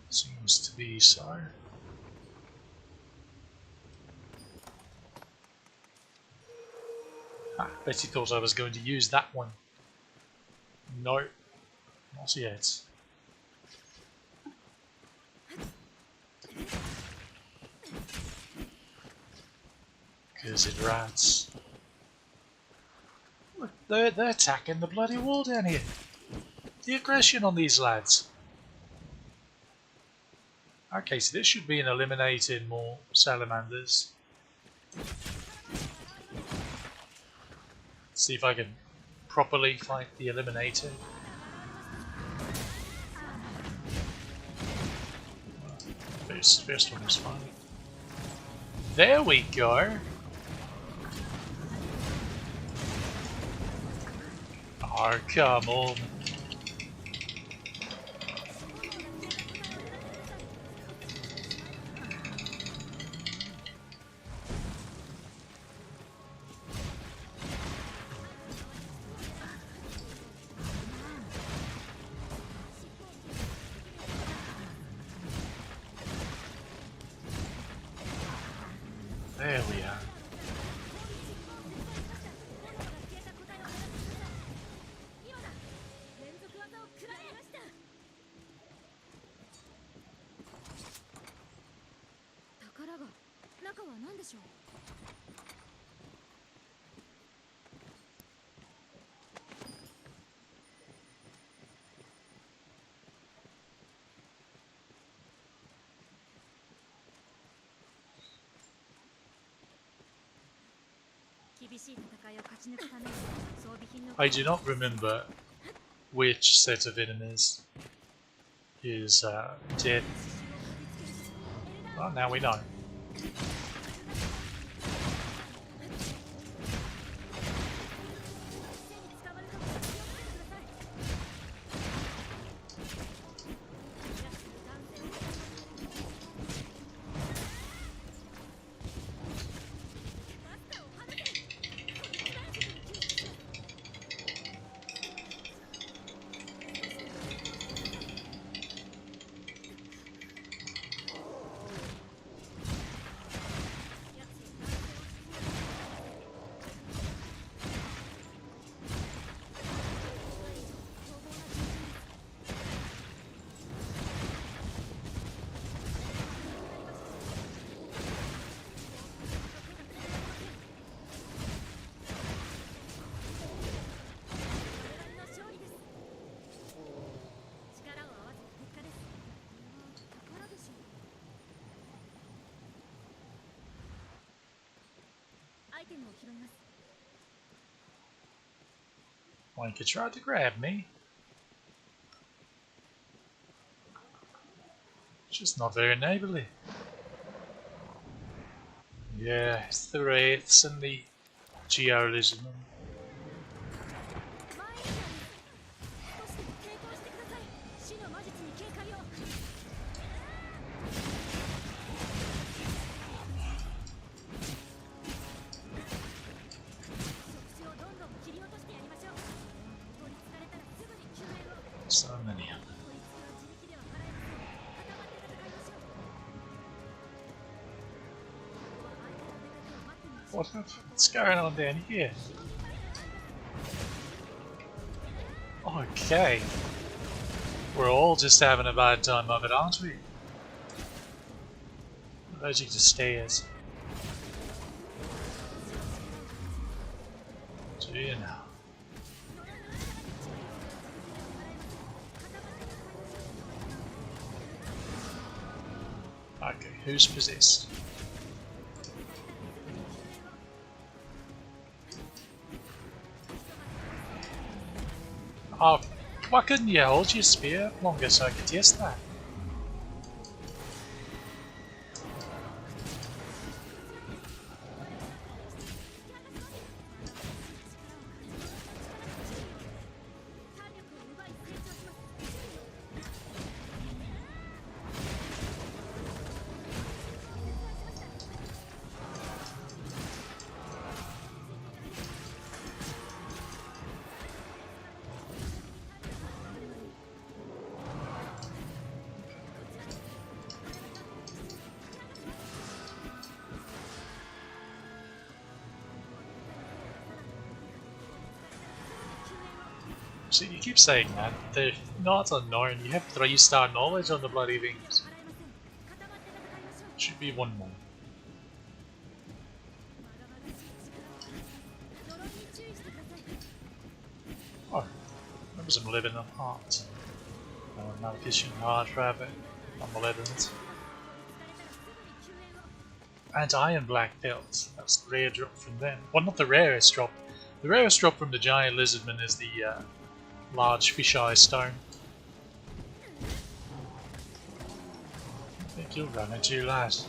Seems to be so. Ah, bet he thought I was going to use that one. No, not yet. Cursed rats. Look, they're attacking the bloody wall down here. The aggression on these lads. Okay, so this should be in eliminating more salamanders. See if I can properly fight the eliminator. First one was fine. There we go. Oh, come on. There we are. I do not remember which set of enemies is dead. Well, now we know. Wanker tried to grab me. Just not very neighbourly. Yeah, it's the wraiths and the Arisen. So many of them. What's going on down here? Okay. We're all just having a bad time of it, aren't we? Allergic to stairs. Do you know? Okay, who's possessed? Oh, why couldn't you hold your spear longer so I could test that? So you keep saying that, they're not unknown, you have 3-star knowledge on the bloody things. Should be one more. Oh, that was an 11 on heart. Malediction, hard rabbit, on malevolence. And iron black belt, that's the rare drop from them. Well, not the rarest drop. The rarest drop from the giant lizardman is the large fisheye stone. I think you'll run into your last.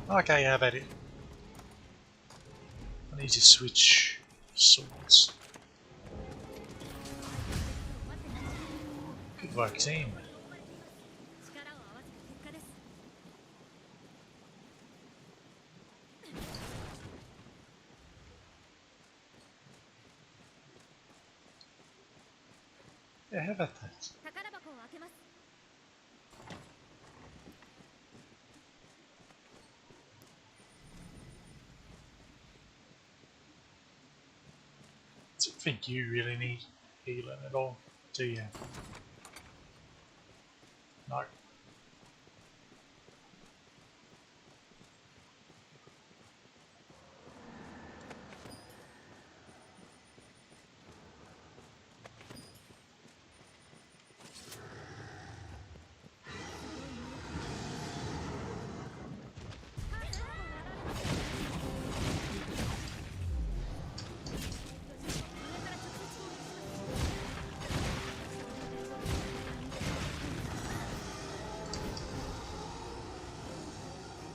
Okay, how about it? I need to switch swords. Good work, team. Yeah, how about that? I don't think you really need healing at all, do you? No.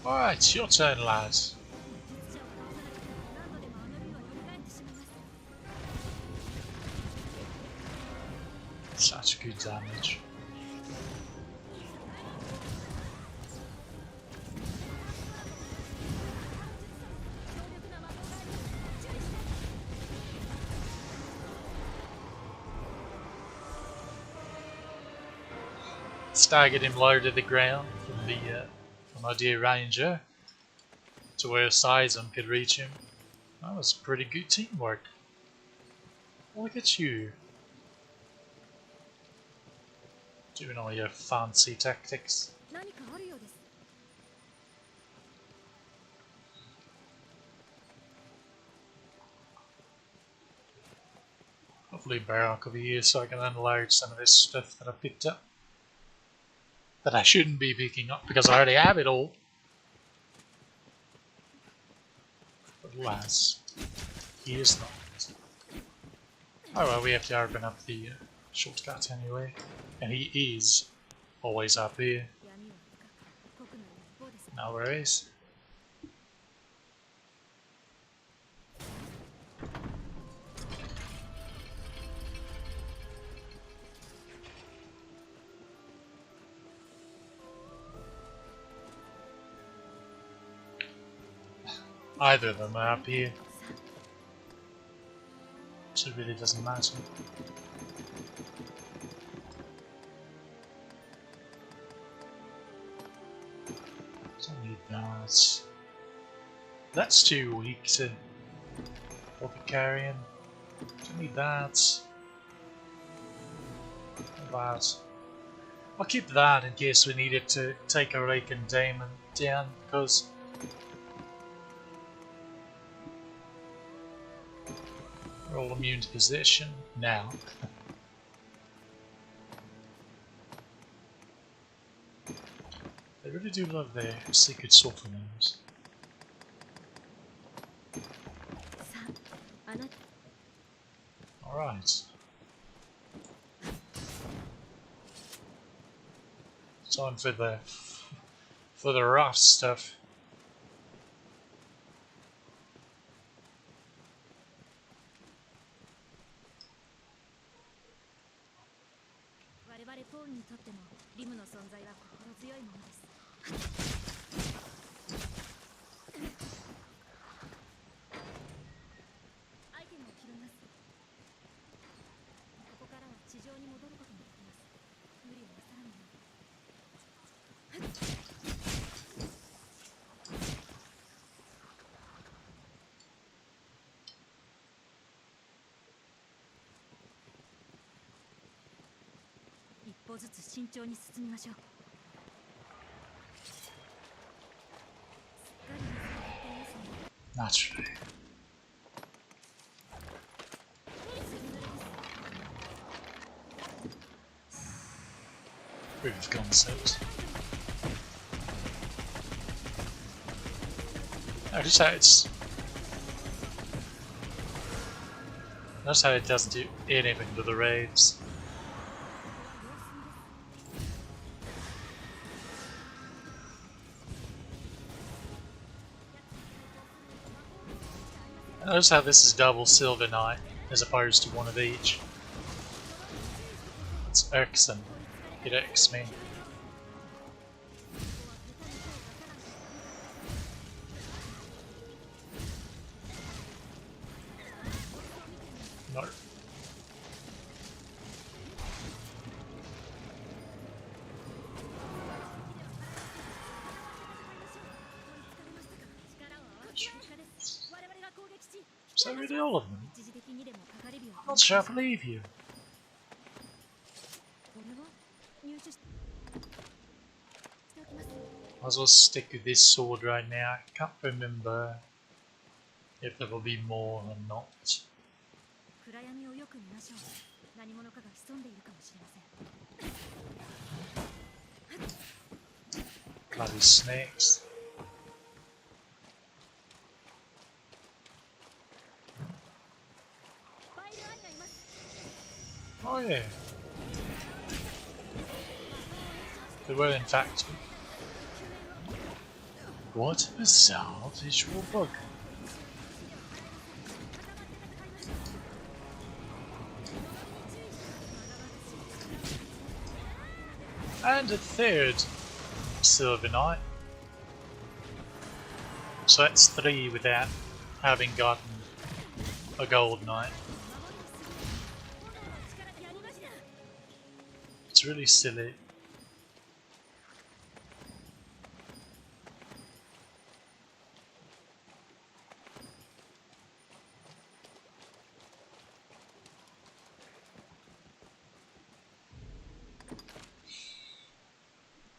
Alright, it's your turn, lads. Such good damage. Staggered him low to the ground from my dear ranger to where Seism could reach him. That was pretty good teamwork. Look at you. Doing all your fancy tactics. Hopefully Barak will be here so I can unload some of this stuff that I picked up. That I shouldn't be picking up because I already have it all. Alas, he is not. Oh well, we have to open up the shortcut anyway. And he is always up here. No worries. Either of them are up here. So it really doesn't matter. Don't need that. That's too weak to be carrying. Don't need that. That. I'll keep that in case we needed to take a rake and Damon down, because we're all immune to possession now. They really do love their secret pseudonyms. Alright. Time for the rough stuff. Naturally. Proof of concept. Notice how it doesn't do anything to the raids. Notice how this is double Silver Knight as opposed to one of each. It's irksome. It irks me. No. So really all of them? I'm not sure I believe you. Might as well stick with this sword right now. I can't remember if there will be more or not. Bloody snakes. Oh yeah. There were in fact. What a bizarre visual bug. And a third Silver Knight. So that's 3 without having gotten a Gold Knight. It's really silly.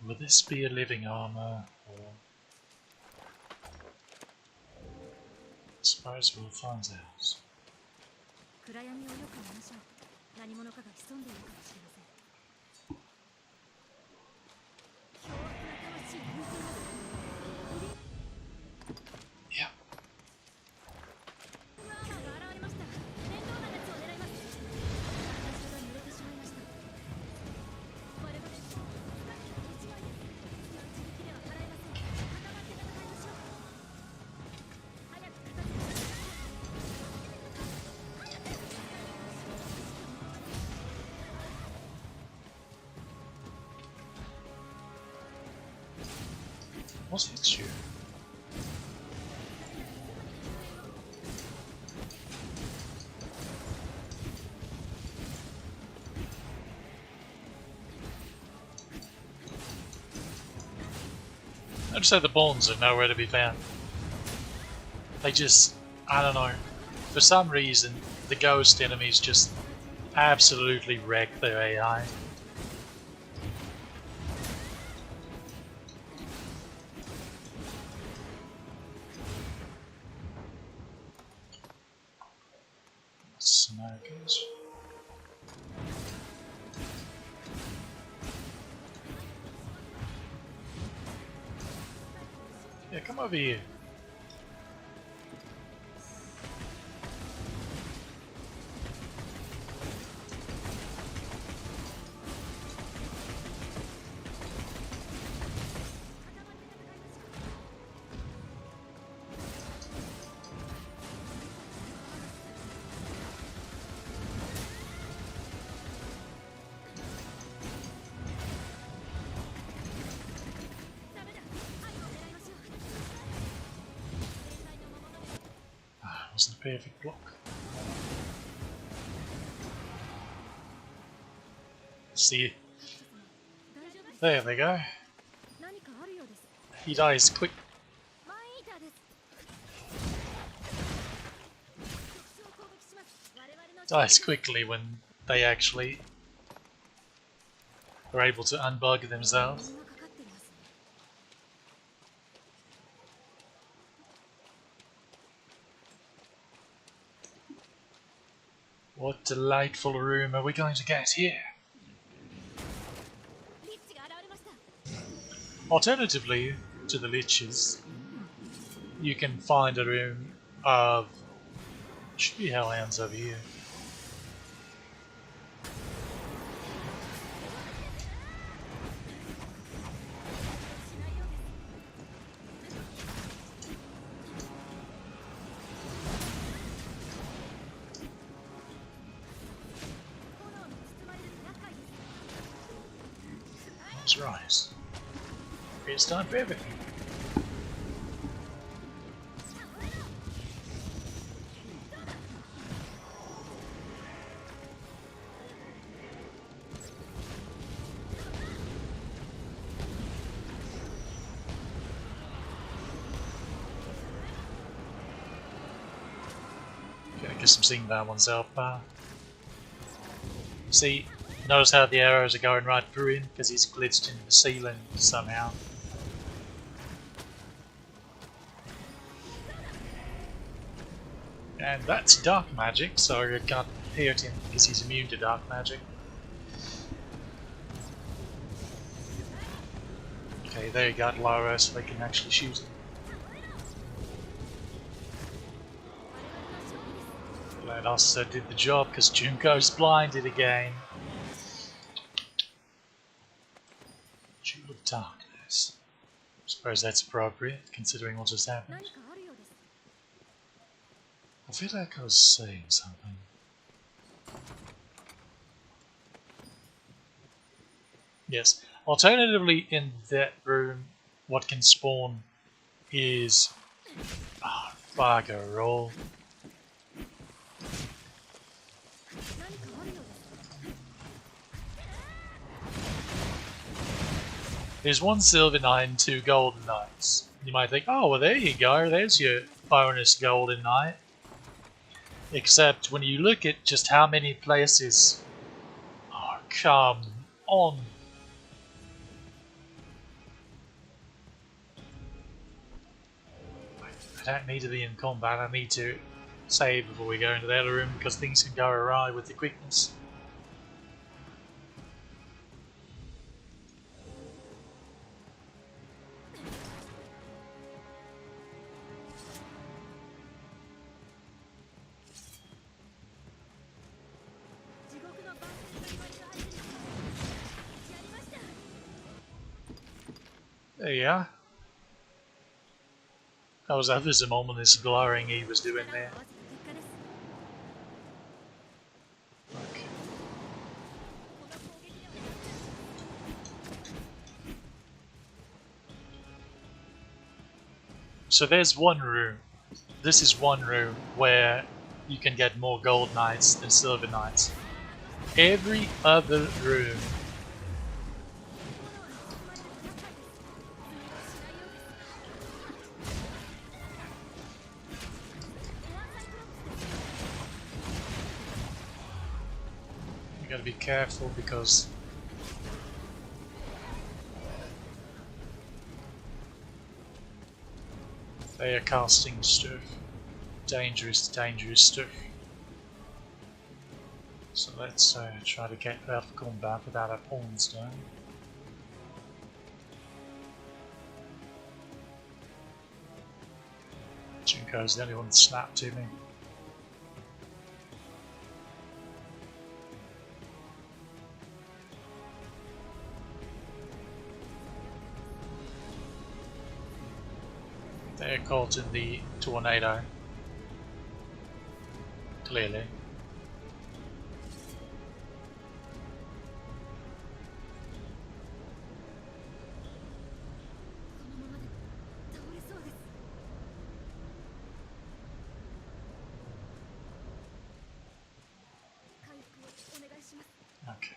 Will this be a living armor, or I suppose we'll find out. Yeah. What's hit you? I just say the bones are nowhere to be found. They just, I don't know, for some reason the ghost enemies just absolutely wreck their AI. Smokers. Yeah, come over here. Wasn't a perfect block. See, there they go. He dies quick. Dies quickly when they actually are able to unbug themselves. What delightful room are we going to get here? Alternatively to the liches, you can find a room of... should be hellhounds over here. That's right. It's time for everything. Okay, I guess I'm seeing that one's out bar. See, notice how the arrows are going right through him because he's glitched into the ceiling somehow. And that's dark magic, so you can't hurt him because he's immune to dark magic. Okay, there you got Lara, so they can actually shoot him. That also did the job because Junko's blinded again. Jewel of Darkness. I suppose that's appropriate considering what just happened. I feel like I was saying something. Yes. Alternatively, in that room, what can spawn is... oh, bugger all. There's 1 silver knight and 2 golden knights. You might think, oh, well there you go, there's your bonus golden knight. Except when you look at just how many places... oh, come on. I don't need to be in combat, I need to save before we go into the other room because things can go awry with the quickness. There you are. That was after some ominous glaring he was doing there. Okay. So there's one room. This is one room where you can get more gold knights than silver knights. Every other room you gotta be careful because they are casting stuff. Dangerous stuff. So let's try to get out of combat without our pawns down. Junko's the only one that snapped to me. They're caught in the tornado. Clearly. Okay.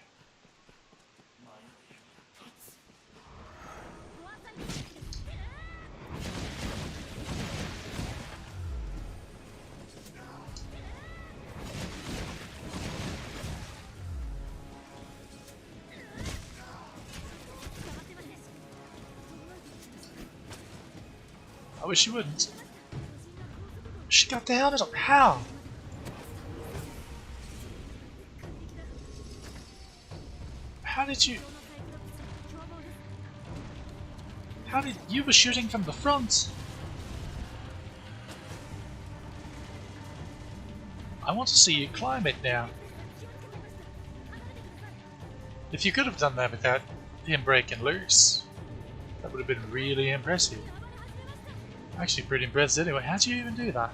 I wish you wouldn't. She got the helmet on. How? How did you... How did... You were shooting from the front. I want to see you climb it now. If you could have done that without him breaking loose, that would have been really impressive. Actually pretty impressed anyway. How do you even do that?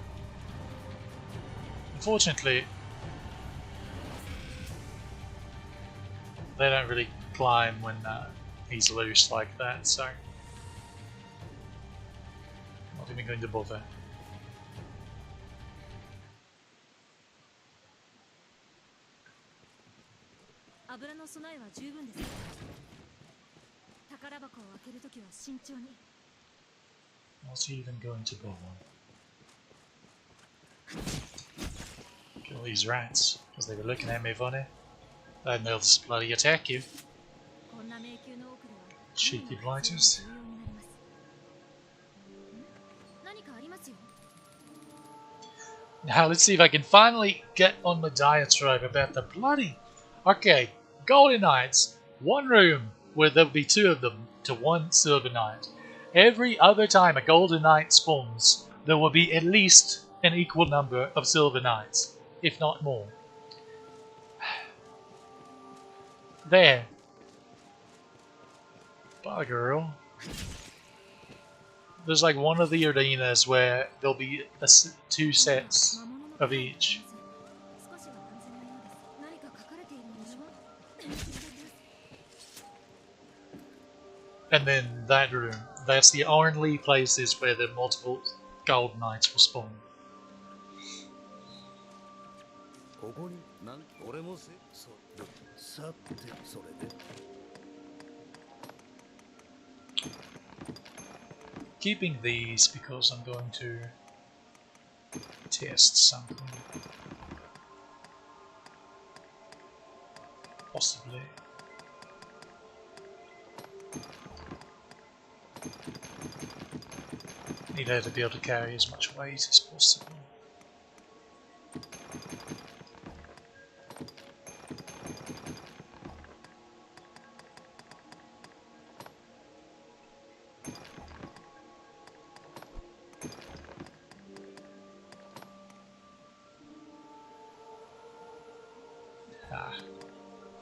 Unfortunately, they don't really climb when he's loose like that, so not even going to bother. Not even going to bother. Kill these rats, because they were looking at me funny. Then they'll just bloody attack you. Cheeky blighters. Now let's see if I can finally get on my diatribe about the bloody... Okay, Golden Knights. One room where there'll be two of them to one Silver Knight. Every other time a Golden Knight spawns, there will be at least an equal number of Silver Knights, if not more. There. Bye, girl. There's like one of the arenas where there'll be two sets of each. And then that room. That's the only places where the multiple Gold Knights will spawn. Keeping these because I'm going to test something. Possibly. Need her to be able to carry as much weight as possible.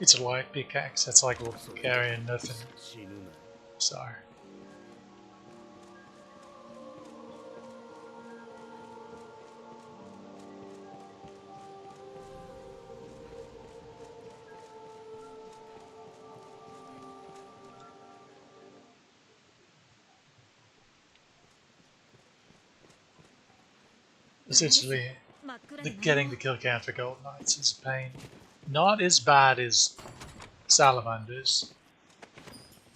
It's a light pickaxe, that's like we're carrying nothing. So. essentially, getting the kill count for Gold Knights is a pain. Not as bad as Salamanders,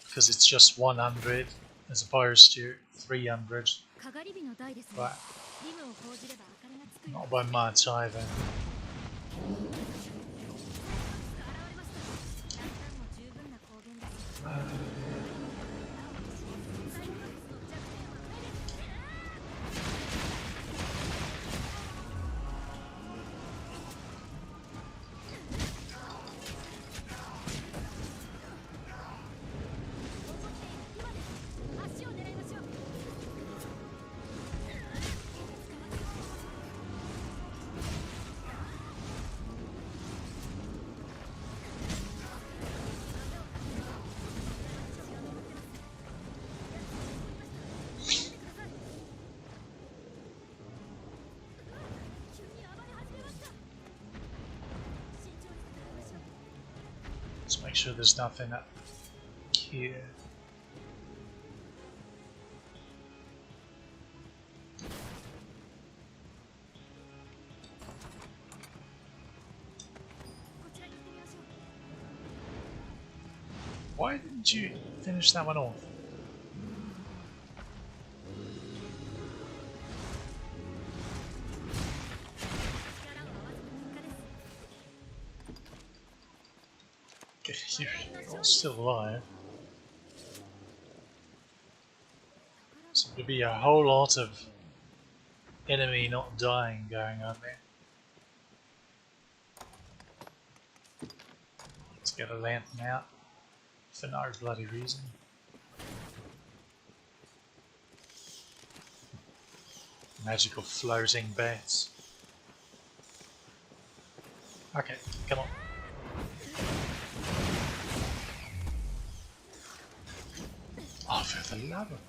because it's just 100 as opposed to 300, but not by much either. Let's make sure there's nothing up here. Why didn't you finish that one off? You're still alive. Seems to be a whole lot of enemy not dying going on there. Let's get a lantern out for no bloody reason. Magical floating bats. Okay, come on. Oh, for the love of...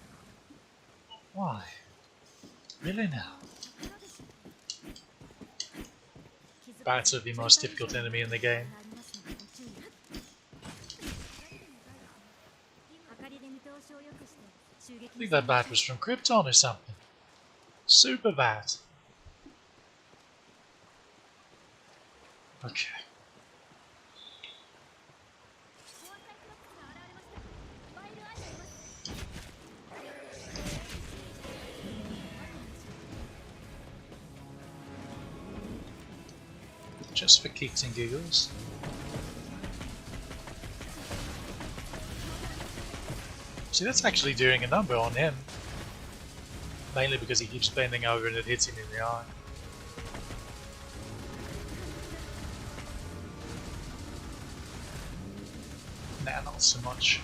Why? Really now? Bats are the most difficult enemy in the game. I think that bat was from Krypton or something. Super bat. Okay. Just for kicks and giggles. See, that's actually doing a number on him. Mainly because he keeps bending over and it hits him in the eye. Nah, not so much.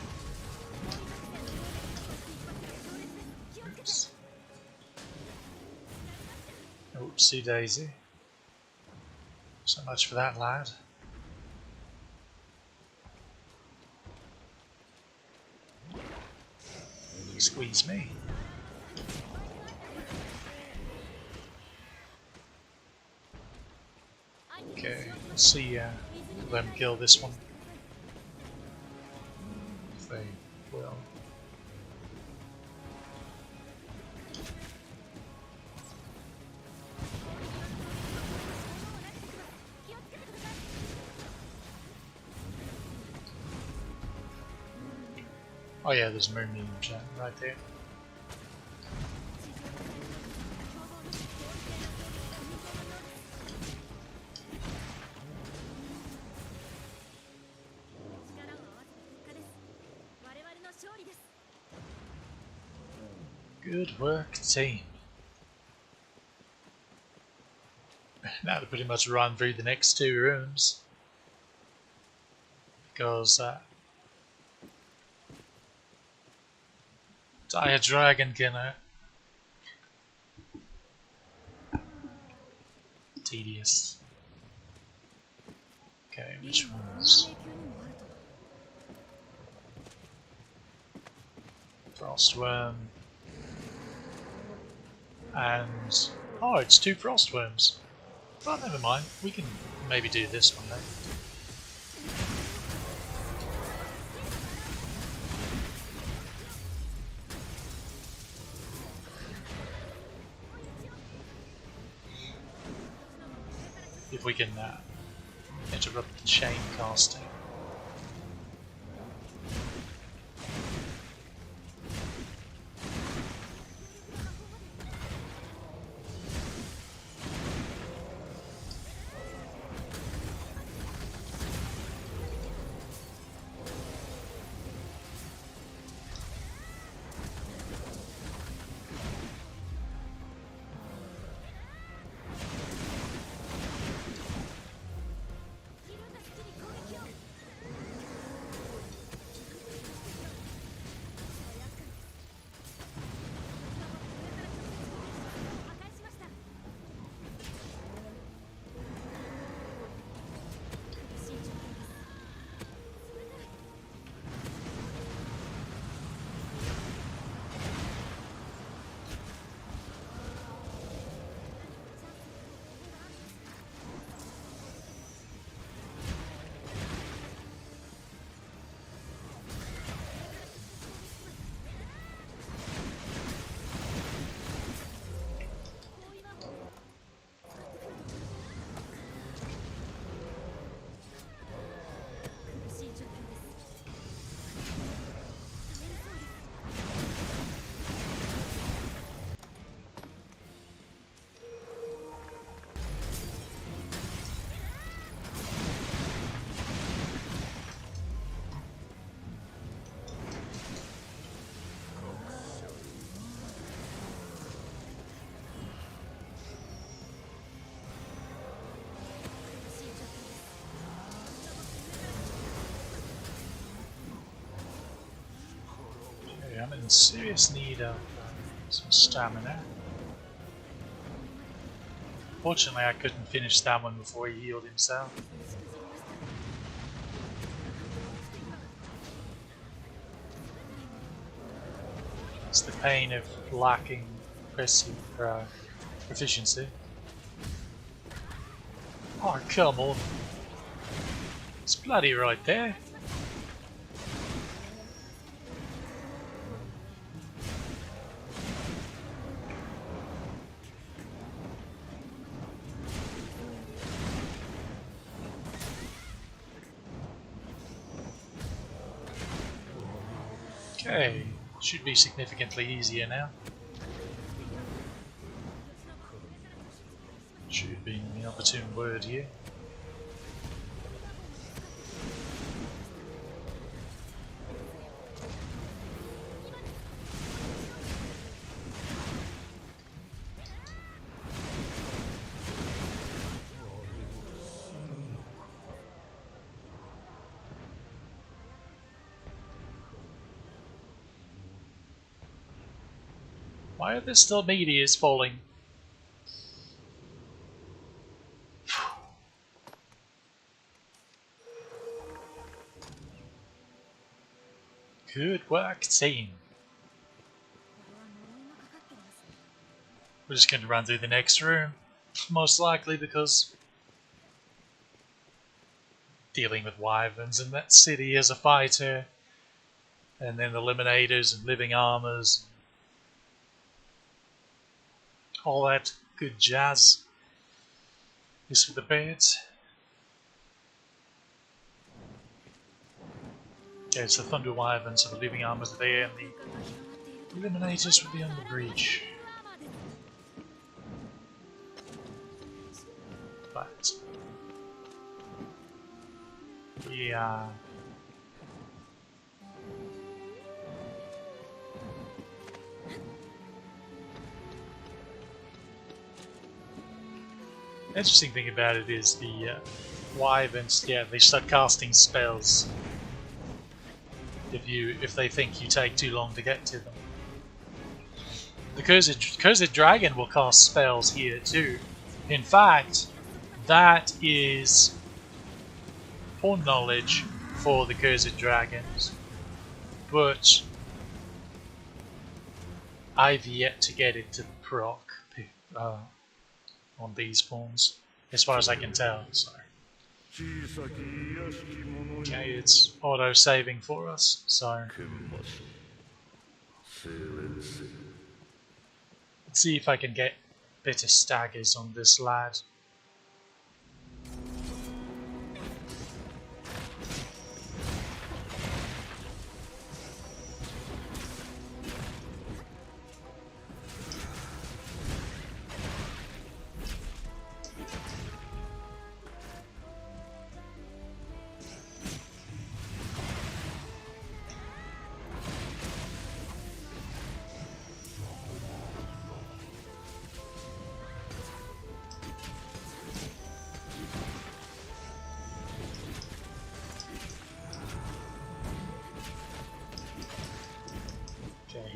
Oops. Oopsie daisy. So much for that, lad. Squeeze me. Okay, let's see them kill this one. If they will. Oh yeah, there's Moon Chat right there. Good work, team. Now to pretty much run through the next two rooms. Because Dire Dragon Killer. Tedious. Okay, which ones? Frostworm. And... oh, it's two Frostworms. Oh, never mind. We can maybe do this one then. if we can interrupt the chain casting. I'm in serious need of some stamina. Fortunately, I couldn't finish that one before he healed himself. It's the pain of lacking proficiency. Oh, come on. It's bloody right there. Okay, should be significantly easier now. Should be the opportune word here. Why are there still meteors falling? Good work, team. We're just going to run through the next room, most likely because dealing with wyverns in that city as a fighter, and then eliminators and living armors, all that good jazz is for the birds. Okay, so the thunder wyverns, so the living armors are there, and the eliminators will be on the breach. But yeah. The interesting thing about it is the wyverns, yeah, they start casting spells if they think you take too long to get to them. The cursed dragon will cast spells here too. In fact, that is pawn knowledge for the cursed dragons, but I've yet to get it to proc on these pawns, as far as I can tell. So, okay, it's auto saving for us. So, let's see if I can get better staggers on this lad.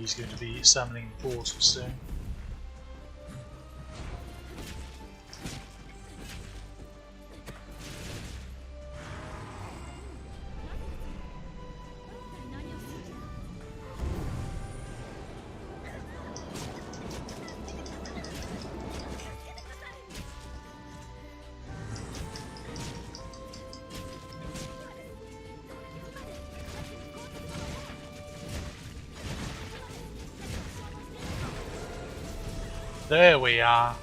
he's going to be summoning portals soon. There we are.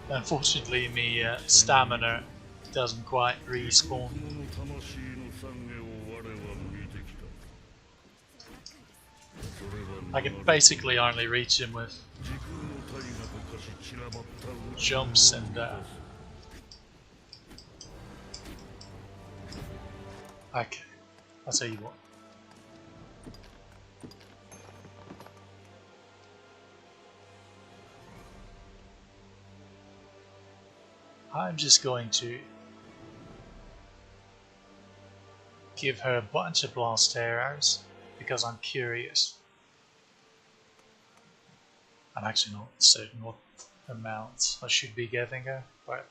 Unfortunately, my stamina doesn't quite respawn. I can basically only reach him with jumps and okay, I'll tell you what. I'm just going to give her a bunch of blast arrows because I'm curious. I'm actually not certain what amount I should be giving her, but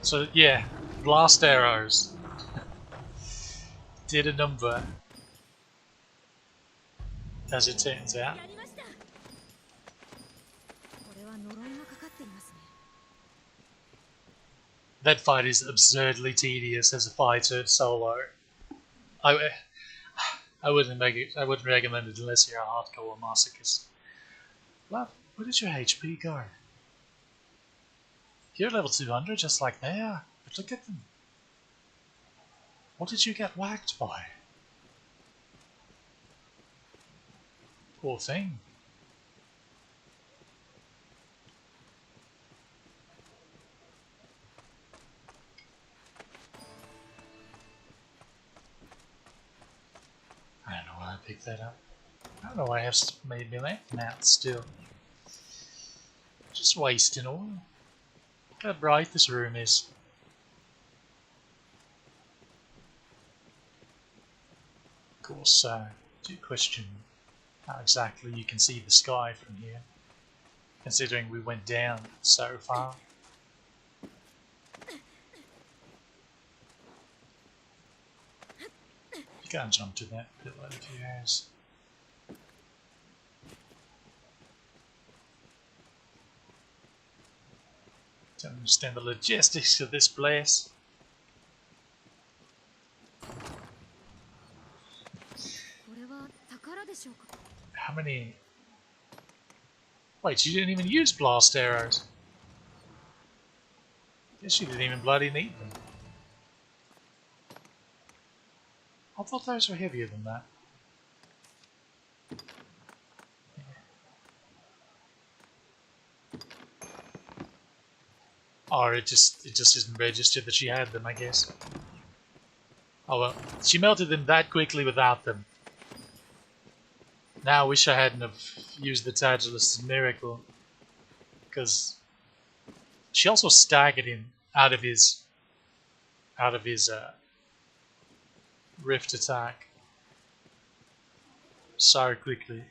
so yeah, blast arrows did a number, as it turns out. That fight is absurdly tedious as a fighter solo. I wouldn't make it. I wouldn't recommend it unless you're a hardcore masochist. Well, where did your HP go? You're level 200 just like they are, but look at them. What did you get whacked by? Poor thing. I don't know why I picked that up. I don't know why I have made me lantern out still. Just wasting oil. Look how bright this room is. Of course, I do question how exactly you can see the sky from here, considering we went down so far. You can't jump to that pillar if you has. Don't understand the logistics of this place. How many? Wait, you didn't even use blast arrows. Guess you didn't even bloody need them. I thought those were heavier than that. Yeah. Or it just isn't registered that she had them, I guess. Oh well, she melted them that quickly without them. Now I wish I hadn't have used the Tagilus miracle, because she also staggered him out of his rift attack so quickly,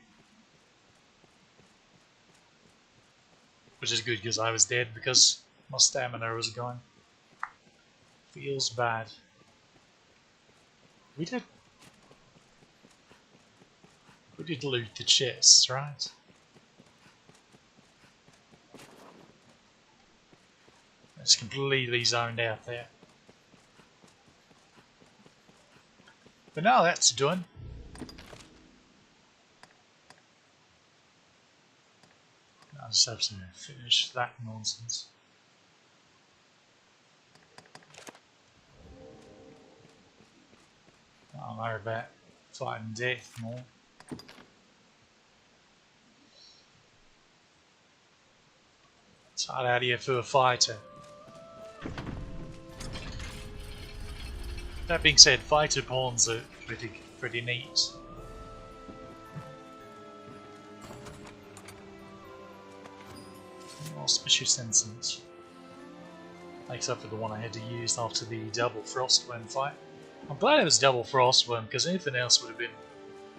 which is good because I was dead because my stamina was gone. Feels bad. We did loot the chests, right? It's completely zoned out there. But now that's done. I just have to finish that nonsense. I don't know about fighting death more. It's hard out here for a fighter. That being said, fighter pawns are pretty neat. Auspicious incense. Makes up for the one I had to use after the double frostworm fight. I'm glad it was double frostworm because anything else would have been.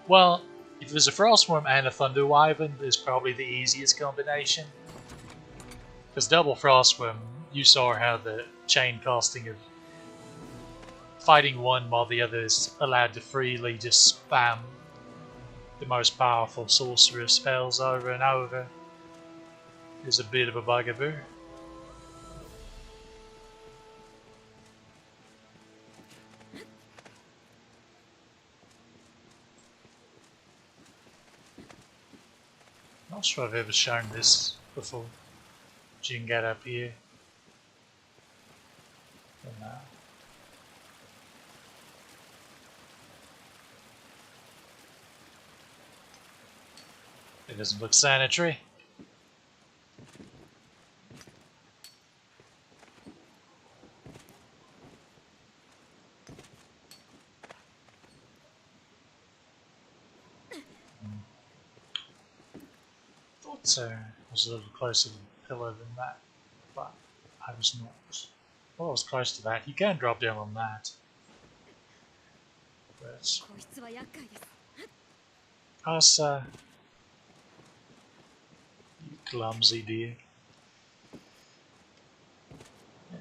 Well, if there's a frostworm and a thunder wyvern, there's probably the easiest combination. Because double frostworm, you saw how the chain casting of fighting one while the other is allowed to freely just spam the most powerful sorcerer spells over and over is a bit of a bugaboo. Not sure I've ever shown this before. You can get up here. No. It doesn't look sanitary. So I was a little closer to the pillar than that, but I was not. Well, I was close to that. You can drop down on that. But us, you clumsy dear. Yeah.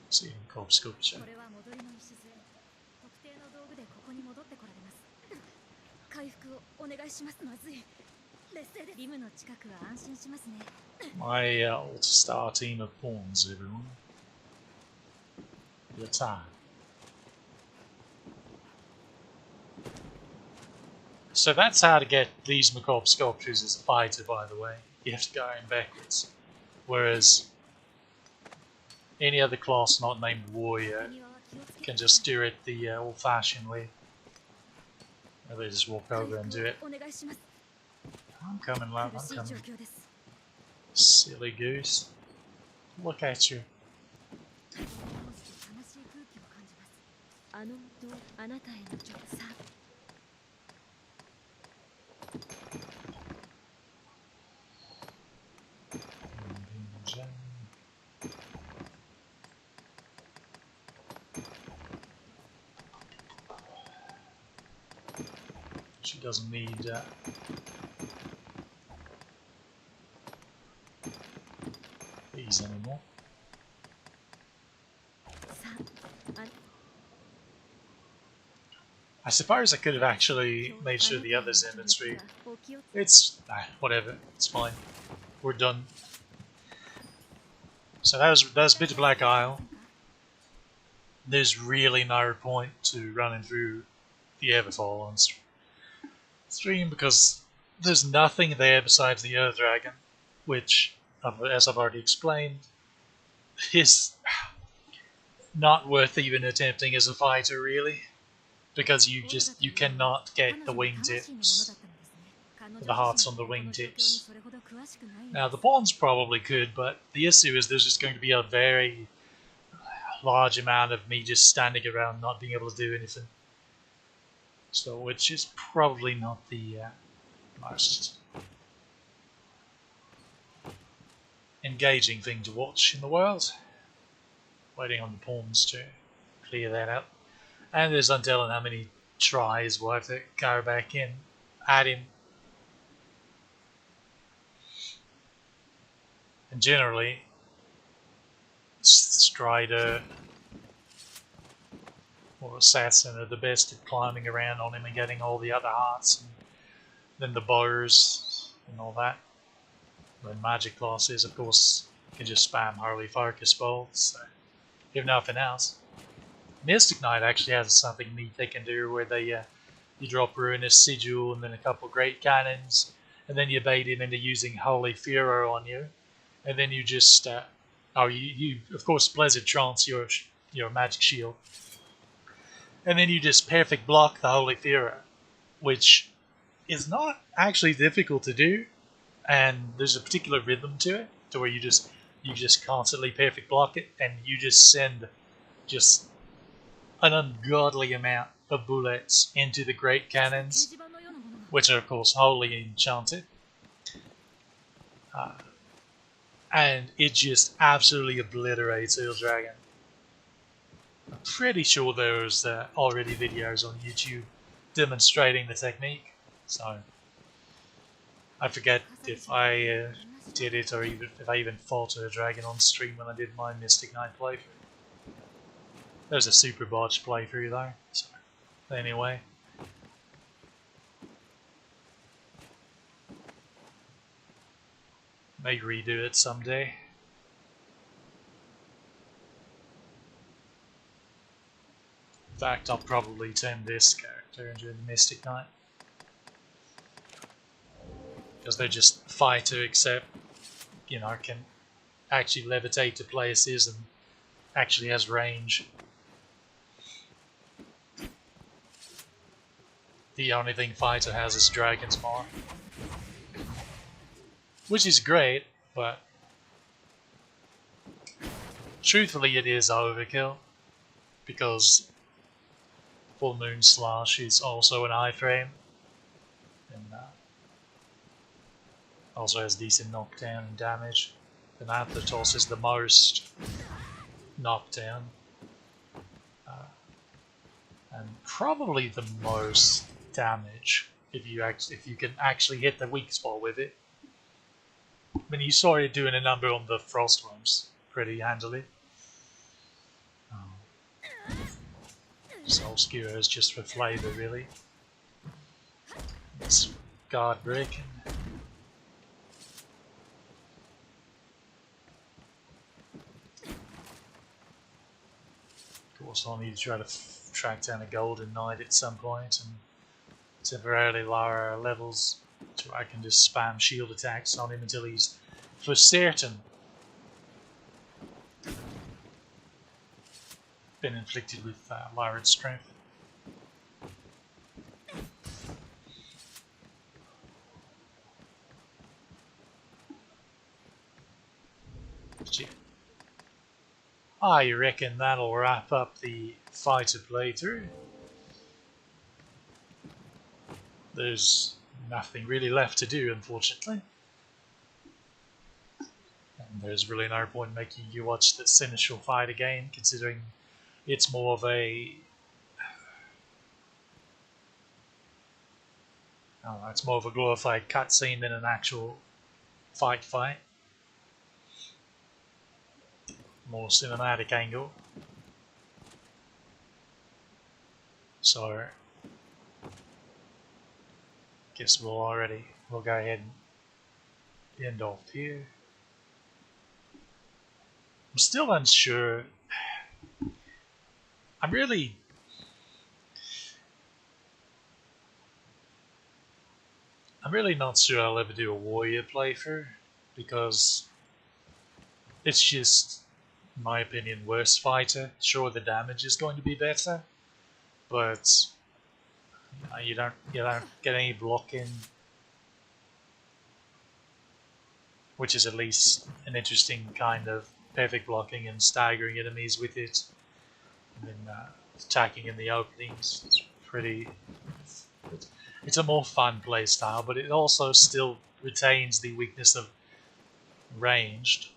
See, corpse sculpture. My all-star team of pawns, everyone. Your time. So that's how to get these macabre sculptures as a fighter, by the way. You have to go in backwards. Whereas any other class not named warrior can just do it the old-fashioned way. Or they just walk over and do it. I'm coming, love, I'm coming. Silly goose. Look at you. She doesn't need these anymore. I suppose I could have actually made sure the others' inventory. It's whatever. It's fine. We're done. So that was a bit of Black Isle. There's really no point to running through the Everfall on stream because there's nothing there besides the Earth Dragon, which, as I've already explained, is not worth even attempting as a fighter, really, because you cannot get the wingtips, the hearts on the wingtips. Now the pawns probably could, but the issue is there's just going to be a very large amount of me just standing around not being able to do anything. So, which is probably not the most engaging thing to watch in the world. Waiting on the pawns to clear that up. And there's untelling how many tries we'll have to go back in, add in. And generally, Strider or Assassin are the best at climbing around on him and getting all the other hearts, and then the bows and all that. When Magic Class is, of course, You can just spam Holy Focus bolts, so if nothing else. Mystic Knight actually has something neat they can do where they you drop Ruinous Sigil and then a couple Great Cannons, and then you bait him into using Holy Furor on you, and then you just you of course Blizzard Trance your magic shield, and then you just perfect block the Holy Furor, which is not actually difficult to do, and there's a particular rhythm to it, to where you just constantly perfect block it, and you just send just an ungodly amount of bullets into the Great Cannons, which are of course wholly enchanted, and it just absolutely obliterates Eel Dragon. I'm pretty sure there's already videos on YouTube demonstrating the technique, so I forget if I did it or even if I even fought a dragon on stream when I did my Mystic Knight playthrough. There's a super botched playthrough though, so anyway. May redo it someday. In fact, I'll probably turn this character into the Mystic Knight, because they're just fighter, except, you know, can actually levitate to places and actually has range. The only thing fighter has is Dragon's Maw, which is great, but truthfully it is overkill, because Full Moon Slash is also an iframe, and also has decent knockdown and damage. And Antler Toss is the most knockdown, and probably the most damage if you can actually hit the weak spot with it. I mean, you saw it doing a number on the Frostworms pretty handily. Soul Skewer is just for flavour, really. It's guard breaking. Of course, I'll need to try to track down a Golden Knight at some point and temporarily lower our levels so I can just spam shield attacks on him until he's for certain been inflicted with lowered strength. I reckon that'll wrap up the fighter playthrough. There's nothing really left to do, unfortunately. And there's really no point making you watch the Seneschal fight again, considering it's more of a... I don't know, it's more of a glorified cutscene than an actual fight. More cinematic angle. So, guess we'll go ahead and end off here. I'm still unsure. I'm really not sure I'll ever do a warrior playthrough, because it's just, in my opinion, worse fighter. Sure, the damage is going to be better, but you don't get any blocking, which is at least an interesting kind of perfect blocking and staggering enemies with it, and then attacking in the openings. It's pretty. It's a more fun playstyle, but it also still retains the weakness of ranged.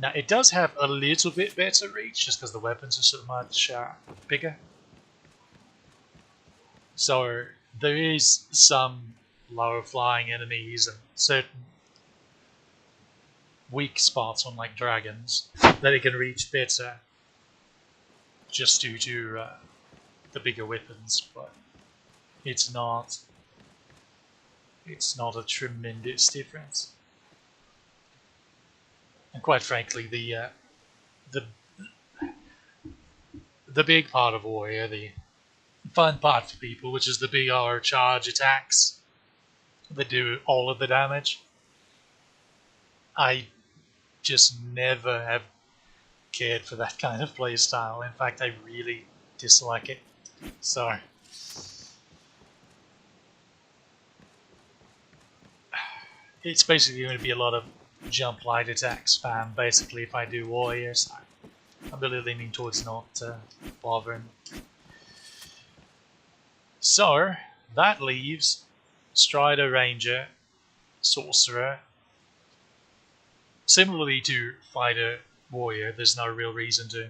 Now, it does have a little bit better reach, just because the weapons are so much bigger. So there is some lower flying enemies and certain weak spots on like dragons that it can reach better, just due to the bigger weapons, but it's not a tremendous difference. And quite frankly, the the big part of warrior, the fun part for people, which is the big R charge attacks that do all of the damage, I just never have cared for that kind of playstyle. In fact, I really dislike it. So it's basically going to be a lot of jump light attack spam, basically, if I do warrior. So I'm really leaning towards not bothering. So that leaves Strider, Ranger, Sorcerer. Similarly to Fighter, Warrior, there's no real reason to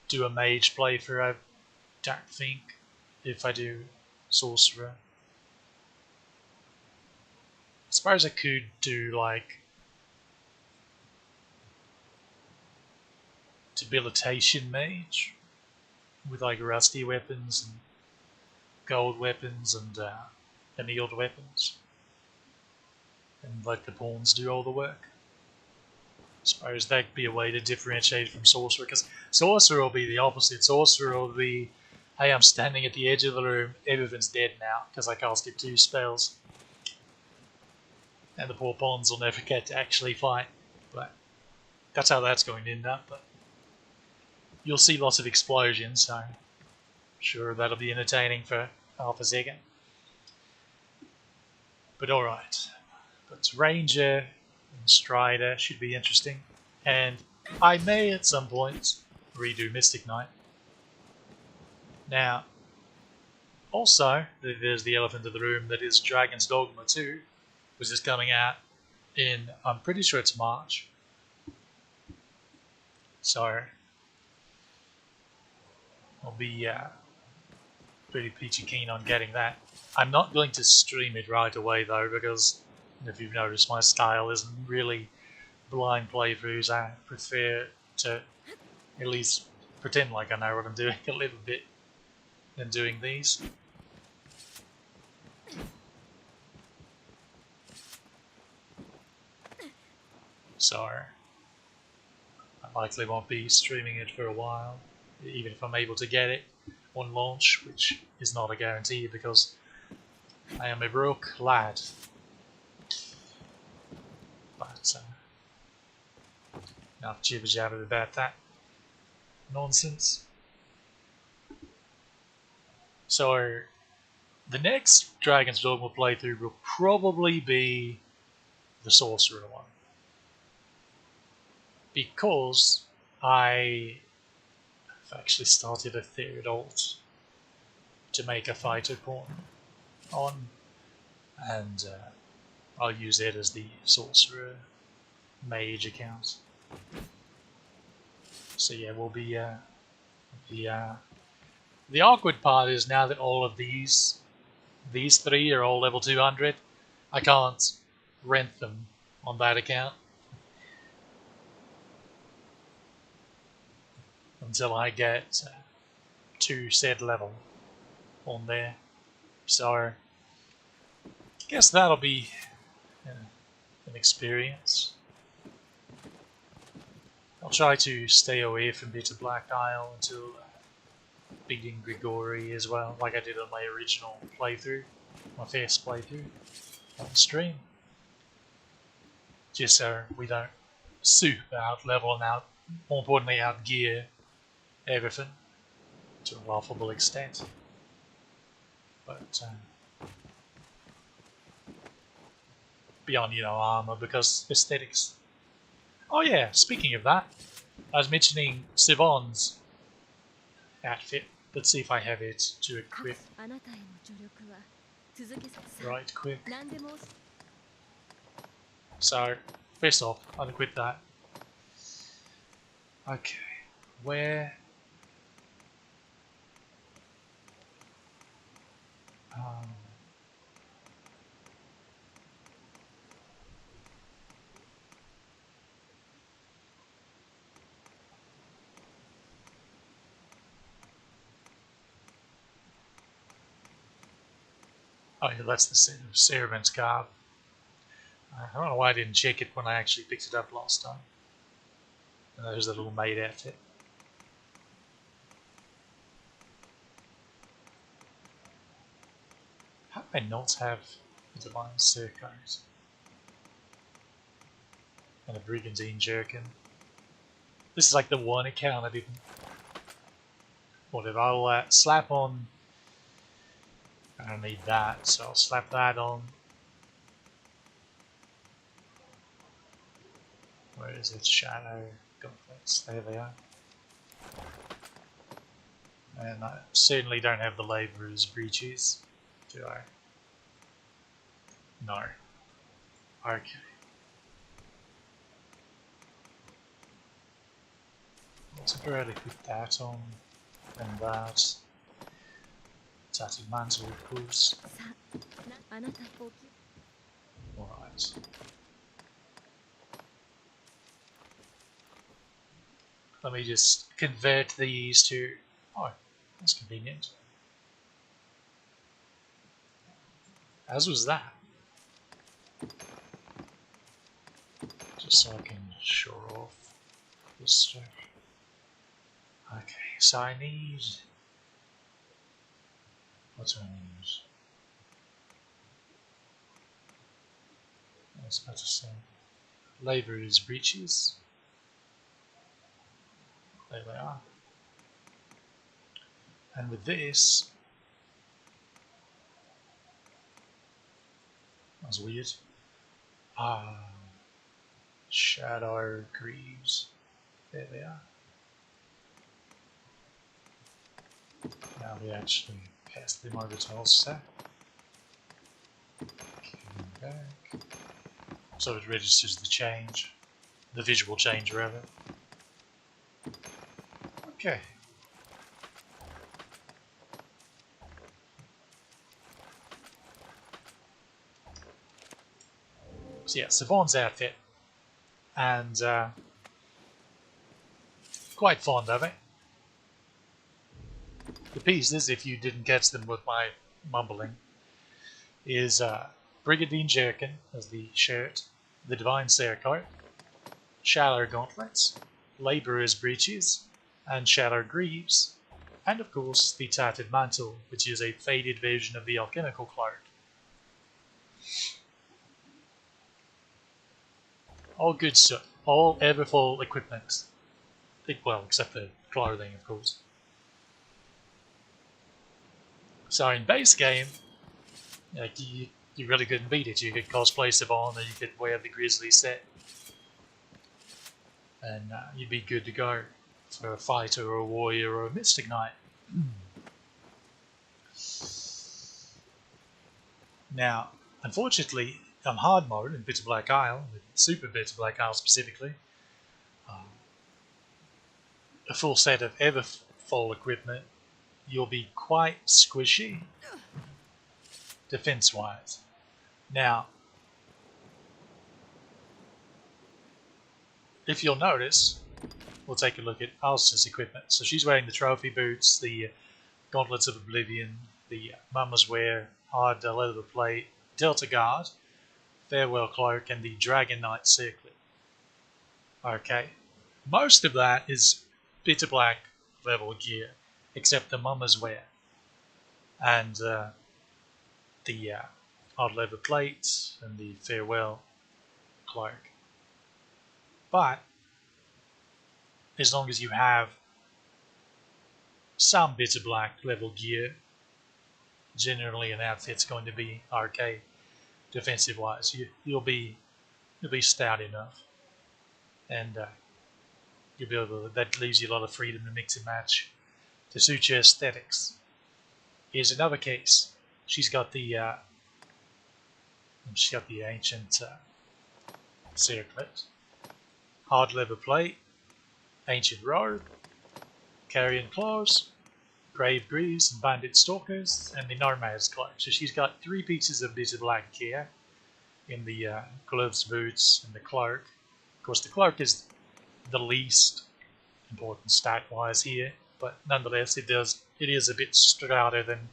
do a mage playthrough, I don't think, if I do Sorcerer. I suppose I could do like Debilitation Mage with like rusty weapons and gold weapons and annealed weapons, and let the pawns do all the work. I suppose that'd be a way to differentiate from Sorcerer, because Sorcerer will be the opposite. Sorcerer will be, hey, I'm standing at the edge of the room, everyone's dead now because I casted 2 spells. And the poor pawns will never get to actually fight. But that's how that's going to end up. But you'll see lots of explosions, so I'm sure that'll be entertaining for half a second. But alright. But Ranger and Strider should be interesting. And I may at some point redo Mystic Knight. Now, also, there's the elephant in the room that is Dragon's Dogma 2, which is coming out in, I'm pretty sure it's March. So, I'll be pretty peachy keen on getting that. I'm not going to stream it right away though, because if you've noticed, my style isn't really blind playthroughs. I prefer to at least pretend like I know what I'm doing a little bit than doing these. So I likely won't be streaming it for a while, even if I'm able to get it on launch, which is not a guarantee because I am a broke lad. But enough jibber jabber about that nonsense. So the next Dragon's Dogma playthrough will probably be the Sorcerer one, because I've actually started a third alt to make a fighter pawn on, and I'll use it as the Sorcerer Mage account. So yeah, we'll be the awkward part is now that all of these 3 are all level 200, I can't rent them on that account until I get to said level on there. So I guess that'll be an experience. I'll try to stay away from Bitter Black Isle until beating Grigori as well, like I did on my original playthrough, my first playthrough on stream. Just so we don't super out level and out, more importantly, out gear everything to a laughable extent. But beyond, armor, because aesthetics. Oh yeah, speaking of that, I was mentioning Sivon's outfit. Let's see if I have it to equip right quick. So, first off, I'll equip that. Okay, where? Oh yeah, that's the Ceremon's garb. I don't know why I didn't check it when I actually picked it up last time. And there's the little maid outfit. How do I not have a divine circuit and a brigandine jerkin? This is like the one account I didn't. Whatever, I'll slap on. I don't need that, so I'll slap that on. Where is it? Shadow gauntlets. There they are. And I certainly don't have the labourer's breeches, do I? No. Okay. I'll temporarily put that on, and that. Tattered mantle, of course. Alright. Let me just convert these to. Oh, that's convenient. As was that. Just so I can show off this stuff. Okay, so I need. What do I need? I was about to say. Labourer's breeches. There they are. And with this. That was weird. Shadow greaves. There they are. Now we actually pass them over to Ulster. Back. So it registers the change. The visual change, rather. Okay. So yeah, Savon's outfit. And quite fond of it. The pieces, if you didn't catch them with my mumbling, is Brigandine Jerkin as the shirt, the Divine Saircoat, Shadow Gauntlets, Labourer's Breeches, and Shadow Greaves, and of course the Tattered Mantle, which is a faded version of the Alchemical Cloak. All good stuff, all Everfull equipment. Well, except the clothing, of course. So in base game, like you really couldn't beat it. You could cosplay Savon, or you could wear the Grizzly set, and you'd be good to go for a fighter or a warrior or a Mystic Knight. Now, unfortunately, on hard mode in Bitter Black Isle, Super Bitter Black Isle specifically, a full set of Everfull equipment, you'll be quite squishy defense-wise. Now, if you'll notice, we'll take a look at Alistair's equipment. So she's wearing the trophy boots, the gauntlets of oblivion, the mama's wear, hard leather plate, delta guard, farewell cloak, and the dragon knight circlet. Okay, most of that is bitter black level gear, except the mama's wear and the hard leather plate and the farewell cloak. But as long as you have some bitter black level gear, generally an outfit's going to be okay defensive wise. You'll be stout enough, and you'll be able to, that leaves you a lot of freedom to mix and match to suit your aesthetics. Here's another case. She's got the ancient circlet, hard leather plate, ancient robe, carrion claws, grave greaves and bandit stalkers, and the nomad's cloak. So she's got 3 pieces of bitter black gear in the gloves, boots, and the cloak. Of course, the cloak is the least important stat-wise here, but nonetheless, it is a bit stouter than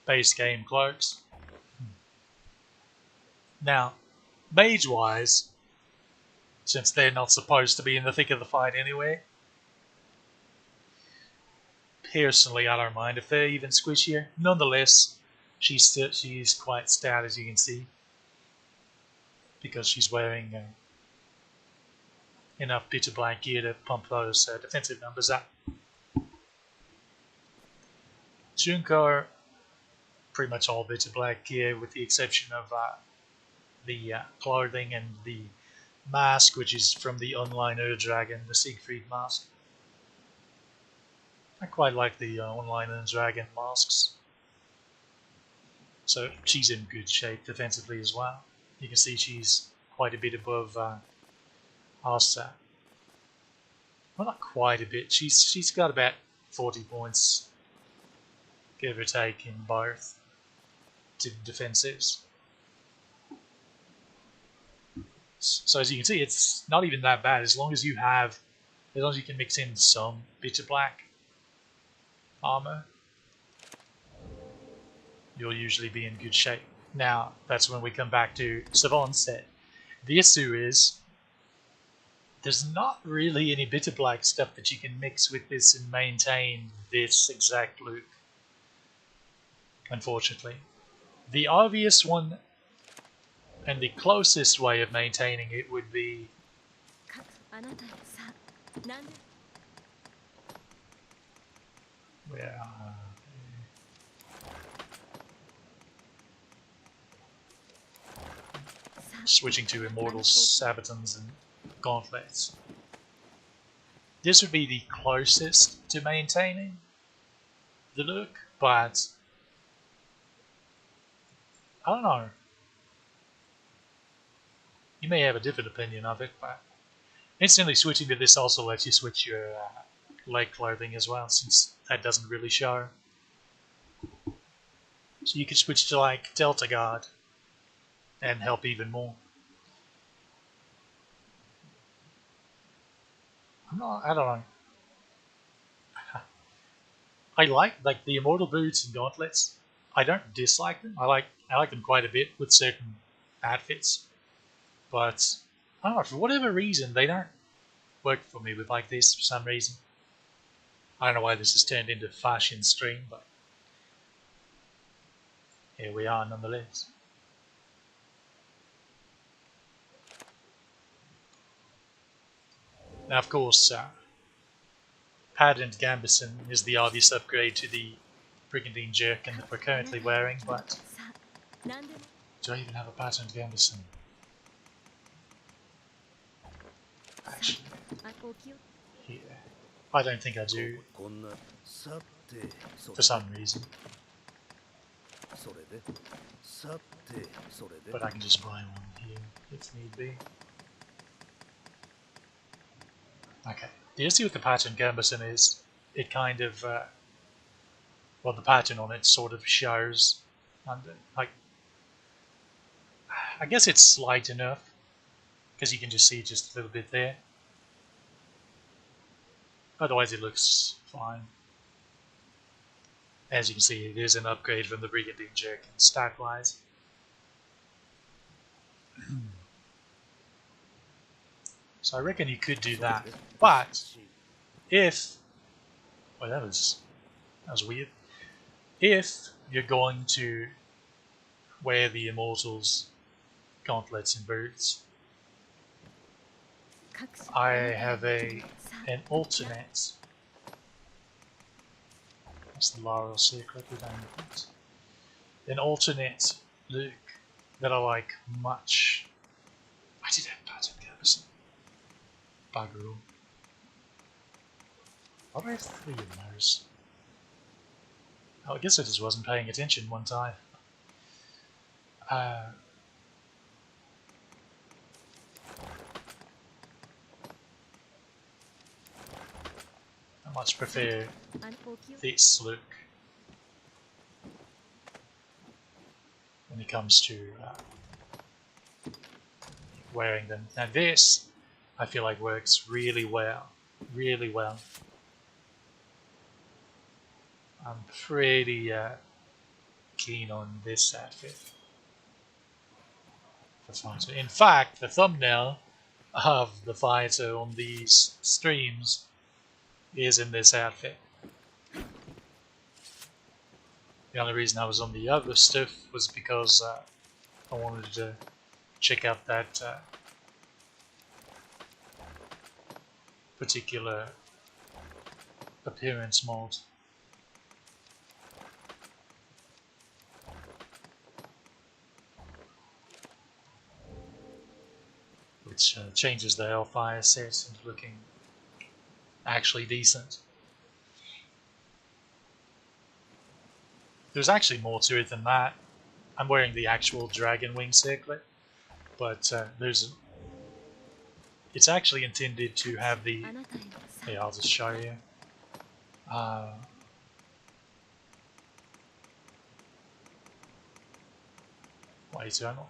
base game cloaks. Now, mage-wise, since they're not supposed to be in the thick of the fight anyway. Personally, I don't mind if they're even squishier. Nonetheless, she's quite stout, as you can see, because she's wearing enough bitter black gear to pump those defensive numbers up. Junko, pretty much all bitter black gear, with the exception of the clothing and the mask, which is from the online Dragon, the Siegfried mask. I quite like the online Dragon masks. So she's in good shape defensively as well. You can see she's quite a bit above Asa. Well, not quite a bit. She's got about 40 points, give or take, in both defensives. So as you can see, it's not even that bad as long as you can mix in some bitter black armor, you'll usually be in good shape. Now, that's when we come back to Savon's set. The issue is, there's not really any bitter black stuff that you can mix with this and maintain this exact look, unfortunately. The obvious one and the closest way of maintaining it would be switching to Immortal Sabatons and Gauntlets. This would be the closest to maintaining the look, but I don't know. You may have a different opinion of it, but instantly switching to this also lets you switch your leg clothing as well, since that doesn't really show. So you could switch to like Delta Guard and help even more. I don't know. I like the Immortal Boots and Gauntlets. I don't dislike them. I like them quite a bit with certain outfits. But I don't know, for whatever reason they don't work for me with like this for some reason. I don't know why this has turned into a fashion stream, but here we are nonetheless. Now, of course, Patterned Gambeson is the obvious upgrade to the Brigandine Jerkin that we're currently wearing, but do I even have a Patterned Gambeson? Actually, here. I don't think I do, for some reason. But I can just buy one here if need be. Okay, the issue with the Pattern Gambeson is it kind of, well, the pattern on it sort of shows under, like, I guess it's slight enough, because you can just see just a little bit there. Otherwise it looks fine. As you can see, it is an upgrade from the Brigandine Jerkin stat-wise. So I reckon you could do that. But if, well, that was weird. If you're going to wear the Immortals gauntlets and boots, I have an alternate. That's the Laurel secret. We don't know that. An alternate look that I like much. I did have Pattern Gambeson. Bugger all. Why do I have 3 of those? Oh, I guess I just wasn't paying attention one time. I much prefer this look when it comes to wearing them. Now this, I feel like works really well, really well. I'm pretty keen on this outfit. In fact, the thumbnail of the fighter on these streams is in this outfit. The only reason I was on the other stuff was because I wanted to check out that particular appearance mod. Which changes the Hellfire set into looking actually decent. There's actually more to it than that. I'm wearing the actual dragon wing circlet, but it's actually intended to have the... Here, I'll just show you. Wait, eternal.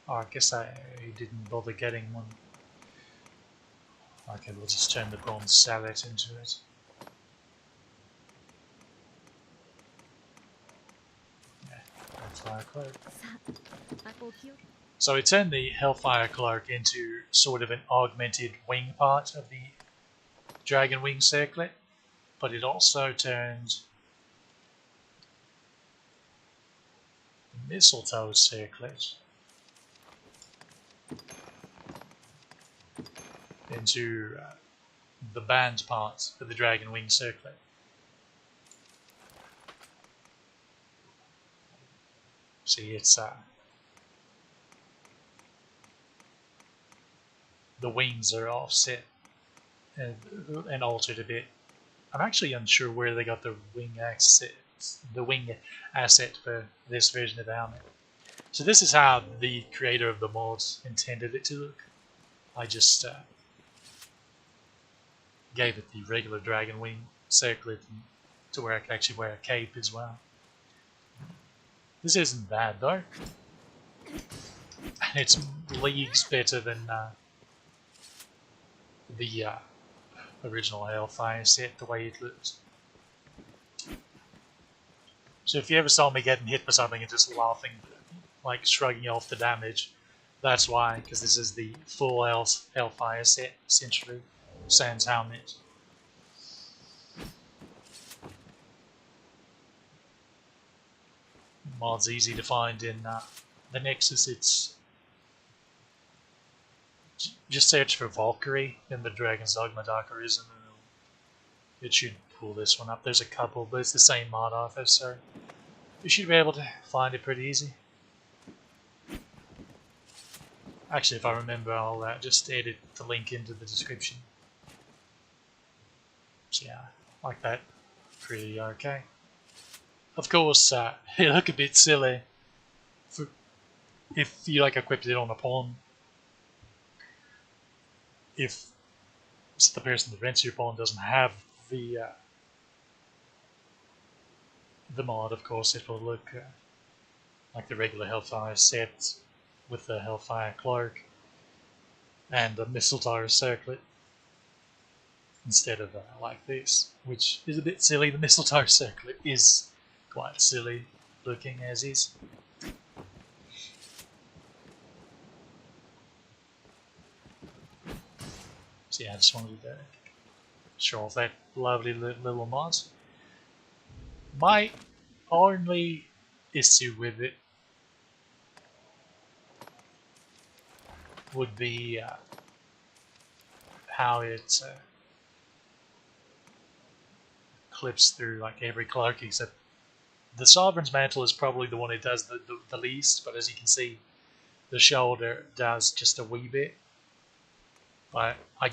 Oh, I guess I didn't bother getting one. Okay, we'll just turn the bronze sallet into it. Yeah, Hellfire Cloak. So we turned the Hellfire Cloak into sort of an augmented wing part of the Dragon Wing circlet, but it also turned the Mistletoe circlet into the band part of the Dragon Wing circlet. See, it's the wings are offset and altered a bit. I'm actually unsure where they got the wing asset for this version of the helmet. So this is how the creator of the mods intended it to look. I just gave it the regular dragon wing circlet to where I could actually wear a cape as well. This isn't bad though, and it's leagues better than the original Hellfire set, the way it looks. So if you ever saw me getting hit by something and just laughing, like shrugging off the damage, that's why, because this is the full Hellfire set, essentially, sans helmet. Mod's easy to find in the Nexus. It's just search for Valkyrie in the Dragon's Dogma Dark Arisen and it should pull this one up. There's a couple, but it's the same mod office, so you should be able to find it pretty easy. Actually, if I remember, I'll just edit the link into the description. So yeah, like that, pretty okay. Of course, it look a bit silly if you like equipped it on a pawn. If the person that rents your pawn doesn't have the mod, of course, it will look like the regular Hellfire set with the Hellfire Cloak and the Mistletoe circlet instead of like this, which is a bit silly. The Mistletoe circlet is quite silly looking as is. So yeah, I just wanted to show off that lovely little mod. My only issue with it would be how it clips through like every cloak, except the Sovereign's Mantle is probably the one it does the least, but as you can see, the shoulder does just a wee bit. But I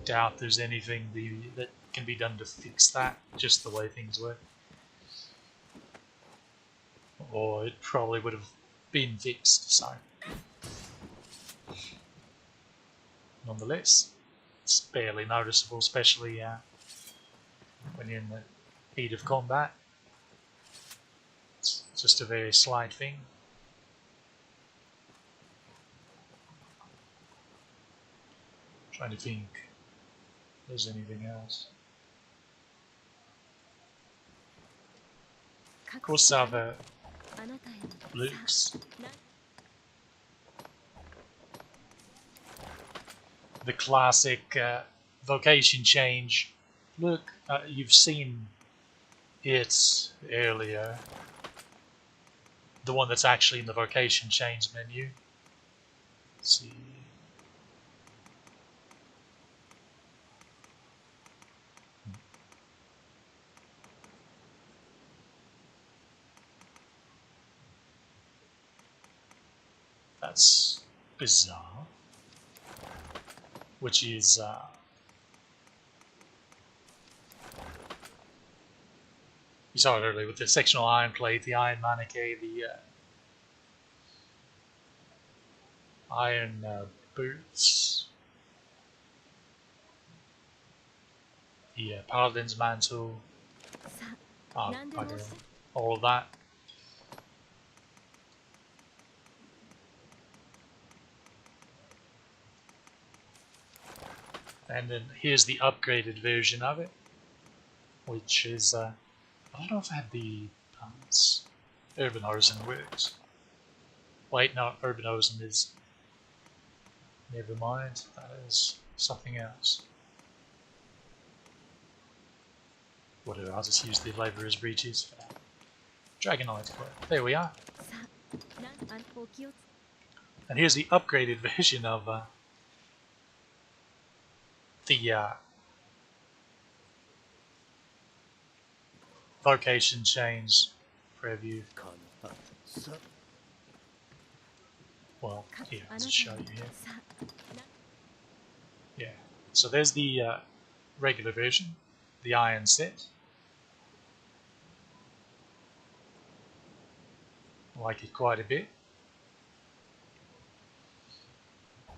doubt there's anything that can be done to fix that, just the way things work. Or it probably would have been fixed, so. Nonetheless, it's barely noticeable, especially when you're in the heat of combat. It's just a very slight thing. Trying to think if there's anything else. Of course, other looks. the classic vocation change. Look, you've seen it earlier. The one that's actually in the vocation change menu. Let's see. That's bizarre. Which is you saw it earlier with the sectional iron plate, the iron manique, the iron boots, the paladin's mantle, all of that. And then here's the upgraded version of it, which is I don't know if I had the pants. Urban Arisen works. Wait, no, Urban Arisen is. Never mind, that is something else. Whatever, I'll just use the Labourer's Breeches for that. Dragonite Cloak. There we are. And here's the upgraded version of the vocation change preview. Well, here, I'll just show you here. Yeah, so there's the regular version, the iron set. I like it quite a bit.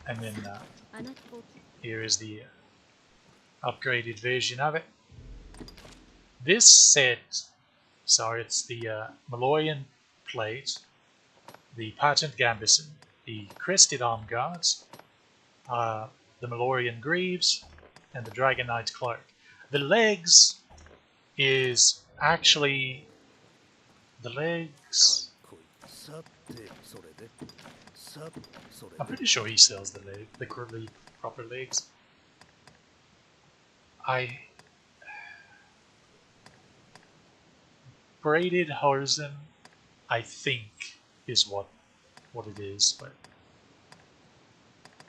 And then here is the upgraded version of it. This set, so it's the Malloyan plate, the patent gambeson, the crested arm guards, the Malloyan greaves, and the Dragonite cloak. The legs is actually the legs. I'm pretty sure he sells the leg, the proper legs. Braided horizon, I think, is what it is, but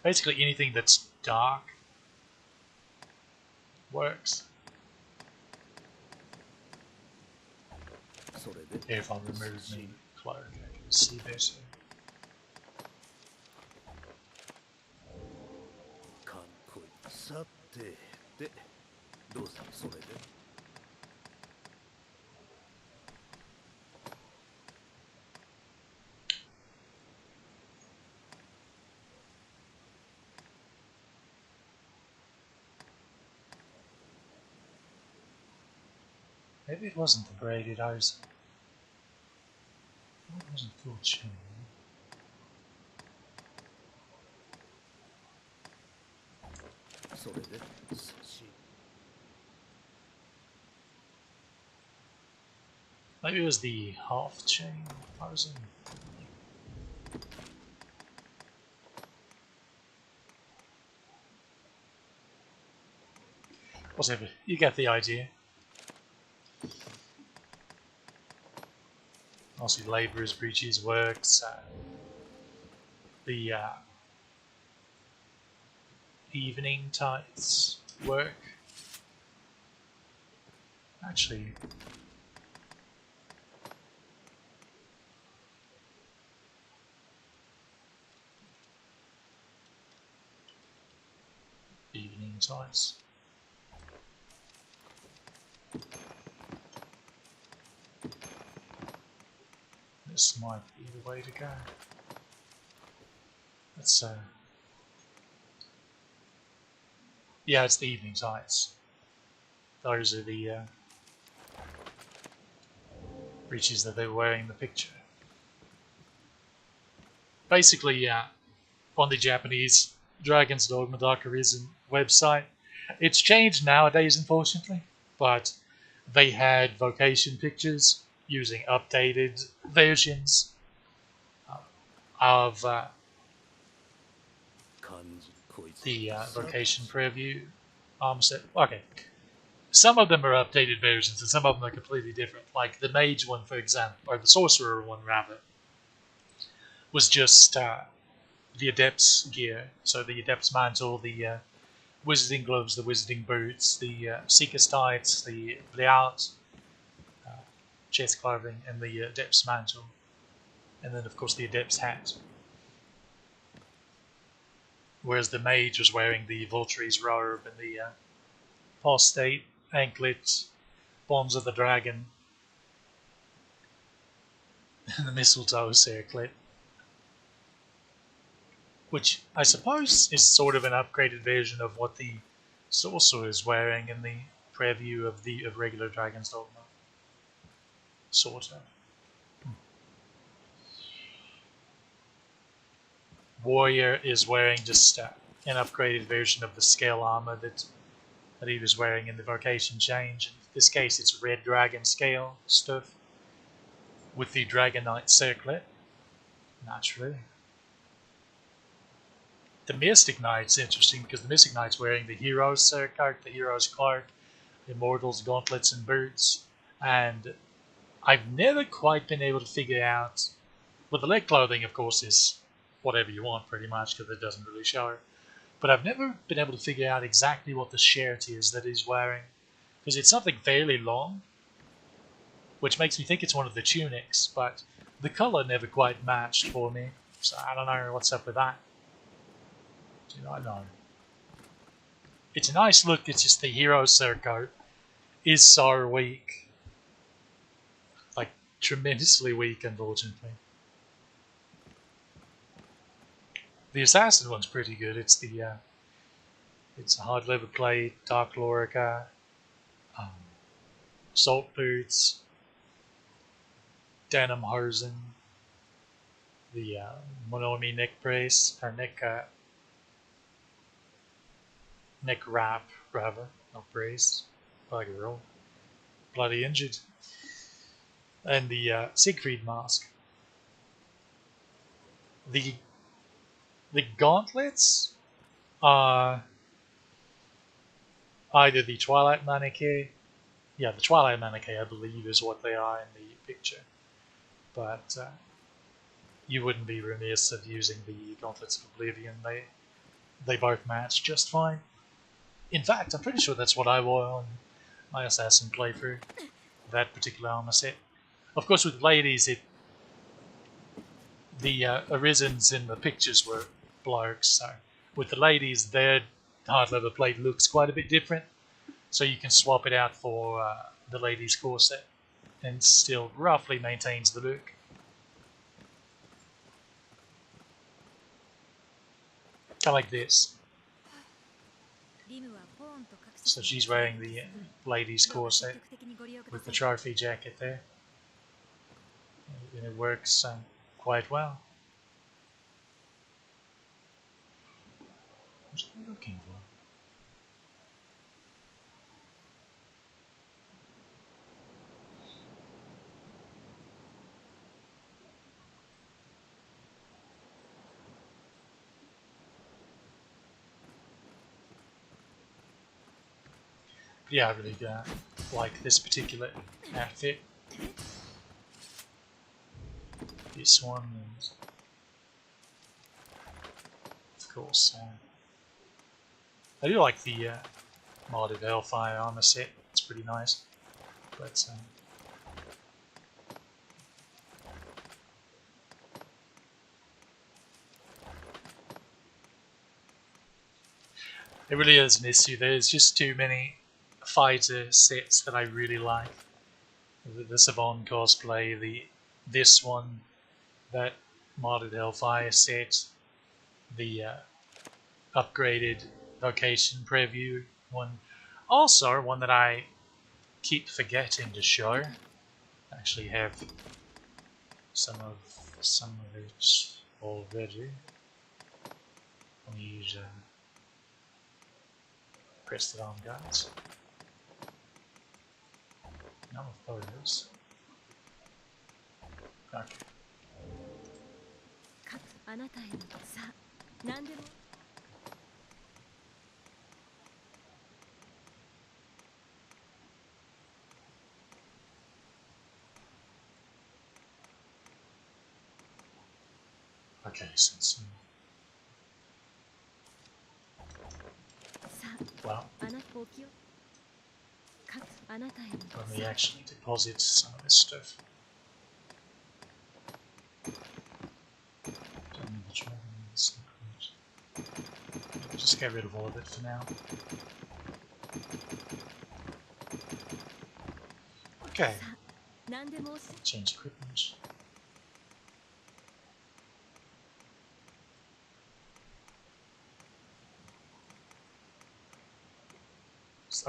basically anything that's dark works. If I remove the cloak, I can see better. Maybe it wasn't the braided Arisen. It wasn't full chain. Maybe it was the half chain Arisen. Whatever, you get the idea. Also, Labourer's Breeches works. The evening tights work. Actually, evening tights. This might be the way to go. Let's yeah, it's the evening tights. Those are the breeches that they were wearing in the picture. Basically, on the Japanese Dragon's Dogma Arisen website, it's changed nowadays, unfortunately, but they had vocation pictures using updated versions of the vocation preview armor set. Okay, some of them are updated versions and some of them are completely different. Like the mage one, for example, or the sorcerer one rather, was just the adept's gear. So the adept's mantle, the wizarding gloves, the wizarding boots, the seeker's tights, the layout, chest clothing, and the adept's mantle, and then of course the adept's hat. Whereas the mage was wearing the Volturi's robe and the apostate anklet, bombs of the dragon, and the mistletoe circlet, which I suppose is sort of an upgraded version of what the sorcerer is wearing in the preview of regular Dragon's Dogma. Sort of. Warrior is wearing just an upgraded version of the scale armor that he was wearing in the vocation change. In this case, it's red dragon scale stuff with the Dragon Knight circlet, naturally. The Mystic Knight's interesting because the Mystic Knight's wearing the hero's surcoat, the hero's cloak, the Immortal's gauntlets and boots, and I've never quite been able to figure out. Well, the leg clothing, of course, is whatever you want pretty much because it doesn't really show it. But I've never been able to figure out exactly what the shirt is that he's wearing because it's something fairly long, which makes me think it's one of the tunics, but the color never quite matched for me, so I don't know what's up with that. Do not know. It's a nice look, it's just the hero surcoat is so weak. Like, tremendously weak, unfortunately. The assassin one's pretty good. It's the it's a hard leather plate, dark lorica, salt boots, denim hosen, the Monomi neck brace or neck wrap rather, not brace. Bugger all, bloody injured, and the Siegfried mask. The gauntlets are either the Twilight Manichae. Yeah, the Twilight Manichae, I believe, is what they are in the picture. But you wouldn't be remiss of using the Gauntlets of Oblivion. They both match just fine. In fact, I'm pretty sure that's what I wore on my Assassin playthrough, that particular armor set. Of course, with ladies, the Arisens in the pictures were blokes, so with the ladies, their hard leather plate looks quite a bit different. So you can swap it out for the ladies' corset, and still roughly maintains the look. Kind of like this. So she's wearing the ladies' corset with the trophy jacket there, and it works quite well. What am I looking for? Yeah, I really like this particular outfit. This one, and of course, I do like the modded Hellfire armor set. It's pretty nice, but it really is an issue. There's just too many fighter sets that I really like. The Savon cosplay, this one, that modded Hellfire set, the upgraded Vocation preview one. Also, one that I keep forgetting to show. I actually have some of it already. Let me use press it on, guys. No photos. Okay. Okay, since well, let me actually deposit some of this stuff. Don't need the dragon. Just get rid of all of it for now. Okay. Change equipment.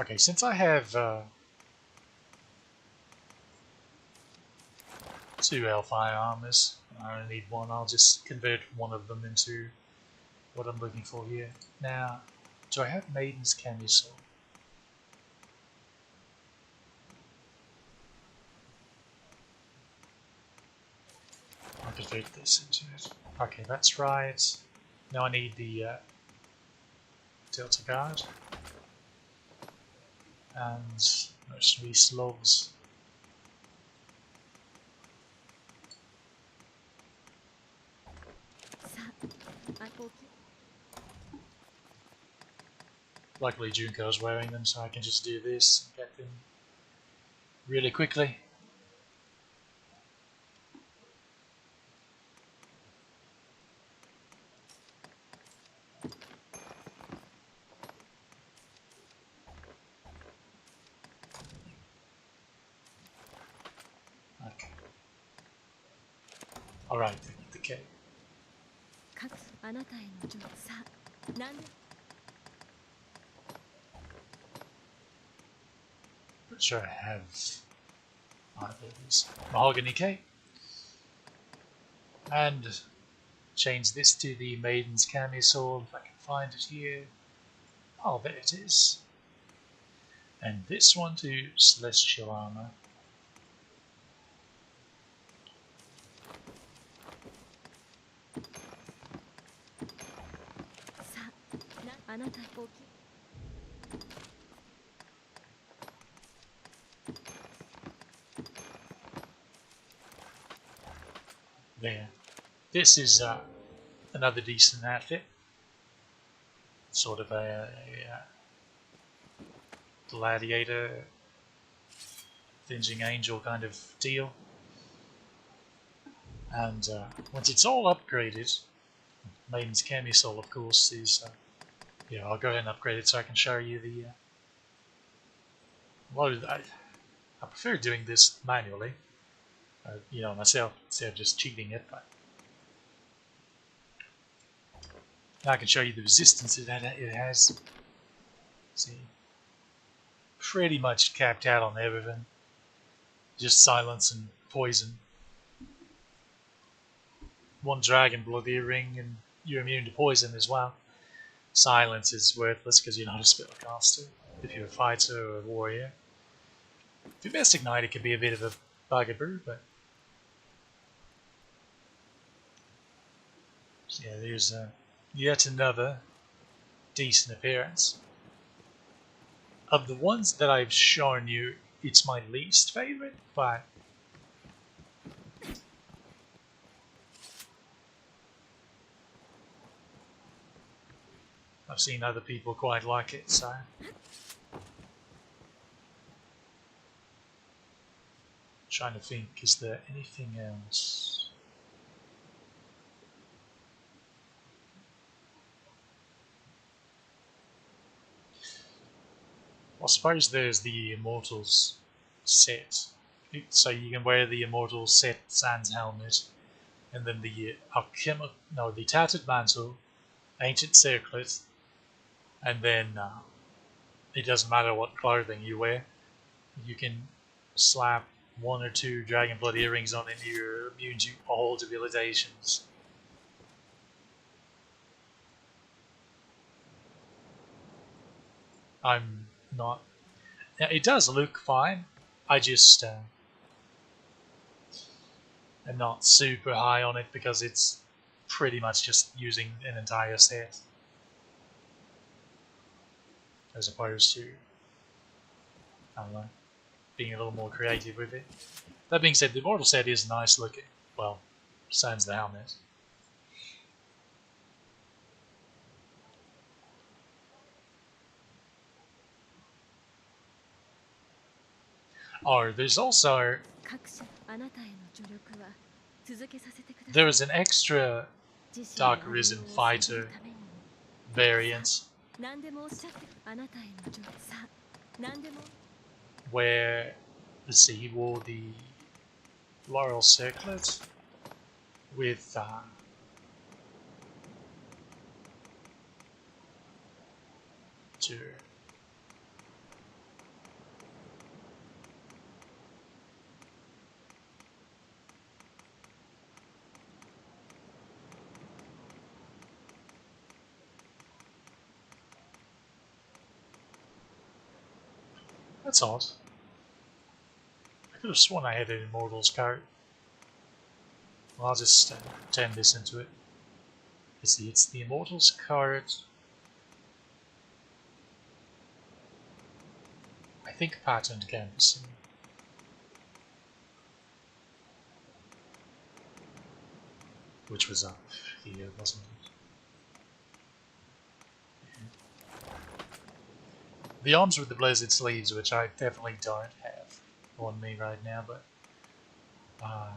Okay, since I have 2 L5 armors, I only need 1, I'll just convert one of them into what I'm looking for here. Now, do I have Maiden's Camisole? I'll convert this into it. Okay, that's right. Now I need the Delta Guard and mercenary slugs. Luckily Junko's wearing them, so I can just do this and get them really quickly. Okay. Alright, the K. Pretty sure I have these mahogany K. And change this to the Maiden's Camisole if I can find it here. Oh, there it is. And this one to Celestial Armor. There. This is another decent outfit. Sort of a gladiator, avenging angel kind of deal. And once it's all upgraded, Maiden's Camisole, of course, is. Yeah, I'll go ahead and upgrade it so I can show you the. I prefer doing this manually, myself, instead of just cheating it. But now I can show you the resistance it has. See, pretty much capped out on everything. Just silence and poison. 1 dragon blood earring, and you're immune to poison as well. Silence is worthless because you're not a spellcaster. If you're a fighter or a warrior. If you're Mystic Knight, it can be a bit of a bugaboo, but so yeah, there's yet another decent appearance. Of the ones that I've shown you, it's my least favorite, but I've seen other people quite like it, so. Trying to think, is there anything else? I suppose there's the Immortals set. So you can wear the Immortals set Sans helmet, and then the the Tattered Mantle, Ancient Circlet, and then it doesn't matter what clothing you wear. You can slap 1 or 2 Dragon Blood earrings on and you're immune to all debilitations. I'm not. It does look fine. I just am not super high on it because it's pretty much just using an entire set, as opposed to, I don't know, being a little more creative with it. That being said, the Immortal set is nice looking. Well, sans the helmet. Oh, there's also... There is an extra Dark Arisen fighter variant where, let's see, he wore the Laurel Circlet with two. That's odd. I could have sworn I had an Immortals card. Well, I'll just turn this into it. Let's see, it's the Immortals card. I think patterned canvassing. Which was up here, wasn't it? Yeah. The arms with the blizzard sleeves, which I definitely don't have on me right now, but I'll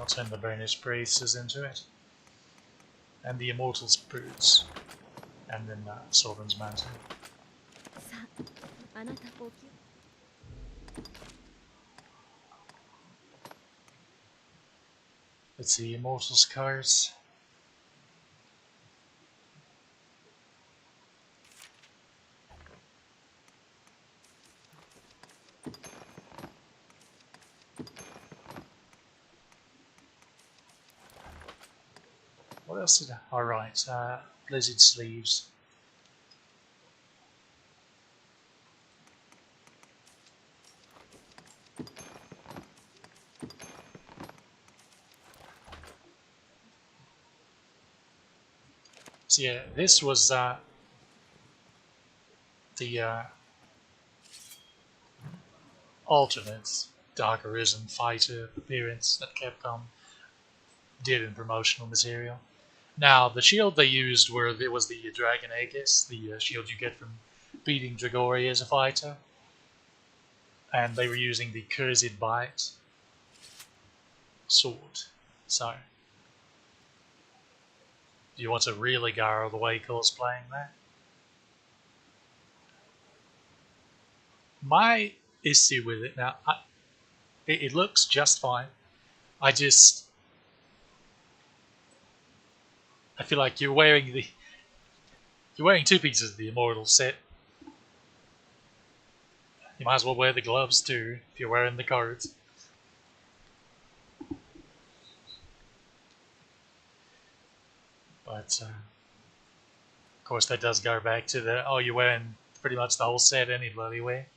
turn the Burnished Braces into it. And the Immortals boots. And then Sovereign's Mantle. Let's see, Immortals cards. What else did I... Alright, Blizzard Sleeves. So yeah, this was the alternate Dark Arisen fighter appearance that Capcom did in promotional material. Now, the shield they used was the Dragon Aegis, the shield you get from beating Dragori as a fighter. And they were using the Cursed Bite sword. So, do you want to really go all the way cosplaying that? My issue with it now, it looks just fine. I feel like you're wearing two pieces of the Immortal set. You might as well wear the gloves too if you're wearing the cards. But of course that does go back to the you're wearing pretty much the whole set any bloody way.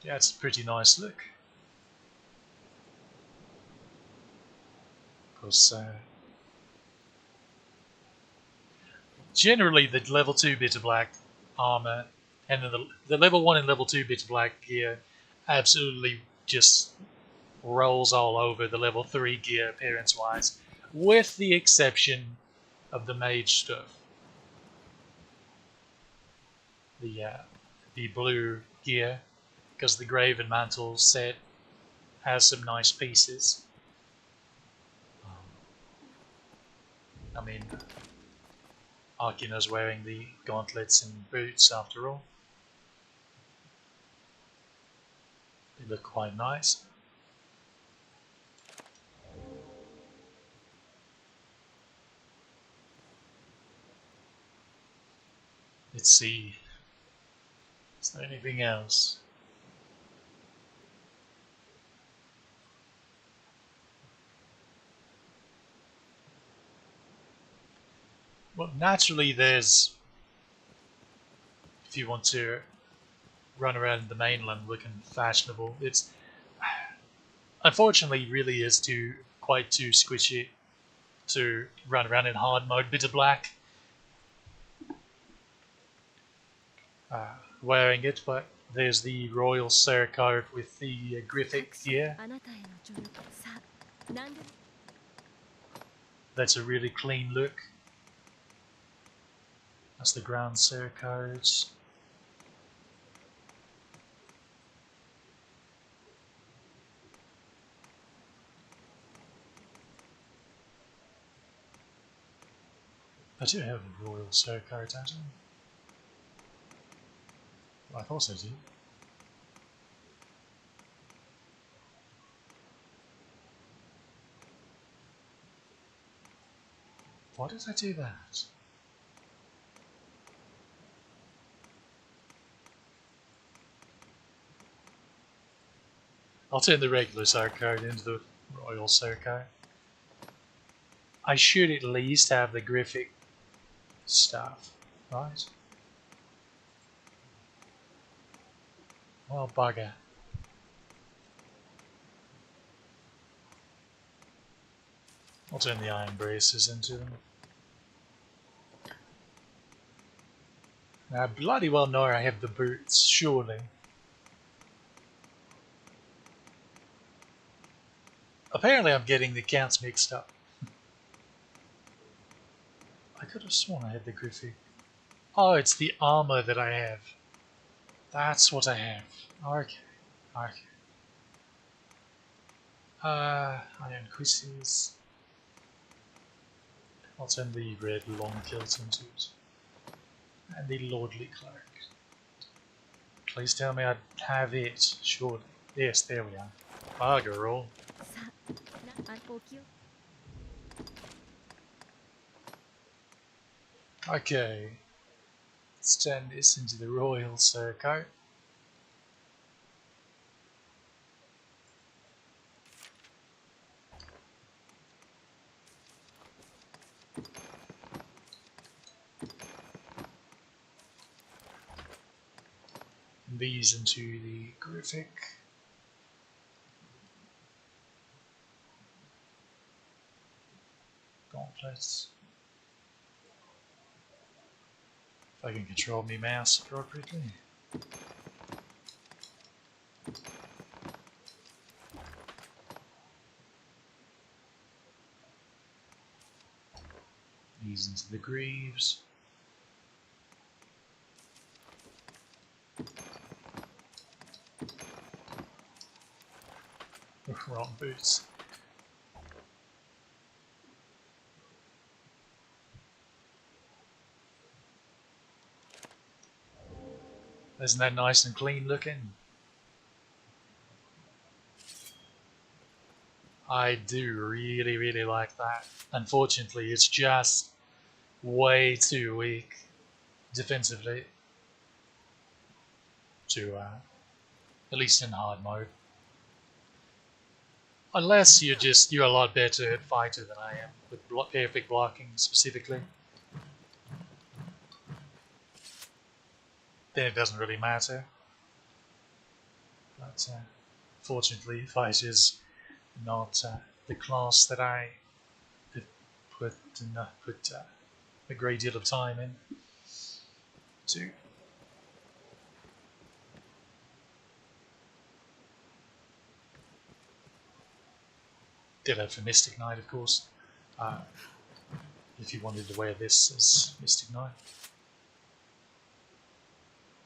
Yeah, it's a pretty nice look. Of course, generally the level 2 Bitter Black armor and then the level 1 and level 2 Bitter Black gear absolutely just rolls all over the level 3 gear appearance wise, with the exception of the mage stuff. The blue gear, because the Graven Mantle set has some nice pieces. I mean, Akina's wearing the gauntlets and boots after all. They look quite nice. Let's see. Is there anything else? Well, naturally there's, if you want to run around the mainland looking fashionable, it's unfortunately really is quite too squishy to run around in hard mode Bitter Black wearing it, but There's the Royal Surcoat with the graphic here. That's a really clean look. That's the Grand Surcoat. I do have a Royal Surcoat, don't I? I thought I did. Why did I do that? I'll turn the regular Surcoat into the Royal Surcoat. I should at least have the graphic stuff, right? Well, bugger. I'll turn the iron braces into them. I bloody well know I have the boots, surely. Apparently I'm getting the counts mixed up. I could have sworn I had the graphic. Oh, it's the armor that I have. That's what I have. Okay. Okay. Iron cuisses. I'll turn the red long kilt into it. And the lordly cloak. Please tell me I have it, surely. Yes, there we are. Bugger all. Okay. Let's turn this into the Royal Surcoat. These into the graphic. Gauntlets. If I can control my mouse appropriately. These into the greaves. Wrong boots. Isn't that nice and clean looking? I do really, really like that. Unfortunately, it's just way too weak defensively to, at least in hard mode. Unless you're a lot better at fighter than I am, with perfect blocking specifically. Then it doesn't really matter. But fortunately, fighter's not the class that I have put a great deal of time in to. Did have for Mystic Knight, of course. If you wanted to wear this as Mystic Knight.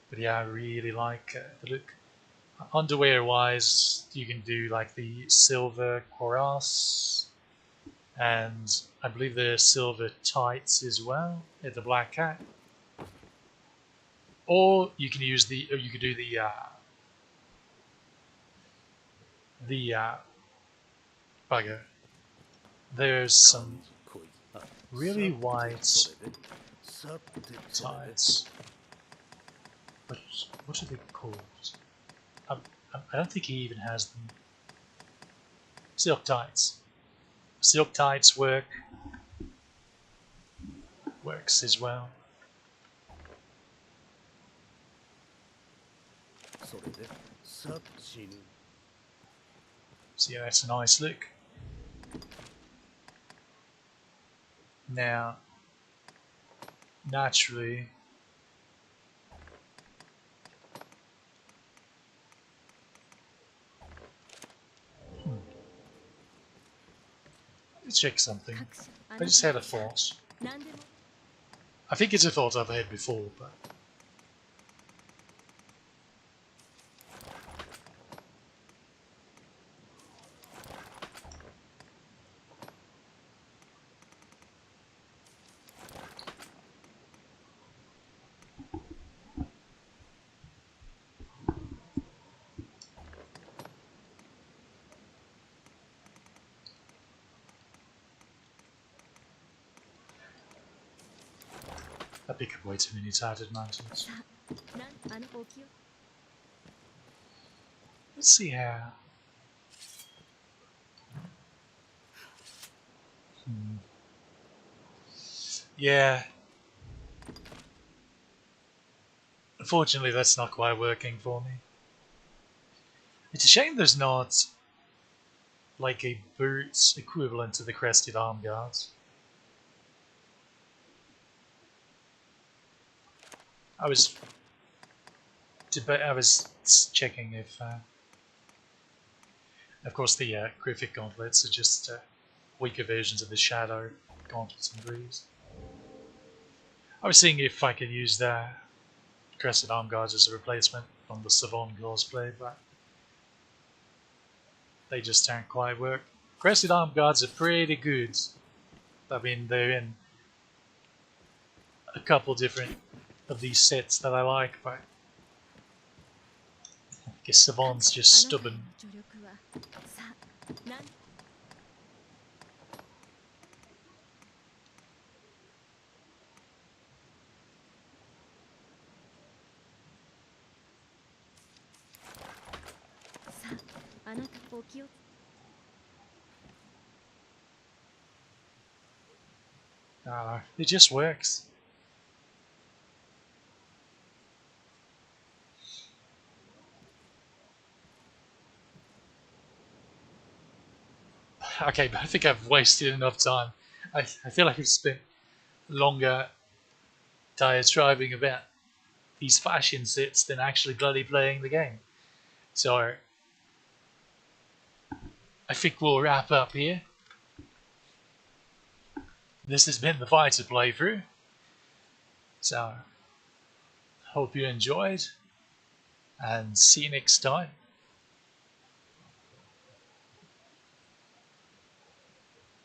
But yeah, I really like the look. Underwear wise, you can do like the silver cuirass, and I believe the silver tights as well, the black hat. Or you can use or you could do the bugger. There's some really white tights. What are they called? I don't think he even has them. Silk tights. Silk tights works as well. So yeah, that's a nice look. Now, naturally, check something. I just had a thought. I think it's a thought I've had before, but... I pick up way too many tattered mountains. Let's see how... Yeah. Unfortunately, that's not quite working for me. It's a shame there's not like a boot equivalent to the crested arm guards. I was checking if, of course, the Griffith gauntlets are just weaker versions of the Shadow gauntlets and greaves. I was seeing if I could use the crested arm guards as a replacement on the Savon cosplay, but they just don't quite work. Crested arm guards are pretty good. I mean, they're in a couple different of these sets that I like, but I guess Savon's just stubborn. I don't know, it just works. Okay, but I think I've wasted enough time. I feel like I've spent longer diatribing about these fashion sets than actually bloody playing the game. So I think we'll wrap up here. This has been the Fighter playthrough. So hope you enjoyed, and see you next time.